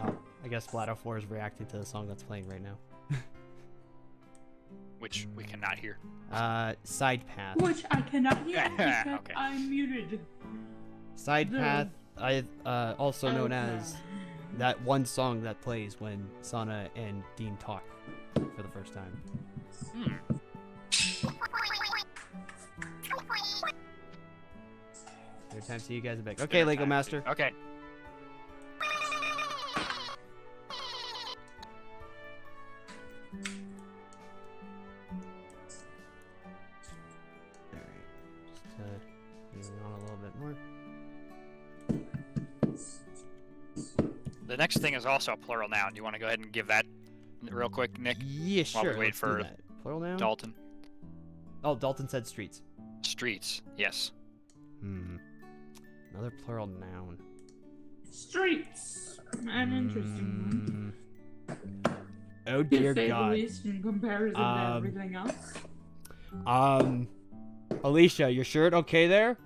Oh, I guess Splatoon 4 is reacting to the song that's playing right now. Which we cannot hear. Side path. Which I cannot hear because Okay. I'm muted. Side The- path, also known Okay. as that one song that plays when Sana and Dean talk for the first time. Third time, see you guys back. Okay, Lego Master. Okay. Alright, just moving on a little bit more. The next thing is also a plural noun. Do you want to go ahead and give that real quick, Nick? Yeah, While we sure. wait let's do for that. Plural noun? Dalton. Oh, Dalton said streets. Streets. Yes. Another plural noun. Streets. An interesting one. Oh To dear say the God. least in comparison to everything else. Alicia, your shirt okay there?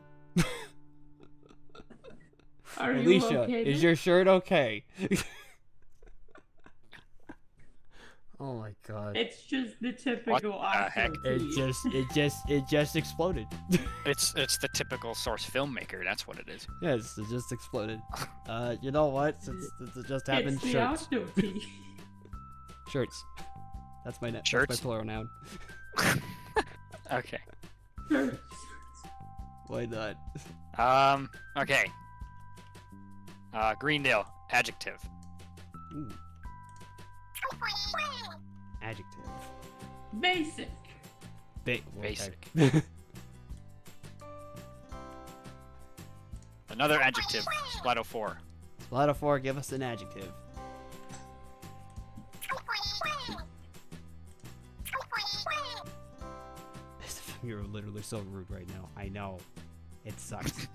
Are you Alicia, okay is there? your shirt okay? Oh my God. It's just the typical heck? It just exploded. It's the typical source filmmaker. That's what it is. Yes, it just exploded. You know what? Since it just happened, It's the shirts. octopee. Shirts. That's my Shirts? That's my plural noun. Okay. Shirts. Why not? Okay. Greendale. Adjective. Ooh. Adjective. Basic. Basic. Another adjective. Splatoon 4. Splatoon 4, give us an adjective. You're literally so rude right now. I know. It sucks.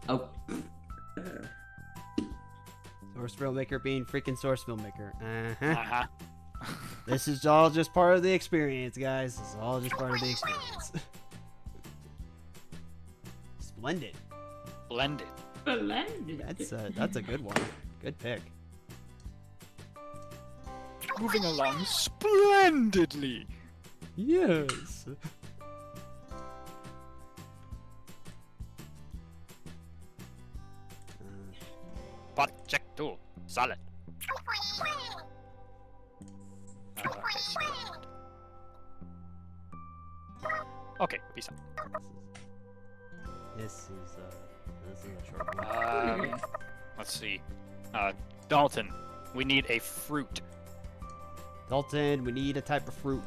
Oh. Source filmmaker being freaking source filmmaker. Uh-huh. This is all just part of the experience, guys. This is all just part of the experience. Splendid. Blended. Blended. That's a good one. Good pick. Moving along splendidly. Yes. Projecto. Solid. Okay, peace out. This is a short one. Let's see. Dalton, we need a fruit. Dalton, we need a type of fruit.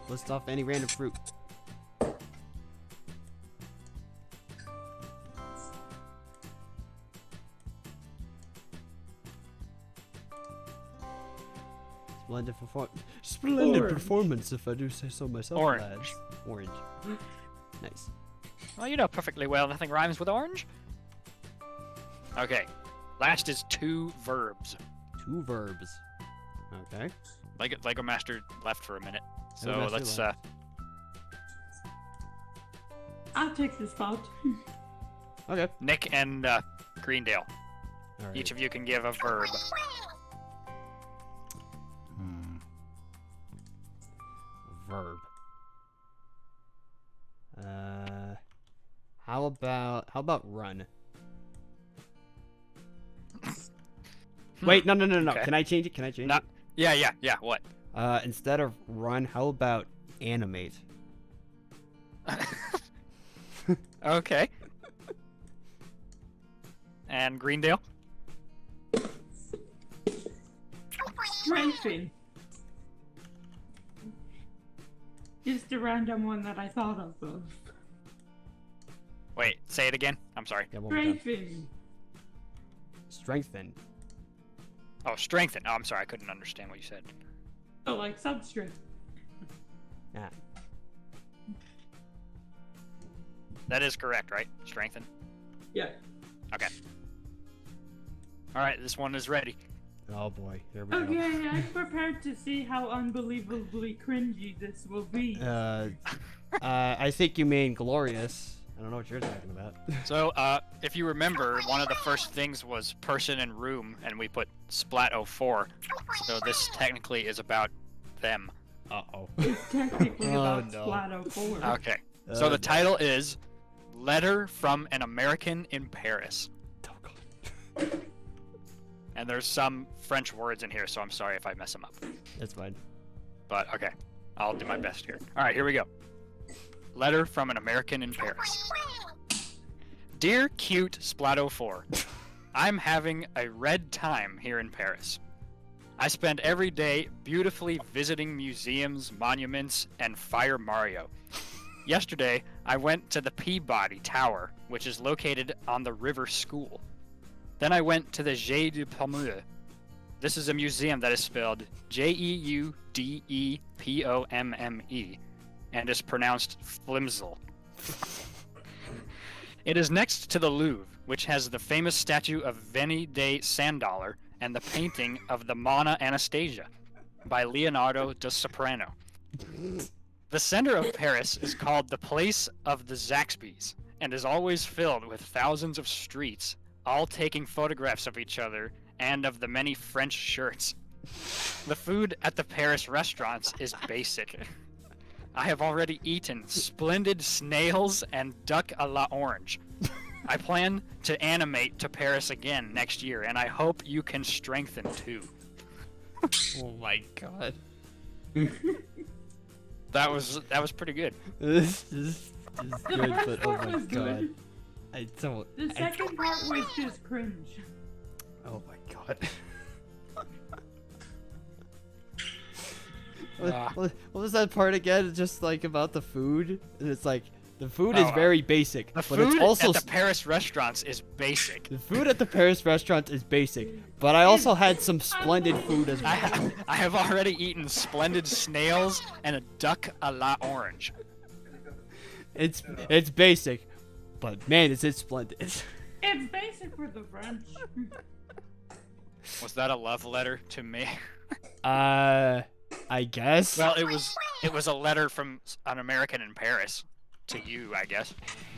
List off any random fruit. Splendid Orange. performance, if I do say so myself. Orange. Lads. Orange. Nice. Well, you know perfectly well nothing rhymes with orange. Okay. Last is 2 verbs. 2 verbs. Okay. Lego Master left for a minute. So Lego Master let's left. I'll take the spot. Okay. Nick and Greendale. All right. Each of you can give a verb. Verb. How about run? Wait, no. Okay. Can I change it? Can I change No. it? Yeah. What? Instead of run, how about animate? Okay. And Greendale? Strafing. Just a random one that I thought of. Wait, say it again. I'm sorry. Yeah, one more time. Strafing. Strengthen. Oh, strengthen. Oh, I'm sorry. I couldn't understand what you said. So like substrate. Ah. That is correct, right? Strengthen. Yeah. Okay. All right, this one is ready. Oh boy, here we go. Okay, I'm prepared to see how unbelievably cringy this will be. I think you mean glorious. I don't know what you're talking about. So, if you remember, one of the first things was person and room, and we put Splat 04. So this technically is about them. Uh-oh. It's technically Oh, about no. Splatoon 4. Okay. So the title is Letter from an American in Paris. Oh, God. And there's some French words in here, so I'm sorry if I mess them up. That's fine. But, okay. I'll do my best here. Alright, here we go. Letter from an American in Paris. Dear cute Splatoon 4, I'm having a red time here in Paris. I spend every day beautifully visiting museums, monuments, and Fire Mario. Yesterday, I went to the Peabody Tower, which is located on the River School. Then I went to the Jeu de Paume. This is a museum that is spelled Jeudepomme and is pronounced Flimsel. It is next to the Louvre, which has the famous statue of Veni de Sandollar and the painting of the Mona Anastasia by Leonardo da Soprano. The center of Paris is called the Place of the Zaxby's and is always filled with thousands of streets, all taking photographs of each other and of the many French shirts. The food at the Paris restaurants is basic. I have already eaten splendid snails and duck a la orange. I plan to animate to Paris again next year, and I hope you can strengthen too. Oh my god. That was pretty good. This is The good, first but oh part my was god. good. I don't. The second part was just cringe. Oh my god. What was that part again? Just like about the food, and it's like The food is very basic, The but it's food also at the Paris restaurants is basic. the food at the Paris restaurant is basic. But I also had some splendid food as well. I have already eaten splendid snails and a duck a la orange. It's basic, but man, is it splendid. It's basic for the French. Was that a love letter to me? I guess. Well, it was a letter from an American in Paris to you, I guess.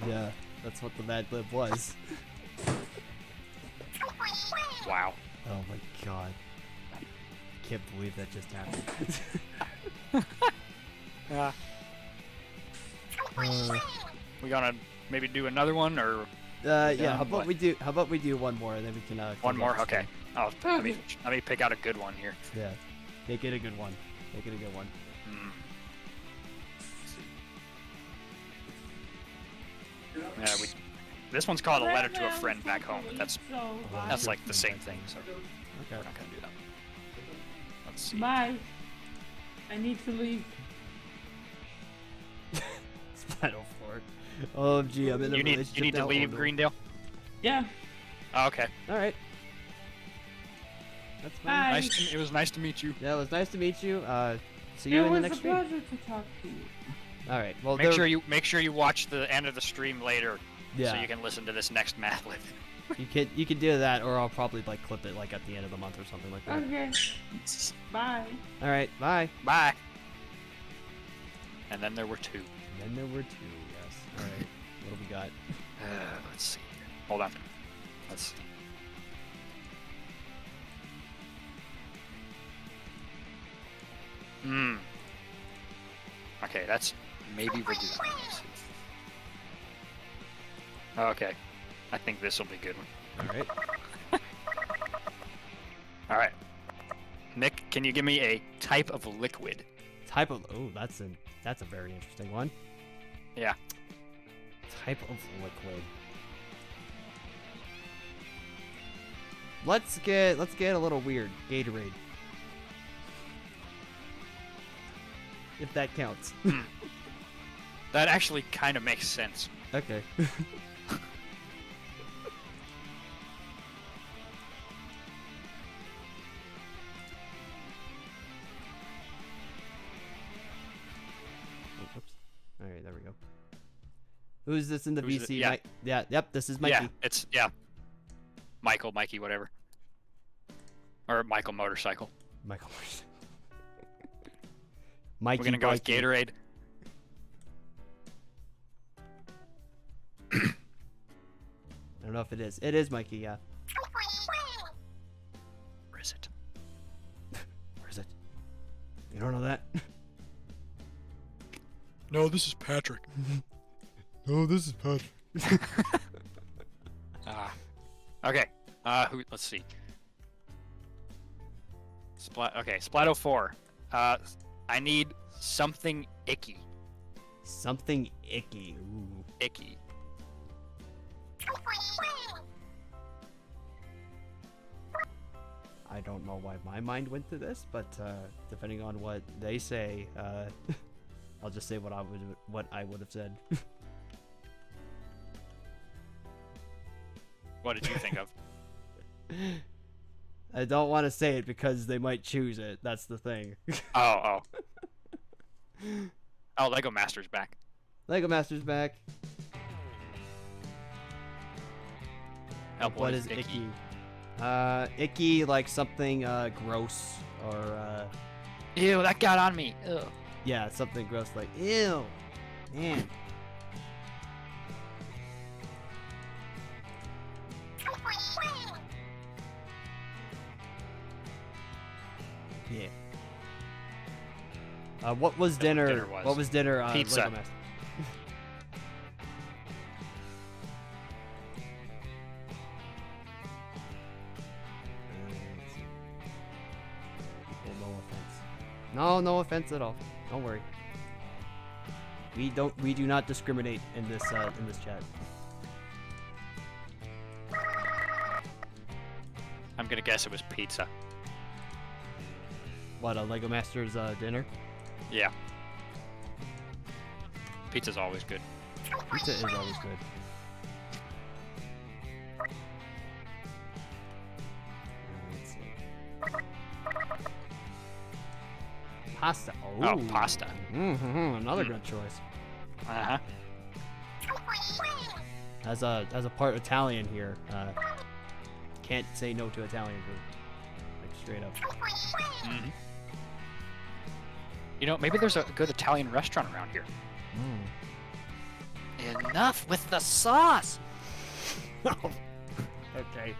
Yeah, that's what the Mad Lib was. Wow. Oh my god. I can't believe that just happened. Yeah. We gonna maybe do another one or? Yeah. How about we do one more and then we can. One more. close out the Okay. Oh, let me pick out a good one here. stream. Yeah. Make it a good one. Make it a good one. Hmm. Yeah, this one's called a letter to a friend back home. But that's like the same thing. So Okay. we're not gonna do that. Let's see. Bye. I need to leave. Splatoon 4. Oh gee, I'm in a You relationship need to now. leave Oh, no. Greendale. Yeah. Oh, okay. All right. That's fine. Bye. It was nice to meet you. Yeah, it was nice to meet you. See you It in the was next a stream. pleasure to talk to you. All right. Well, Make sure you watch the end of the stream later, Yeah. so you can listen to this next math lib. you can do that, or I'll probably like clip it like at the end of the month or something like that. Okay. Bye. All right. Bye. Bye. And then there were two. And then there were two. Yes. All right. What do we got? Let's see here. Hold on. Let's see. Hmm. Okay, that's maybe we'll do that. Let's see. Okay. I think this will be a good one. All right. All right. Nick, can you give me a type of liquid? Type of that's a very interesting one. Yeah. Type of liquid. Let's get a little weird. Gatorade. If that counts. That actually kind of makes sense. Okay. Oh, oops. All right, there we go. Who's this in the Who's VC? yeah. Yeah, yep, this is Mikey. Yeah, Mikey, whatever. Or Michael Motorcycle. Michael. Mikey. We're gonna go with Mikey. Gatorade. I don't know if it is. It is Mikey, yeah. Where is it? Where is it? You don't know that? No, this is Patrick. No, this is Patrick. Okay. Let's see. Okay, Splatoon 4. I need something icky. Something icky. Ooh. Icky. I don't know why my mind went to this, but depending on what they say, I'll just say what I would have said. What did you think of? I don't want to say it because they might choose it. That's the thing. Oh, Lego Master's back. Lego Master's back. Help, What is icky? Icky like something gross or Ew, that got on me. Ugh. yeah, something gross like ew, man. Yeah. What was dinner? dinner was. What was dinner? Pizza. Lego Master. People, no offense. No offense at all. Don't worry. We do not discriminate in this chat. I'm gonna guess it was pizza. What, a Lego Masters dinner? Yeah. Pizza's always good. Pizza is always good. Let's see. Pasta. Oh, pasta. Another good choice. Uh-huh. As a part Italian here, can't say no to Italian food. Like straight up. Mm-hmm. You know, maybe there's a good Italian restaurant around here. Enough with the sauce! Okay.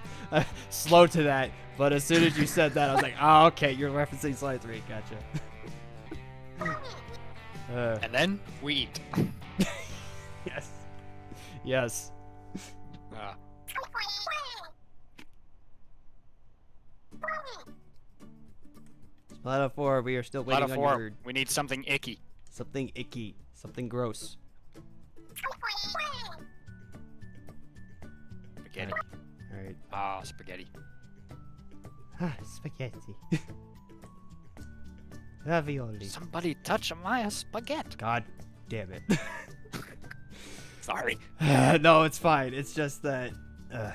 Slow to that, but as soon as you said that, I was like, oh, okay, you're referencing Slide 3. Gotcha. And then we eat. Yes. Yes. Splatoon 4, we are still waiting Out of on 4, your... we need something icky. Something icky. Something gross. Spaghetti. Alright. Ah, spaghetti. Spaghetti. Ravioli. Somebody touch my spaghetti. God damn it. Sorry. No, it's fine. It's just that... I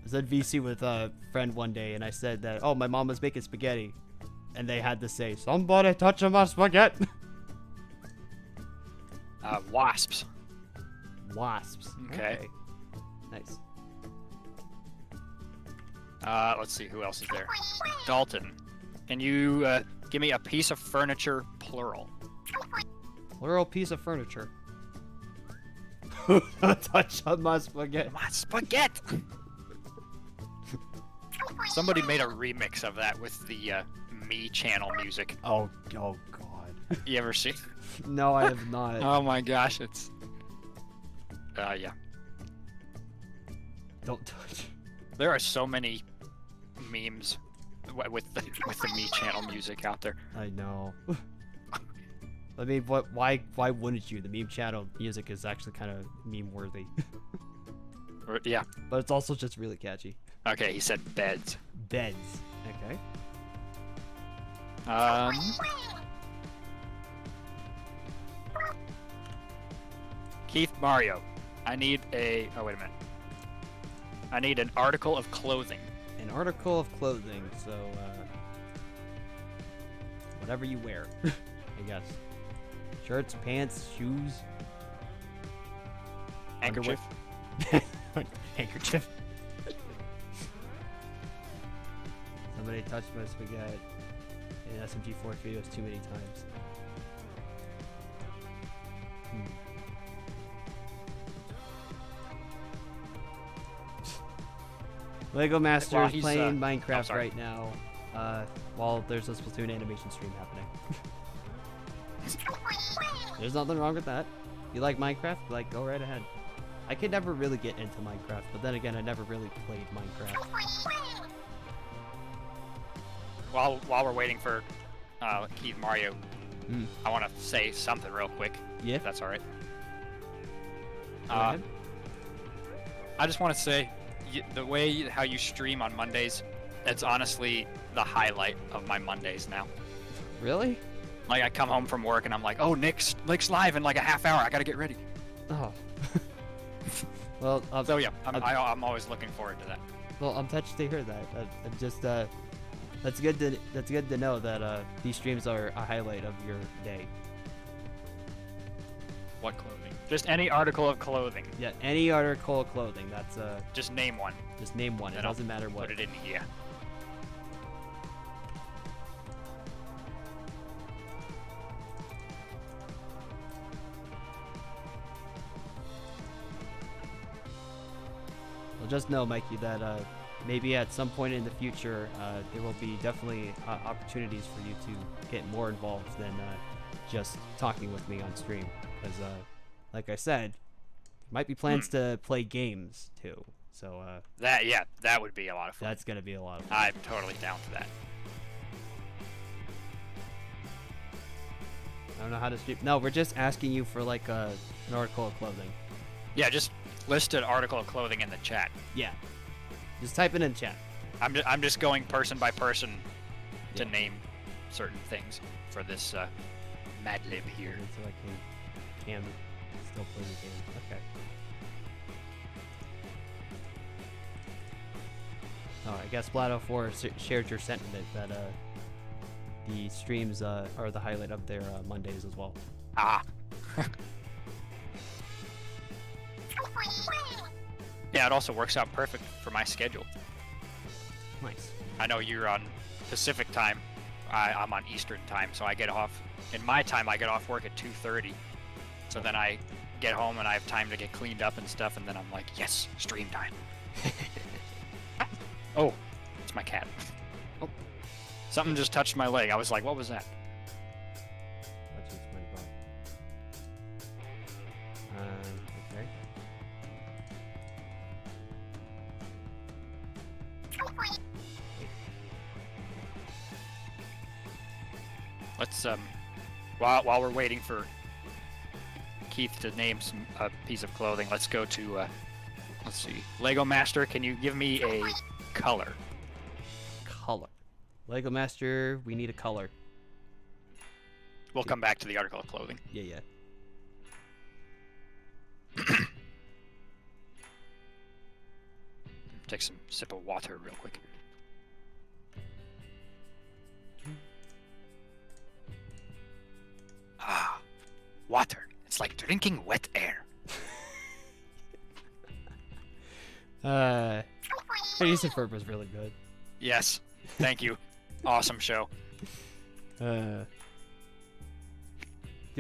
was at VC with a friend one day, and I said that, oh, my mom was making spaghetti. And they had to say, somebody touch my spaghetti. Wasps. Wasps. Okay. Nice. Let's see, who else is there? Dalton. Can you give me a piece of furniture, plural? Plural piece of furniture. Touch on my spaghetti. My spaghetti! Somebody made a remix of that with the Me channel music. Oh God. You ever see? No, I have not. Oh my gosh, it's... yeah. Don't touch. There are so many memes with the Me channel music out there. I know. I mean, why wouldn't you? The meme channel music is actually kind of meme worthy. Yeah. But it's also just really catchy. Okay, he said beds. Beds. Okay. Keith Mario. I need a... Oh, wait a minute. I need an article of clothing. An article of clothing, so, whatever you wear, I guess. Shirts, pants, shoes. Handkerchief. Handkerchief. Somebody touched my spaghetti in SMG4 videos too many times. Lego Master is playing Minecraft right now, while there's a Splatoon animation stream happening. There's nothing wrong with that. You like Minecraft? Like, go right ahead. I could never really get into Minecraft, but then again, I never really played Minecraft. While we're waiting for Keith Mario, I want to say something real quick. Yeah. If that's all right. Go ahead. I just want to say, the way how you stream on Mondays, it's honestly the highlight of my Mondays now. Really? Like, I come home from work and I'm like, oh, Nick's live in like a half hour. I gotta get ready. Oh. Well, so yeah, I'm always looking forward to that. Well, I'm touched to hear that. I'm just that's good to know that these streams are a highlight of your day. What clothing? Just any article of clothing. Yeah, any article of clothing. That's Just name one. Just name one. It doesn't matter what. Put it in here. Well, just know, Mikey, that maybe at some point in the future, there will be definitely opportunities for you to get more involved than just talking with me on stream. Because, like I said, might be plans to play games too. So that would be a lot of fun. That's gonna be a lot of fun. I'm totally down for that. I don't know how to stream. No, we're just asking you for like an article of clothing. Yeah, just list an article of clothing in the chat. Yeah, just type it in chat. I'm just going person by person to name certain things for this Mad Lib here. So I can Still playing the game. Okay. Oh, I guess Splatoon 4 shared your sentiment that the streams are the highlight of their Mondays as well. Ah. Yeah, it also works out perfect for my schedule. Nice. I know you're on Pacific time. I'm on Eastern time, so I get off. In my time, I get off work at 2:30. So then I get home and I have time to get cleaned up and stuff, and then I'm like, yes, stream time. Oh, it's my cat. Oh, something just touched my leg. I was like, what was that? That's just SpongeBob. Okay. Let's while we're waiting for Keith to name a piece of clothing, let's go to let's see. Lego Master, can you give me a color? Color. Lego Master, we need a color. We'll come back to the article of clothing. Yeah. Take some sip of water real quick. Ah, water. It's like drinking wet air. Phineas and Ferb was really good. Yes, thank you. Awesome show. Dude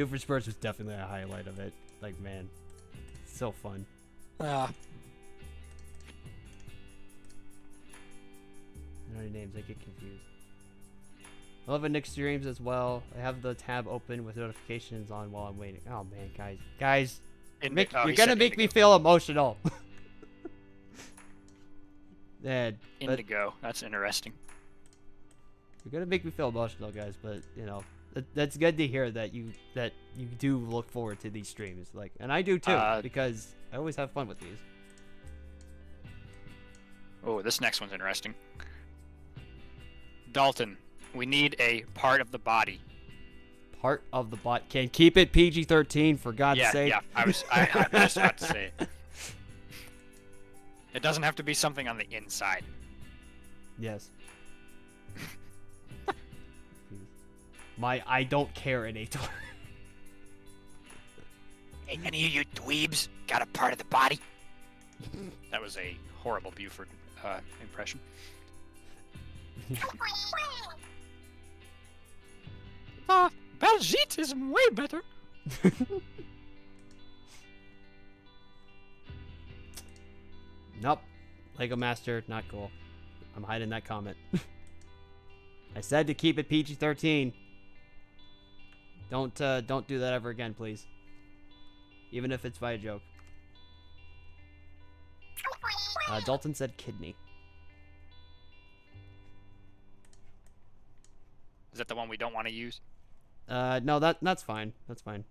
for Spurs was definitely a highlight of it. Like, man, so fun. Ah. I know your names, I get confused. I love it Nick streams as well. I have the tab open with notifications on while I'm waiting. Oh man, guys, you're gonna make me feel emotional. Indigo. That's interesting. You're gonna make me feel emotional, guys. But you know, that's good to hear that you do look forward to these streams. Like, and I do too, because I always have fun with these. Oh, this next one's interesting. Dalton, we need a part of the body. Part of the bot can keep it PG-13 for God's sake. Yeah, I was just about to say it. It doesn't have to be something on the inside. Yes. My I don't care innator. Hey, any of you dweebs got a part of the body? That was a horrible Buford impression. Baljeet is way better. Nope. Lego Master, not cool. I'm hiding that comment. I said to keep it PG-13. Don't do that ever again, please. Even if it's by a joke. Dalton said kidney. Is that the one we don't want to use? No, that's fine. That's fine.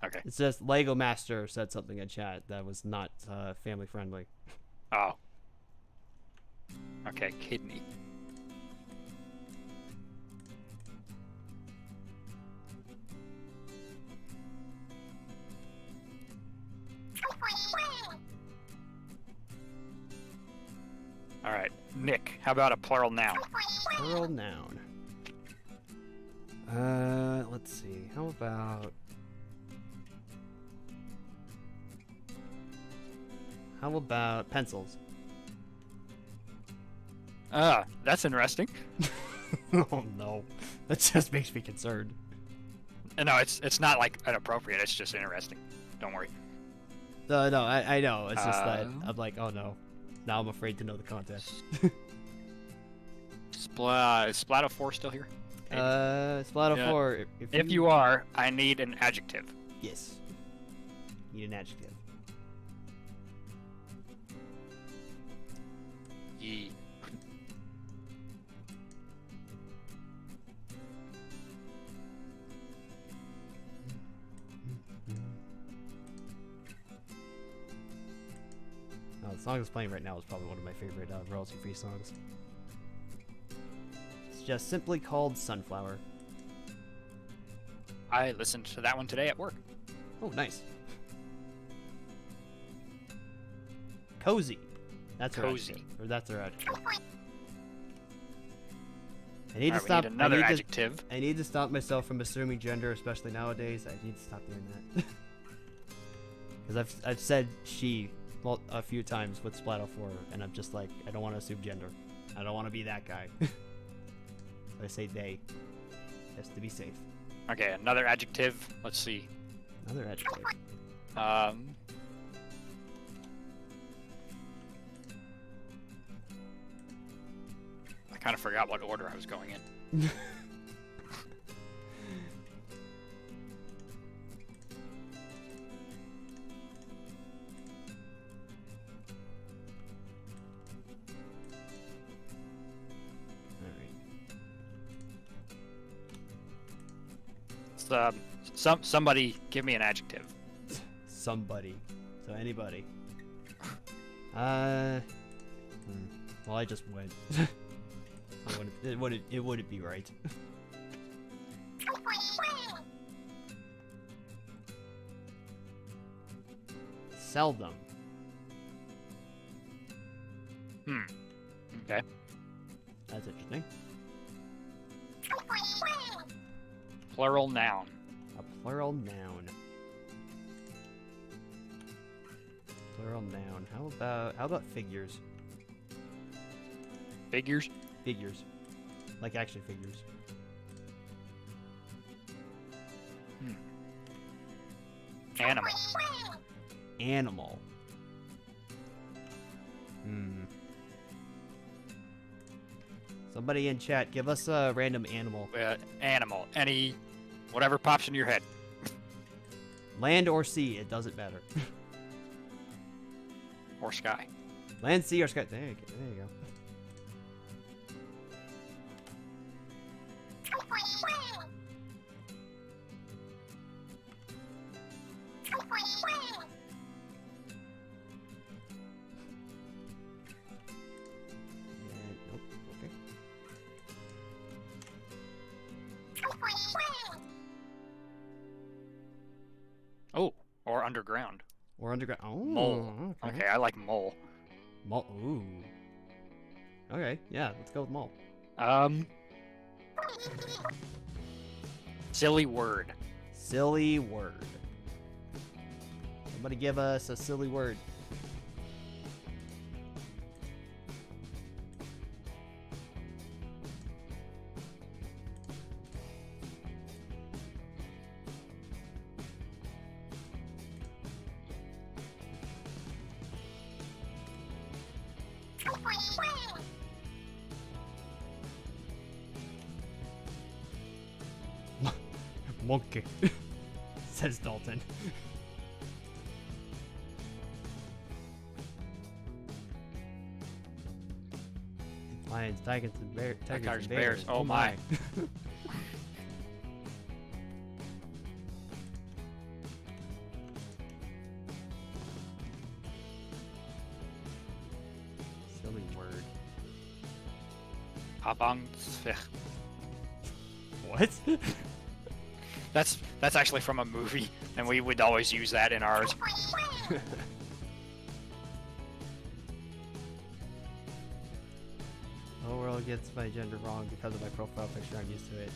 Okay. It's just Lego Master said something in chat that was not family friendly. Oh. Okay, kidney. All right, Nick. How about a plural noun? Plural noun. Let's see. How about pencils? That's interesting. Oh no, that just makes me concerned. No, it's not like inappropriate. It's just interesting. Don't worry. No, I know. It's just that I'm like, oh no. Now I'm afraid to know the context. Is Splatoon 4 still here? Splatoon 4. If you are, I need an adjective. Yes. Need an adjective. Yee. The song that's playing right now is probably one of my favorite royalty-free songs. It's just simply called Sunflower. I listened to that one today at work. Oh, nice. Cozy. That's her Cozy. adjective. Or that's her adjective. I need to Alright, we stop. need another I need adjective. I need to stop myself from assuming gender, especially nowadays. I need to stop doing that. Because I've said she a few times with Splatoon 4, and I'm just like, I don't want to assume gender. I don't want to be that guy. So I say they, just to be safe. Okay, another adjective. Let's see. Another adjective. I kind of forgot what order I was going in. Somebody give me an adjective. Somebody. So anybody. Well, I just went. It wouldn't be right. Seldom. Okay. That's interesting. Plural noun. A plural noun. Plural noun. How about figures? Figures. Figures. Like action figures. Animal. Animal. Somebody in chat, give us a random animal. Animal. Any, whatever pops in your head. Land or sea, it doesn't matter. Or sky. Land, sea, or sky. There you go. Nope. Okay. Oh, or underground. Or underground. Oh, Mole. Okay, I like mole. Mole. Ooh. Okay, yeah, let's go with mole. Silly word. Silly word. Somebody give us a silly word. Monkey, says Dalton. Lions, tigers, and tigers, and bears. Oh my. Silly word. Papang. What? That's actually from a movie, and we would always use that in ours. The whole world gets my gender wrong because of my profile picture. I'm used to it.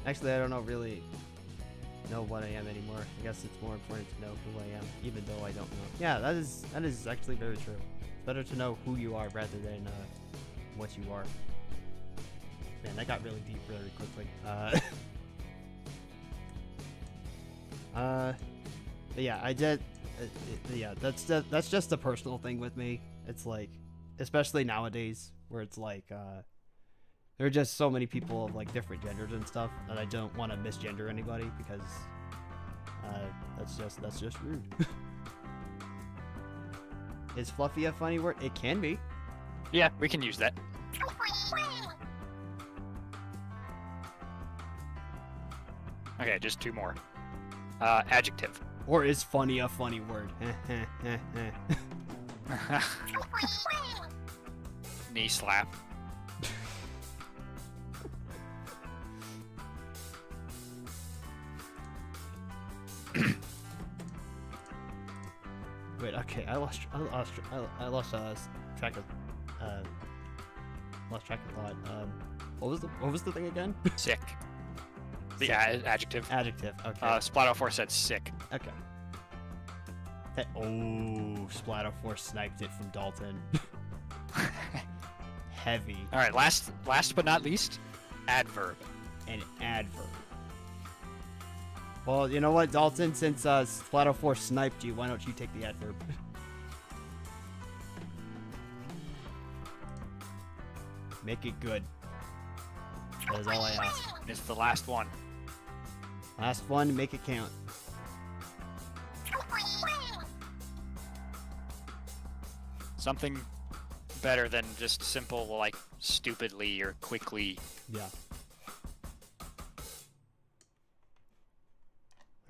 Actually, I don't really know what I am anymore. I guess it's more important to know who I am, even though I don't know. Yeah, that is actually very true. It's better to know who you are rather than what you are. Man, that got really deep really quickly. But yeah, I did. Yeah, that's just a personal thing with me. It's like, especially nowadays, where it's like, there are just so many people of like different genders and stuff, and I don't want to misgender anybody because that's just rude. Is fluffy a funny word? It can be. Yeah, we can use that. Okay, just two more. Adjective. Or is funny a funny word? Knee slap. Wait, okay. Okay, I lost track of lost track of thought. What was the thing again? Sick. The adjective. Adjective. Okay. Splatoon 4 said sick. Okay. Splatter 4 sniped it from Dalton. Heavy. All right, last but not least, adverb. An adverb. Well, you know what, Dalton? Since Splatter 4 sniped you, why don't you take the adverb? Make it good. That is all I ask. It's the last one. Last one, make it count. Something better than just simple, like, stupidly or quickly. Yeah.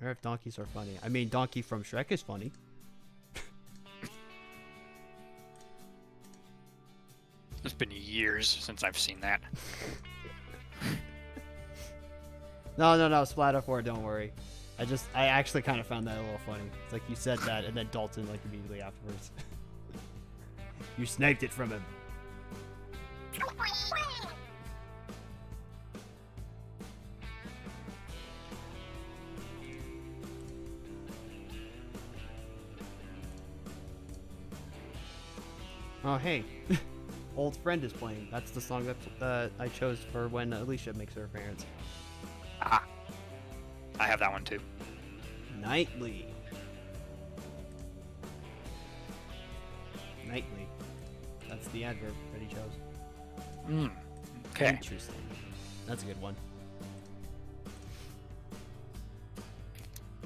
I wonder if donkeys are funny. I mean, Donkey from Shrek is funny. It's been years since I've seen that. No, Splatter 4, don't worry. I actually kind of found that a little funny. It's like you said that, and then Dalton, like, immediately afterwards. You sniped it from him. Oh, hey. Old Friend is playing. That's the song that I chose for when Alicia makes her appearance. Ah. I have that one too. Nightly. Nightly. That's the adverb that he chose. Okay. Interesting. That's a good one.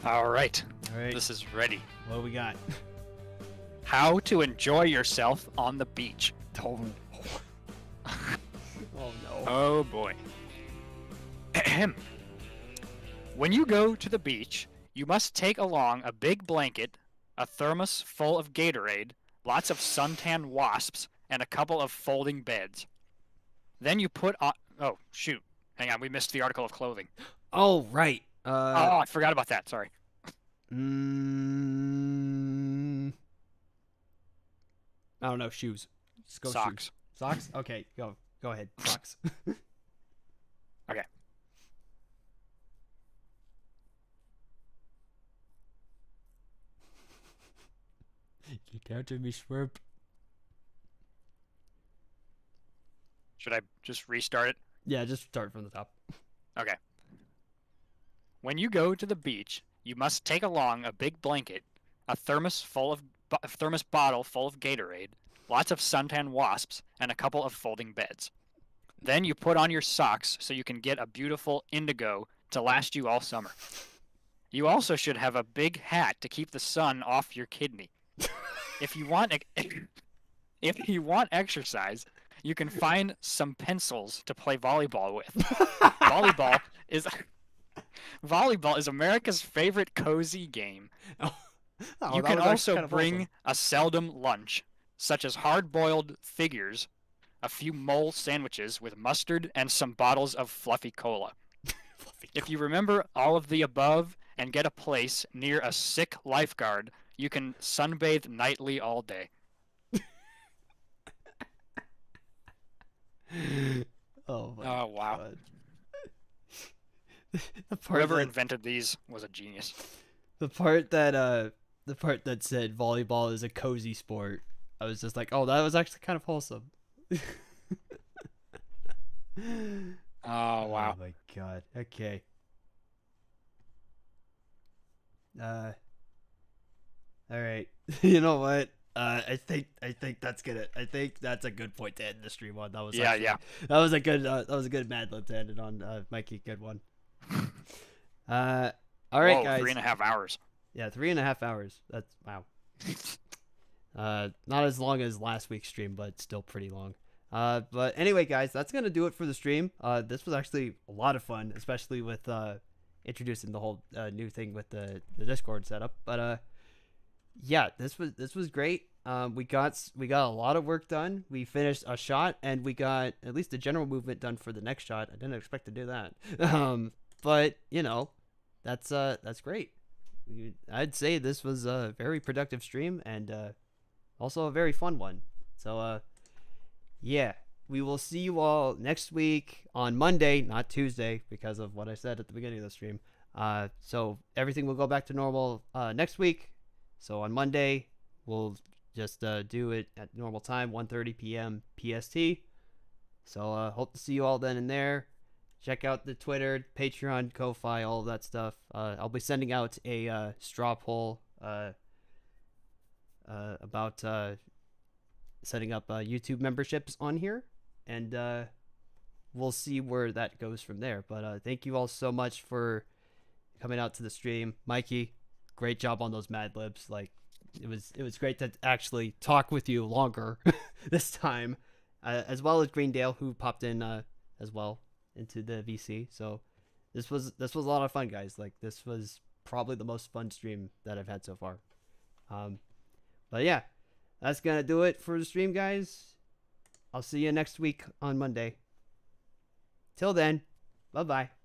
All right. All right. This is ready. What do we got? How to enjoy yourself on the beach. Oh no. Oh boy. Ahem. When you go to the beach, you must take along a big blanket, a thermos full of Gatorade, lots of suntan wasps, and a couple of folding beds. Then you put on... Oh, shoot. Hang on, we missed the article of clothing. Oh, right. I forgot about that. Sorry. I don't know. Shoes. Just go Socks. Shoes. Socks? Okay, go ahead. Socks. Okay. Get out of me, Shrimp. Should I just restart it? Yeah, just start from the top. Okay. When you go to the beach, you must take along a big blanket, a thermos bottle full of Gatorade, lots of suntan wasps, and a couple of folding beds. Then you put on your socks so you can get a beautiful indigo to last you all summer. You also should have a big hat to keep the sun off your kidney. If you want exercise, you can find some pencils to play volleyball with. Volleyball is America's favorite cozy game. You can also bring a seldom lunch, such as hard-boiled figures, a few mole sandwiches with mustard, and some bottles of fluffy cola. If you remember all of the above and get a place near a sick lifeguard, you can sunbathe nightly all day. Oh wow. God. Whoever invented these was a genius. The part that said volleyball is a cozy sport, I was just like, oh, that was actually kind of wholesome. Oh wow. Oh my God. Okay. All right. You know what? I think that's a good point to end the stream on. That was yeah. That was a good Mad Lib to end it on, Mikey. Good one. All right, Whoa, guys. 3.5 hours. Yeah, 3.5 hours. That's wow. Not as long as last week's stream, but still pretty long. But anyway, guys, that's gonna do it for the stream. This was actually a lot of fun, especially with introducing the whole new thing with the Discord setup. But yeah, this was great. We got a lot of work done. We finished a shot, and we got at least the general movement done for the next shot. I didn't expect to do that. But you know, that's great. I'd say this was a very productive stream and also a very fun one. So yeah, we will see you all next week on Monday, not Tuesday, because of what I said at the beginning of the stream. So everything will go back to normal next week. So on Monday, we'll just do it at normal time, 1:30 p.m. PST. So hope to see you all then and there. Check out the Twitter, Patreon, Ko-Fi, all of that stuff. I'll be sending out a straw poll about setting up YouTube memberships on here, and we'll see where that goes from there. But thank you all so much for coming out to the stream. Mikey, great job on those Mad Libs. Like, it was great to actually talk with you longer this time, as well as Greendale, who popped in as well into the VC. So this was a lot of fun, guys. Like, this was probably the most fun stream that I've had so far. But yeah, that's gonna do it for the stream, guys. I'll see you next week on Monday. Till then, bye bye.